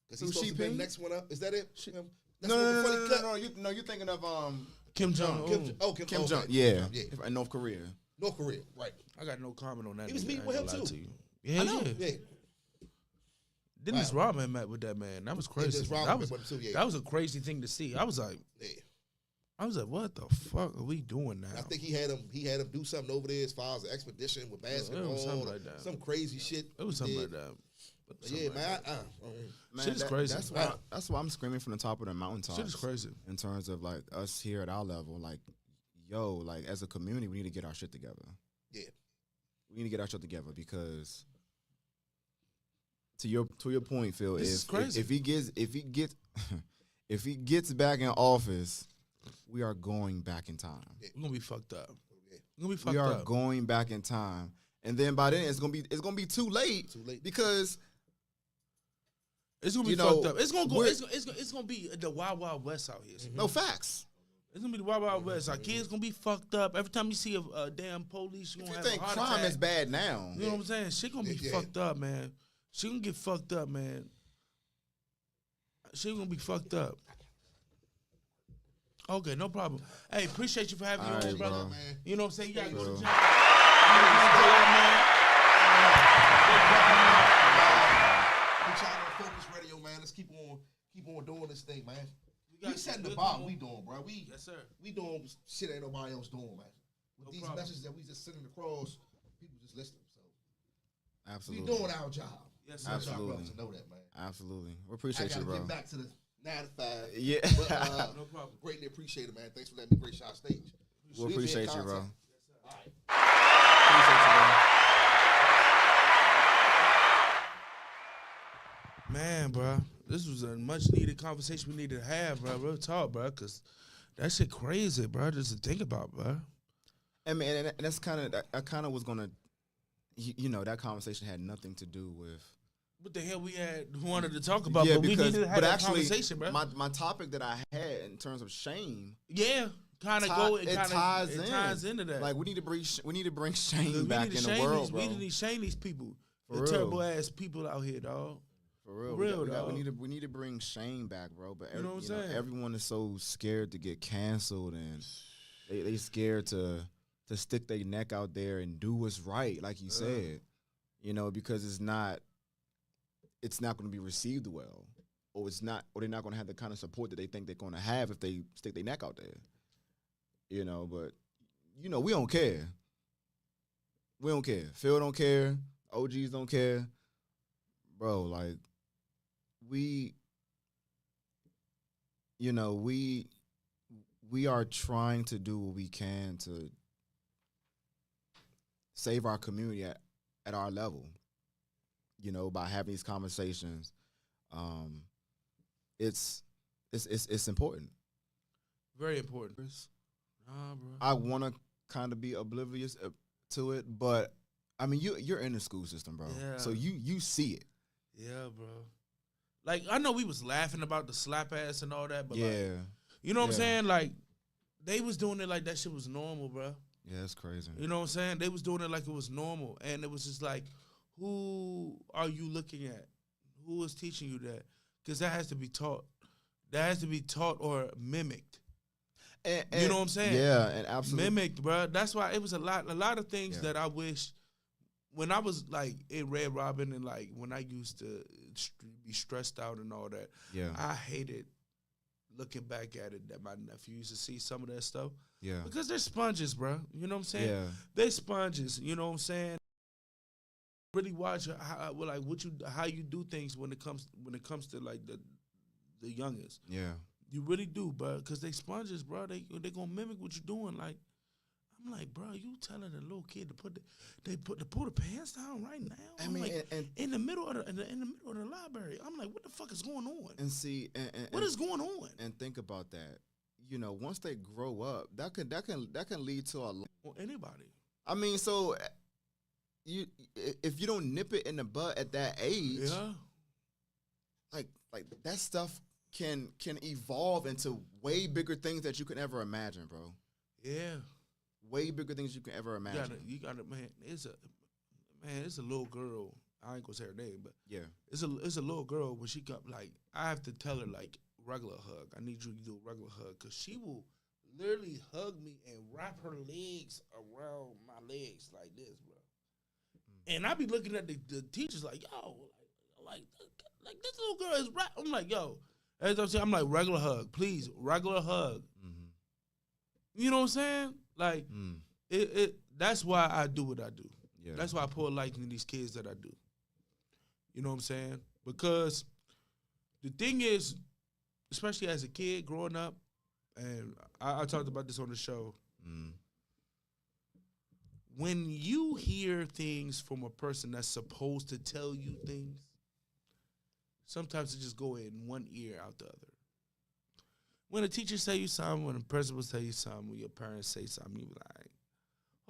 [SPEAKER 3] Because he's
[SPEAKER 2] Who,
[SPEAKER 3] supposed
[SPEAKER 2] Xi
[SPEAKER 3] to be the
[SPEAKER 2] Jinping?
[SPEAKER 3] next one up. Is that it? Him? That's
[SPEAKER 2] No,
[SPEAKER 3] one
[SPEAKER 2] no,
[SPEAKER 3] with
[SPEAKER 2] no,
[SPEAKER 3] the
[SPEAKER 2] no,
[SPEAKER 3] funny
[SPEAKER 2] no,
[SPEAKER 3] cut.
[SPEAKER 2] no, you're thinking of
[SPEAKER 4] Kim Jong Un.
[SPEAKER 2] Kim Jong.
[SPEAKER 3] okay.
[SPEAKER 2] Yeah,
[SPEAKER 3] Yeah.
[SPEAKER 2] in North Korea.
[SPEAKER 3] North Korea, right.
[SPEAKER 4] I got no comment on that.
[SPEAKER 3] He was
[SPEAKER 4] nigga.
[SPEAKER 3] meeting
[SPEAKER 4] I
[SPEAKER 3] with
[SPEAKER 4] ain't
[SPEAKER 3] him,
[SPEAKER 4] gonna lie
[SPEAKER 3] too.
[SPEAKER 4] to you. Yeah,
[SPEAKER 2] I know.
[SPEAKER 3] Yeah.
[SPEAKER 4] Dennis Rodman met with that man. That was crazy.
[SPEAKER 3] Dennis Rodman
[SPEAKER 4] That was
[SPEAKER 3] met with him too, yeah.
[SPEAKER 4] that was a crazy thing to see. I was like, what the fuck are we doing now?
[SPEAKER 3] I think he had him do something over there as far as the expedition with basketball.
[SPEAKER 4] something like that.
[SPEAKER 3] Some crazy shit.
[SPEAKER 4] It was
[SPEAKER 3] he
[SPEAKER 4] something
[SPEAKER 3] did.
[SPEAKER 4] like that.
[SPEAKER 3] But yeah, man.
[SPEAKER 2] Man,
[SPEAKER 4] Shit is crazy.
[SPEAKER 2] That's why I'm screaming from the top of the mountaintops.
[SPEAKER 4] Shit is crazy.
[SPEAKER 2] In terms of like us here at our level, like, yo, like as a community, we need to get our shit together.
[SPEAKER 3] Yeah.
[SPEAKER 2] We need to get our shit together because to your point, Phil,
[SPEAKER 4] This is crazy.
[SPEAKER 2] if he if he gets back in office, we are going back in time.
[SPEAKER 4] We're gonna be fucked up. We're gonna be fucked
[SPEAKER 2] We are
[SPEAKER 4] up.
[SPEAKER 2] going back in time. And then by then it's gonna be too late. Because
[SPEAKER 4] It's gonna be
[SPEAKER 2] you know,
[SPEAKER 4] fucked up. It's gonna go.
[SPEAKER 2] we're-
[SPEAKER 4] It's gonna be the wild wild west out here.
[SPEAKER 2] no facts.
[SPEAKER 4] It's gonna be the wild wild west. Our kids gonna be fucked up. Every time you see a damn police, you
[SPEAKER 2] If
[SPEAKER 4] gonna
[SPEAKER 2] you
[SPEAKER 4] have
[SPEAKER 2] think
[SPEAKER 4] a heart
[SPEAKER 2] crime
[SPEAKER 4] attack.
[SPEAKER 2] is bad now,
[SPEAKER 4] You know what I'm saying? Shit gonna be
[SPEAKER 3] Yeah.
[SPEAKER 4] fucked up, man. She gonna get fucked up, man. She gonna be fucked up. Okay, no problem. Hey, appreciate you for having me
[SPEAKER 2] All
[SPEAKER 4] on,
[SPEAKER 2] right,
[SPEAKER 4] brother.
[SPEAKER 2] bro.
[SPEAKER 3] Man.
[SPEAKER 4] You know what I'm saying? You gotta go to
[SPEAKER 2] Bro.
[SPEAKER 4] the gym.
[SPEAKER 3] Put y'all on Focus Radio, man. Let's keep on doing this thing, man. We setting the bar. We doing, bro.
[SPEAKER 4] Yes, sir.
[SPEAKER 3] We doing shit ain't nobody else doing, man. With
[SPEAKER 4] No
[SPEAKER 3] these
[SPEAKER 4] problem.
[SPEAKER 3] messages that we just sending across, people just listening. So
[SPEAKER 2] absolutely,
[SPEAKER 3] we doing our job.
[SPEAKER 4] Yes,
[SPEAKER 3] I
[SPEAKER 4] sir.
[SPEAKER 3] want y'all
[SPEAKER 2] Absolutely.
[SPEAKER 3] brothers to know that, man.
[SPEAKER 2] absolutely. We
[SPEAKER 3] I
[SPEAKER 2] appreciate
[SPEAKER 3] gotta
[SPEAKER 2] you, bro.
[SPEAKER 3] get back to the 9 to 5.
[SPEAKER 2] Yeah,
[SPEAKER 3] But
[SPEAKER 4] No problem.
[SPEAKER 3] greatly appreciate it, man. Thanks for letting me grace y'all stage.
[SPEAKER 2] we appreciate you, bro.
[SPEAKER 3] All right.
[SPEAKER 2] Appreciate you, bro.
[SPEAKER 4] Man, bro, this was a much needed conversation we needed to have, bro. Real talk, bro, because that shit crazy, bro. Just to think about, bro.
[SPEAKER 2] I mean, and that's kind of I kind of was gonna, you know, that conversation had nothing to do with.
[SPEAKER 4] What the hell we wanted to talk about, but we needed to have that conversation, bro.
[SPEAKER 2] my topic that I had in terms of shame,
[SPEAKER 4] Yeah, kind of
[SPEAKER 2] Ti-
[SPEAKER 4] go.
[SPEAKER 2] it ties in.
[SPEAKER 4] ties into that.
[SPEAKER 2] like we need to bring
[SPEAKER 4] We
[SPEAKER 2] shame back
[SPEAKER 4] need
[SPEAKER 2] in
[SPEAKER 4] to
[SPEAKER 2] the
[SPEAKER 4] shame
[SPEAKER 2] world,
[SPEAKER 4] these,
[SPEAKER 2] bro.
[SPEAKER 4] We need to shame these people.
[SPEAKER 2] For
[SPEAKER 4] The
[SPEAKER 2] real.
[SPEAKER 4] terrible ass people out here, dog.
[SPEAKER 2] For real,
[SPEAKER 4] Real,
[SPEAKER 2] we
[SPEAKER 4] dog.
[SPEAKER 2] need to bring shame back, bro. But
[SPEAKER 4] You know what I'm saying?
[SPEAKER 2] everyone is so scared to get canceled, and they scared to stick their neck out there and do what's right, like you said. You know, because it's not going to be received well, or they're not going to have the kind of support that they think they're going to have if they stick their neck out there. You know, but you know, we don't care. We don't care. Phil don't care. OGs don't care, bro. Like we are trying to do what we can to save our community at our level, you know, by having these conversations. It's important.
[SPEAKER 4] Very important. Nah, bro.
[SPEAKER 2] I want to kind of be oblivious to it, but I mean, you're in the school system, bro.
[SPEAKER 4] Yeah.
[SPEAKER 2] So you see it.
[SPEAKER 4] Yeah, bro. Like, I know we was laughing about the slap ass and all that, but
[SPEAKER 2] Yeah.
[SPEAKER 4] like, you know what I'm
[SPEAKER 2] Yeah.
[SPEAKER 4] saying? Like, they was doing it like that shit was normal, bro.
[SPEAKER 2] Yeah, that's crazy.
[SPEAKER 4] You know what I'm saying? They was doing it like it was normal. And it was just like, who are you looking at? Who is teaching you that? Because that has to be taught. That has to be taught or mimicked.
[SPEAKER 2] And,
[SPEAKER 4] You know what I'm saying?
[SPEAKER 2] Yeah, and absolutely.
[SPEAKER 4] Mimicked, bro. That's why it was a lot of things
[SPEAKER 2] Yeah.
[SPEAKER 4] that I wish when I was like in Red Robin and like when I used to be stressed out and all that.
[SPEAKER 2] Yeah,
[SPEAKER 4] I hated looking back at it that my nephew used to see some of that stuff
[SPEAKER 2] yeah,
[SPEAKER 4] because they're sponges, bro. You know what I'm saying?
[SPEAKER 2] yeah,
[SPEAKER 4] They're sponges. You know what I'm saying? Really watch how you do things when it comes to like the youngest.
[SPEAKER 2] yeah.
[SPEAKER 4] You really do, bro, because they sponges, bro. They gonna mimic what you're doing. Like, I'm like, bro, you telling a little kid to pull the pants down right now?
[SPEAKER 2] I
[SPEAKER 4] I'm
[SPEAKER 2] mean,
[SPEAKER 4] like,
[SPEAKER 2] and
[SPEAKER 4] in the middle of the library. I'm like, what the fuck is going on?
[SPEAKER 2] and see,
[SPEAKER 4] What is going on?
[SPEAKER 2] and think about that. You know, once they grow up, that can lead to a.
[SPEAKER 4] Or anybody.
[SPEAKER 2] I mean, so if you don't nip it in the butt at that age,
[SPEAKER 4] Yeah.
[SPEAKER 2] like that stuff can evolve into way bigger things that you could ever imagine, bro.
[SPEAKER 4] Yeah.
[SPEAKER 2] Way bigger things you can ever imagine.
[SPEAKER 4] You gotta, man. It's a little girl. I ain't gonna say her name, but
[SPEAKER 2] Yeah.
[SPEAKER 4] it's a little girl. When she come, like, I have to tell her like regular hug. I need you to do a regular hug because she will literally hug me and wrap her legs around my legs like this, bro. And I be looking at the teachers like, yo, like this little girl is right. I'm like, yo, as I'm saying, I'm like, regular hug, please, regular hug. You know what I'm saying? Like, that's why I do what I do.
[SPEAKER 2] Yeah.
[SPEAKER 4] That's why I pour life into these kids that I do. You know what I'm saying? Because the thing is, especially as a kid growing up, and I talked about this on the show, when you hear things from a person that's supposed to tell you things, sometimes it just go in one ear out the other. When a teacher say you something, when a principal say you something, when your parents say something, you be like,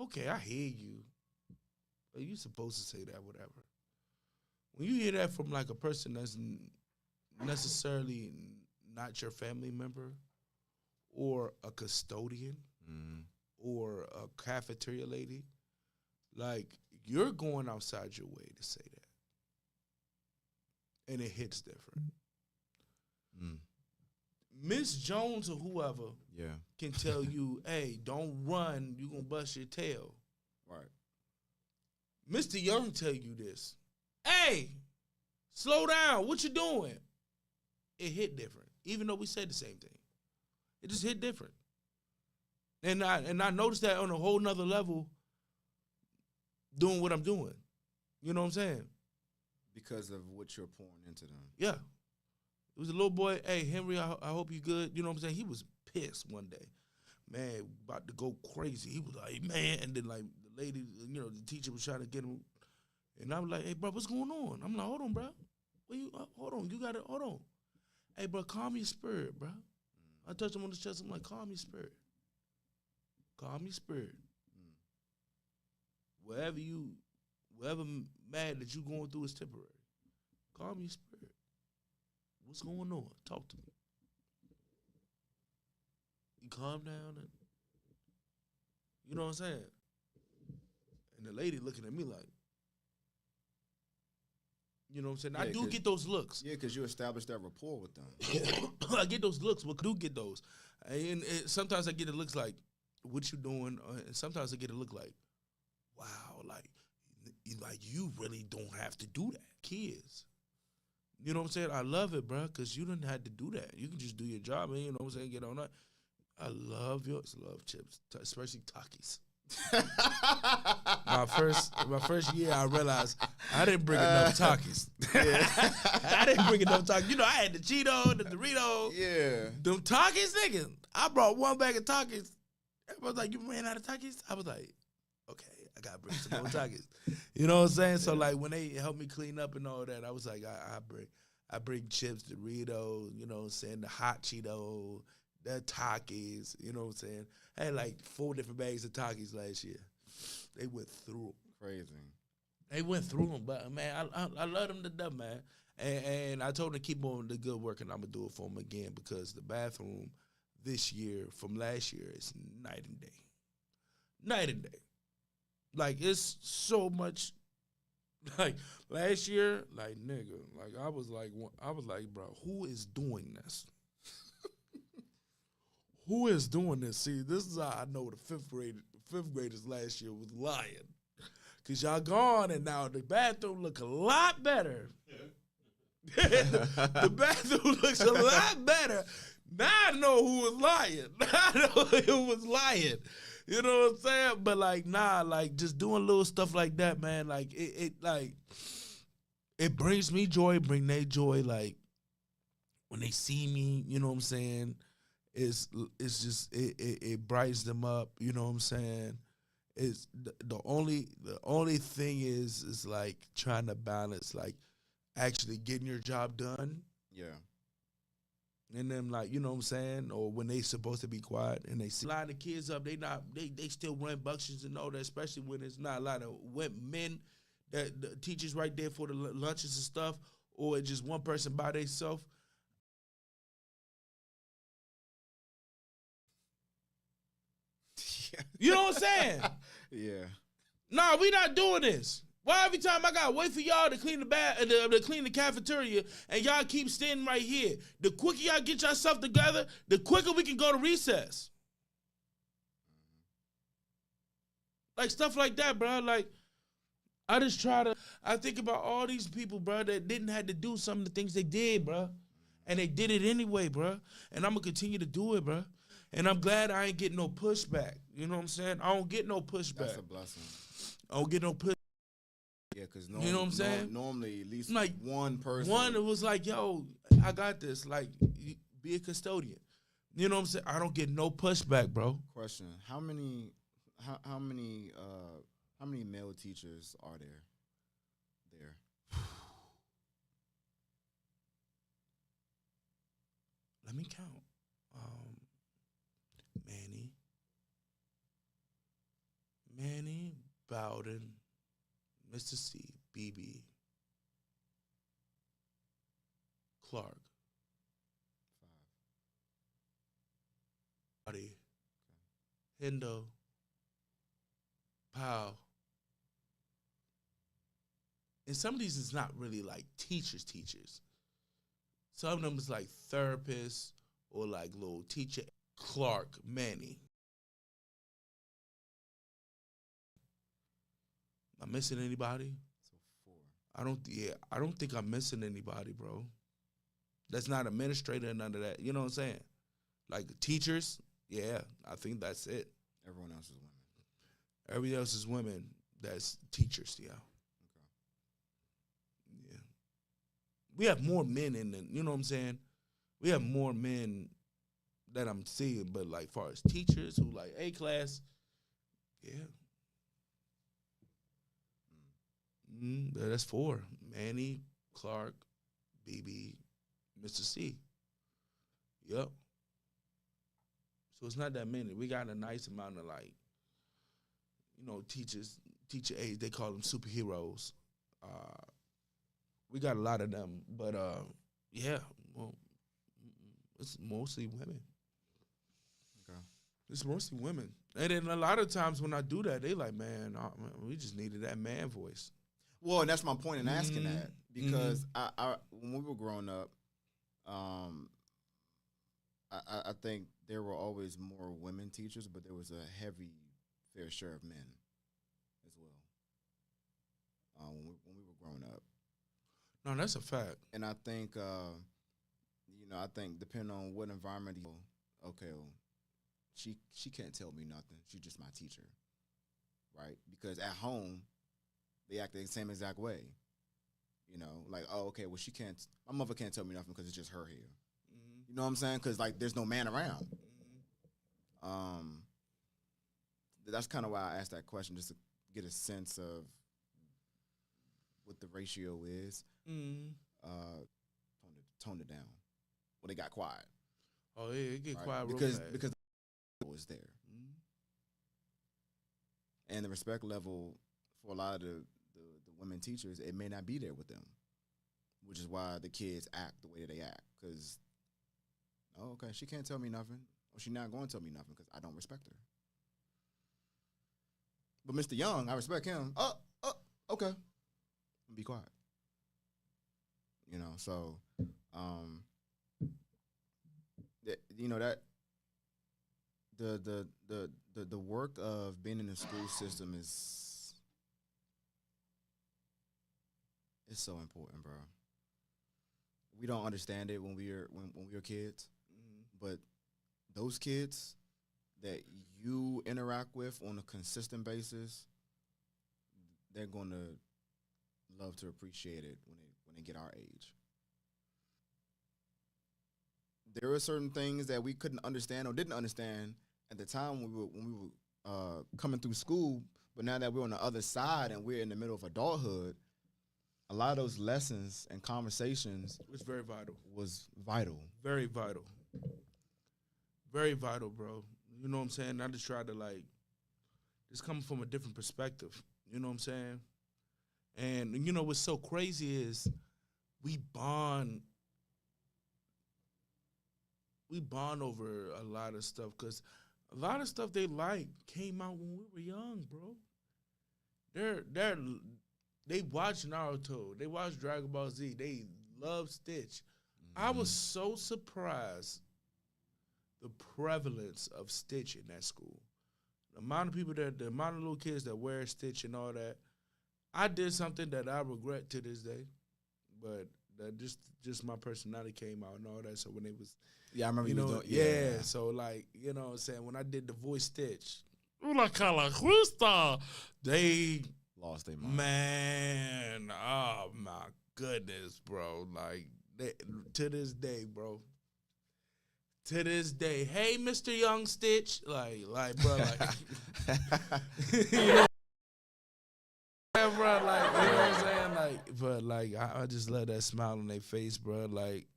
[SPEAKER 4] okay, I hear you. But you supposed to say that, whatever. When you hear that from like a person that's necessarily not your family member or a custodian or a cafeteria lady, like, you're going outside your way to say that. And it hits different. Miss Jones or whoever can tell you, hey, don't run, you're going to bust your tail.
[SPEAKER 2] Right.
[SPEAKER 4] Mr. Young tell you this. Hey, slow down, what you doing? It hit different, even though we said the same thing. It just hit different. And I noticed that on a whole nother level doing what I'm doing. You know what I'm saying?
[SPEAKER 2] Because of what you're pouring into them.
[SPEAKER 4] Yeah. It was a little boy, hey, Henry, I hope you good. You know what I'm saying? He was pissed one day. Man, about to go crazy. He was like, man. And then, like, the lady, you know, the teacher was trying to get him. And I was like, hey, bro, what's going on? I'm like, hold on, bro. Hold on. You got to, hold on. Hey, bro, calm your spirit, bro. I touched him on the chest. I'm like, calm your spirit. Calm your spirit. Whatever mad that you going through is temporary. Calm your spirit. What's going on? Talk to me. You calm down and, you know what I'm saying? And the lady looking at me like, you know what I'm saying? I do get those looks.
[SPEAKER 2] Yeah, because you establish that rapport with them.
[SPEAKER 4] I get those looks, but I do get those. And sometimes I get the looks like, what you doing? And sometimes I get a look like, wow, like you really don't have to do that. Kids. You know what I'm saying? I love it, bro, because you didn't have to do that. You can just do your job, and you know what I'm saying? Get on that. I love chips, especially Takis. my first year, I realized I didn't bring enough Takis. I didn't bring enough Takis. You know, I had the Cheeto, the Dorito.
[SPEAKER 2] Yeah.
[SPEAKER 4] Them Takis, nigga. I brought one bag of Takis. Everybody was like, you ran out of Takis? I was like, okay, I got to bring some more Takis. You know what I'm saying? So, like, when they helped me clean up and all that, I was like, I bring chips, Doritos, you know what I'm saying, the hot Cheeto, the Takis, you know what I'm saying? I had like 4 different bags of Takis last year. They went through them.
[SPEAKER 2] Crazy.
[SPEAKER 4] They went through them, but, man, I love them to death, man. And I told them to keep on the good work, and I'm going to do it for them again because the bathroom this year from last year is night and day. Night and day. Like, it's so much. Like, last year, like, nigga, like, I was like, bro, who is doing this? Who is doing this? See, this is how I know the fifth graders last year was lying. Because y'all gone, and now the bathroom look a lot better. The bathroom looks a lot better. Now I know who was lying. I know who was lying. You know what I'm saying? But, like, nah, like, just doing little stuff like that, man, like, it brings me joy, bring they joy, like, when they see me, you know what I'm saying? It's just, it brightens them up, you know what I'm saying? It's the only thing is like, trying to balance, like, actually getting your job done.
[SPEAKER 2] Yeah.
[SPEAKER 4] And then, like, you know what I'm saying? Or when they supposed to be quiet and they see a lot of kids up, they still run buctions and all that, especially when it's not a lot of men, that the teachers right there for the lunches and stuff, or it's just one person by themselves. You know what I'm saying?
[SPEAKER 2] Yeah.
[SPEAKER 4] Nah, we not doing this. Why every time I gotta wait for y'all to clean to clean the cafeteria and y'all keep standing right here? The quicker y'all get yourself together, the quicker we can go to recess. Like stuff like that, bro. Like I think about all these people, bro, that didn't have to do some of the things they did, bro. And they did it anyway, bro. And I'm gonna continue to do it, bro. And I'm glad I ain't getting no pushback. You know what I'm saying? I don't get no pushback.
[SPEAKER 2] That's a blessing.
[SPEAKER 4] I don't get no pushback.
[SPEAKER 2] Yeah, because
[SPEAKER 4] You know what I'm saying?
[SPEAKER 2] Normally, at least
[SPEAKER 4] Like,
[SPEAKER 2] one person.
[SPEAKER 4] One was like, yo, I got this. Like, be a custodian. You know what I'm saying? I don't get no pushback, bro.
[SPEAKER 2] Question: How many male teachers are there?
[SPEAKER 4] Let me count. Manny, Bowden, Mr. C, BB, Clark, 5, Buddy, Hendo, Powell. And some of these is not really like teachers. Some of them is like therapists or like little teacher. Clark, Manny. Am I missing anybody?
[SPEAKER 2] So 4.
[SPEAKER 4] I don't think I'm missing anybody, bro. That's not administrator and none of that. You know what I'm saying? Like teachers, yeah, I think that's it.
[SPEAKER 2] Everyone else is women.
[SPEAKER 4] Everybody else is women. That's teachers, yeah.
[SPEAKER 2] Okay.
[SPEAKER 4] Yeah. We have more men in the, you know what I'm saying? We have more men that I'm seeing, but like far as teachers who like A class, yeah. That's 4. Manny, Clark, BB, Mr. C. Yep. So it's not that many. We got a nice amount of like, you know, teacher aides. They call them superheroes. We got a lot of them, but yeah, well, it's mostly women.
[SPEAKER 2] Okay.
[SPEAKER 4] It's mostly women, and then a lot of times when I do that, they like, man, we just needed that man voice.
[SPEAKER 2] Well, and that's my point in asking that because I when we were growing up, I think there were always more women teachers, but there was a heavy fair share of men as well when we were growing up.
[SPEAKER 4] No, that's a fact.
[SPEAKER 2] And I think I think depending on what environment, okay, well, she can't tell me nothing. She's just my teacher, right? Because at home, they act the same exact way. You know, like, oh, okay, well, my mother can't tell me nothing because it's just her here. Mm-hmm. You know what I'm saying? Because, like, there's no man around. Mm-hmm. That's kind of why I asked that question, just to get a sense of what the ratio is. Mm-hmm. Toned it down. Well, they got quiet.
[SPEAKER 4] Oh, yeah, it get quiet real
[SPEAKER 2] because
[SPEAKER 4] fast.
[SPEAKER 2] Because it was there. Mm-hmm. And the respect level for a lot of the women teachers, it may not be there with them, which is why the kids act the way that they act. Because, oh, okay, she can't tell me nothing, or she's not going to tell me nothing because I don't respect her. But Mr. Young, I respect him. Okay, be quiet. You know, so, the work of being in the school system is so important, bro. We don't understand it when we were kids, but those kids that you interact with on a consistent basis, they're gonna love to appreciate it when they get our age. There are certain things that we couldn't understand or didn't understand at the time when we were coming through school, but now that we're on the other side and we're in the middle of adulthood, a lot of those lessons and conversations
[SPEAKER 4] was very vital.
[SPEAKER 2] Very vital.
[SPEAKER 4] Very vital, bro. You know what I'm saying? I just try to just coming from a different perspective. You know what I'm saying? And you know what's so crazy is we bond over a lot of stuff because A lot of stuff they like came out when we were young, bro. They watch Naruto. They watch Dragon Ball Z. They love Stitch. I was so surprised the prevalence of Stitch in that school. The amount of little kids that wear Stitch and all that. I did something that I regret to this day, but that just my personality came out and all that. So when they was,
[SPEAKER 2] Yeah, I remember
[SPEAKER 4] you
[SPEAKER 2] you
[SPEAKER 4] know,
[SPEAKER 2] was doing,
[SPEAKER 4] yeah. So like, you know what I'm saying, when I did the voice Stitch, Una Calaquista, they
[SPEAKER 2] lost their mind.
[SPEAKER 4] man, oh my goodness, bro. Like to this day, bro. To this day, hey, Mr. Young Stitch, like, bro, like, you know, yeah, bro, like, you know what I'm saying, like, but like, I just love that smile on their face, bro. Like,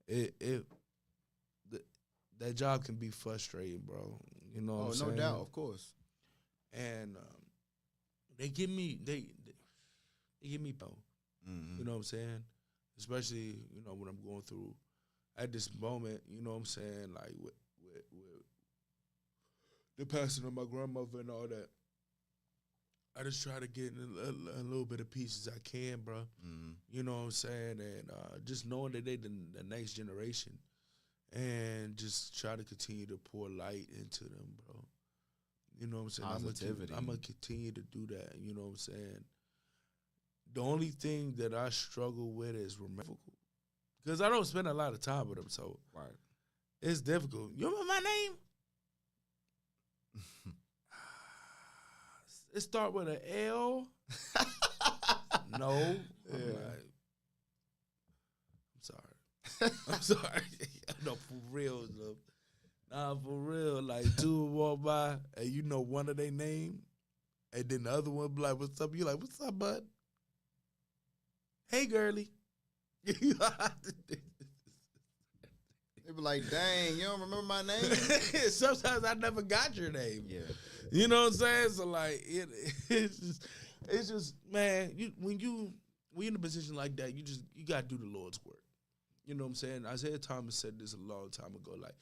[SPEAKER 4] that job can be frustrating, bro. You know what I'm saying?
[SPEAKER 2] No doubt, of course.
[SPEAKER 4] And they give me, they give me power.
[SPEAKER 2] Mm-hmm.
[SPEAKER 4] You know what I'm saying? Especially, you know, when I'm going through at this moment, you know what I'm saying, like with the passing of my grandmother and all that. I just try to get a little bit of pieces I can, bro.
[SPEAKER 2] Mm-hmm.
[SPEAKER 4] You know what I'm saying? And just knowing that they the next generation and just try to continue to pour light into them, bro. You know what I'm saying?
[SPEAKER 2] Positivity.
[SPEAKER 4] I'm going to continue to do that. You know what I'm saying? The only thing that I struggle with is remember. Because I don't spend a lot of time with them, so
[SPEAKER 2] Right.
[SPEAKER 4] it's difficult. You remember my name? It start with an L. No. I'm sorry. I'm sorry. No, for real, though. Nah, for real. Like, two walk by, and you know one of their name, and then the other one be like, what's up? You like, what's up, bud? Hey, girly.
[SPEAKER 2] They be like, dang, you don't remember my name?
[SPEAKER 4] Sometimes I never got your name.
[SPEAKER 2] Yeah.
[SPEAKER 4] You know what I'm saying? So like it's just man, when you in a position like that, you gotta do the Lord's work. You know what I'm saying? Isaiah Thomas said this a long time ago, like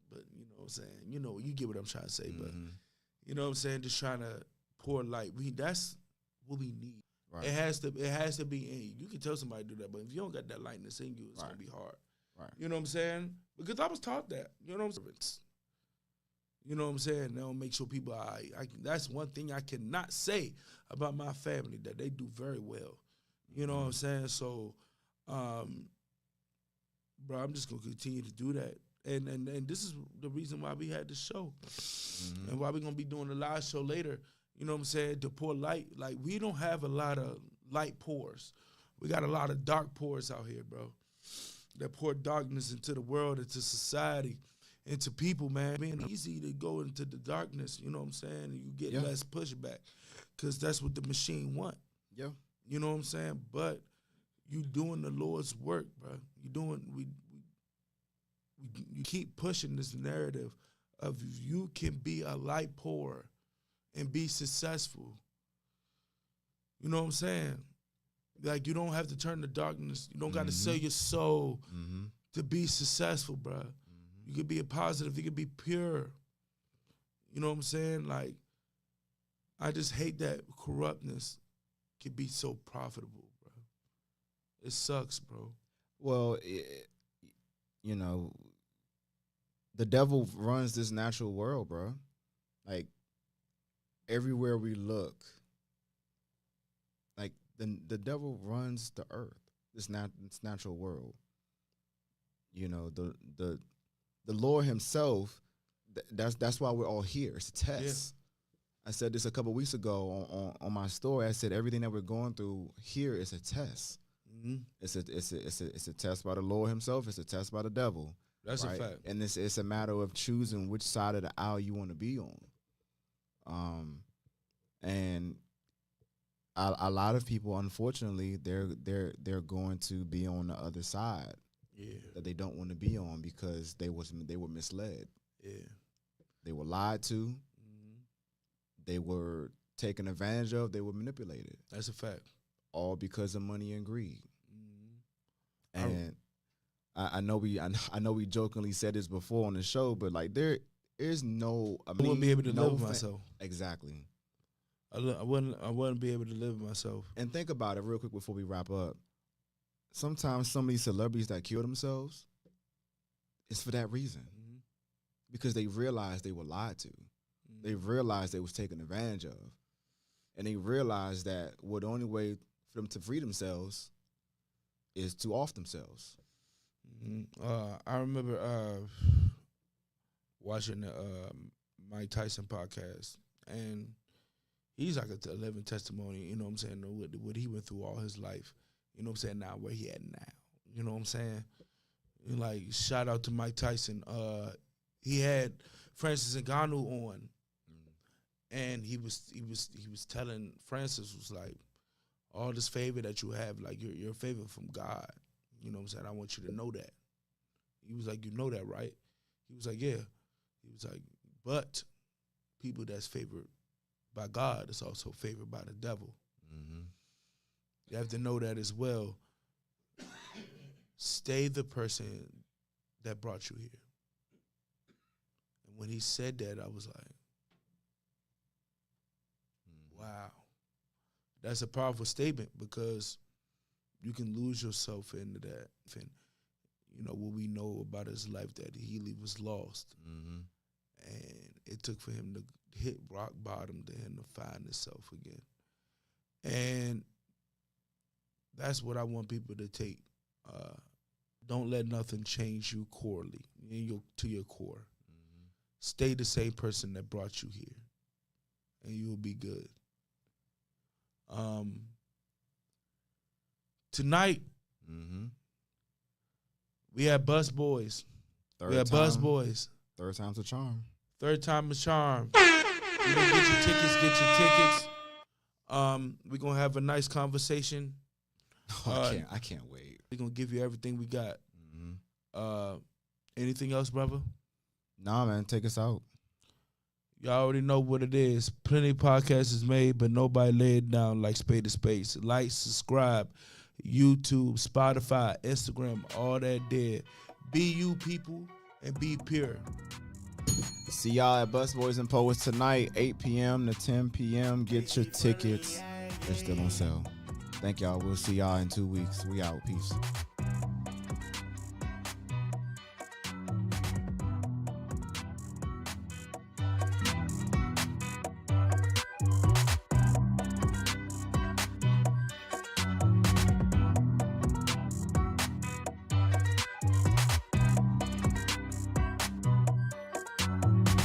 [SPEAKER 4] but you know what I'm saying, you get what I'm trying to say, but you know what I'm saying, just trying to pour light. That's what we need.
[SPEAKER 2] Right.
[SPEAKER 4] It has to be in you. You can tell somebody to do that, but if you don't got that lightness in you, it's gonna be hard.
[SPEAKER 2] Right.
[SPEAKER 4] You know what I'm saying? Because I was taught that. You know what I'm saying? You know what I'm saying? They'll make sure people that's one thing I cannot say about my family, that they do very well. You know what I'm saying? So, bro, I'm just gonna continue to do that. And this is the reason why we had the show. And why we're gonna be doing a live show later. You know what I'm saying? To pour light. Like, we don't have a lot of light pours. We got a lot of dark pours out here, bro. That pour darkness into the world, into society, into people, man. Being easy to go into the darkness, you know what I'm saying? And you get less pushback, because that's what the machine want.
[SPEAKER 2] Yeah.
[SPEAKER 4] You know what I'm saying? But you doing the Lord's work, bro. You keep pushing this narrative of you can be a light pourer and be successful. You know what I'm saying? Like, you don't have to turn to darkness. You don't got to sell your soul to be successful, bro. You could be a positive. You could be pure. You know what I'm saying? Like, I just hate that corruptness can be so profitable, bro. It sucks, bro.
[SPEAKER 2] Well, you know, the devil runs this natural world, bro. Like, everywhere we look, like, the devil runs the earth, this natural world. You know, the Lord himself, that's why we're all here. It's a test. I said this a couple of weeks ago on my story. I said everything that we're going through here is a test. It's a test by the Lord himself. It's a test by the devil.
[SPEAKER 4] That's
[SPEAKER 2] right?
[SPEAKER 4] a fact.
[SPEAKER 2] And it's a matter of choosing which side of the aisle you want to be on. And a lot of people, unfortunately, they're going to be on the other side.
[SPEAKER 4] Yeah.
[SPEAKER 2] That they don't want to be on because they were misled.
[SPEAKER 4] Yeah.
[SPEAKER 2] They were lied to. They were taken advantage of. They were manipulated.
[SPEAKER 4] That's a fact.
[SPEAKER 2] All because of money and greed. And I know we jokingly said this before on the show, but like there's no. I
[SPEAKER 4] wouldn't be able to live with myself.
[SPEAKER 2] Exactly.
[SPEAKER 4] I wouldn't be able to live with myself.
[SPEAKER 2] And think about it real quick before we wrap up. Sometimes some of these celebrities that kill themselves, it's for that reason.
[SPEAKER 4] Mm-hmm.
[SPEAKER 2] Because they realized they were lied to. Mm-hmm. They realized they was taken advantage of. And they realized that the only way for them to free themselves is to off themselves.
[SPEAKER 4] Mm-hmm. I remember watching the Mike Tyson podcast, and he's like a living testimony, you know what I'm saying, what he went through all his life, you know what I'm saying, now where he at now, you know what I'm saying? Like, shout out to Mike Tyson. He had Francis Ngannou on, and he was telling Francis, was like, all this favor that you have, like, you're a favor from God, you know what I'm saying? I want you to know that. He was like, you know that, right? He was like, yeah. He was like, but people that's favored by God is also favored by the devil. Mm-hmm. You have to know that as well. Stay the person that brought you here. And when he said that, I was like, wow. That's a powerful statement, because you can lose yourself into that. And, you know, what we know about his life, that he was lost. Mm-hmm. And it took for him to hit rock bottom to him to find himself again. And that's what I want people to take. Don't let nothing change you corely, to your core. Mm-hmm. Stay the same person that brought you here, and you'll be good. Tonight, mm-hmm, we had Bus Boys. Bus Boys.
[SPEAKER 2] Third time's a charm.
[SPEAKER 4] Third time a charm. You know, get your tickets. We're going to have a nice conversation.
[SPEAKER 2] I can't wait.
[SPEAKER 4] We're going to give you everything we got. Mm-hmm. Anything else, brother?
[SPEAKER 2] Nah, man, take us out.
[SPEAKER 4] Y'all already know what it is. Plenty of podcasts is made, but nobody lay it down like Spade to Spades. Like, subscribe, YouTube, Spotify, Instagram, all that there. Be you, people, and be pure.
[SPEAKER 2] See y'all at Bus Boys and Poets tonight, 8 p.m. to 10 p.m. Get your tickets. They're still on sale. Thank y'all. We'll see y'all in 2 weeks. We out. Peace.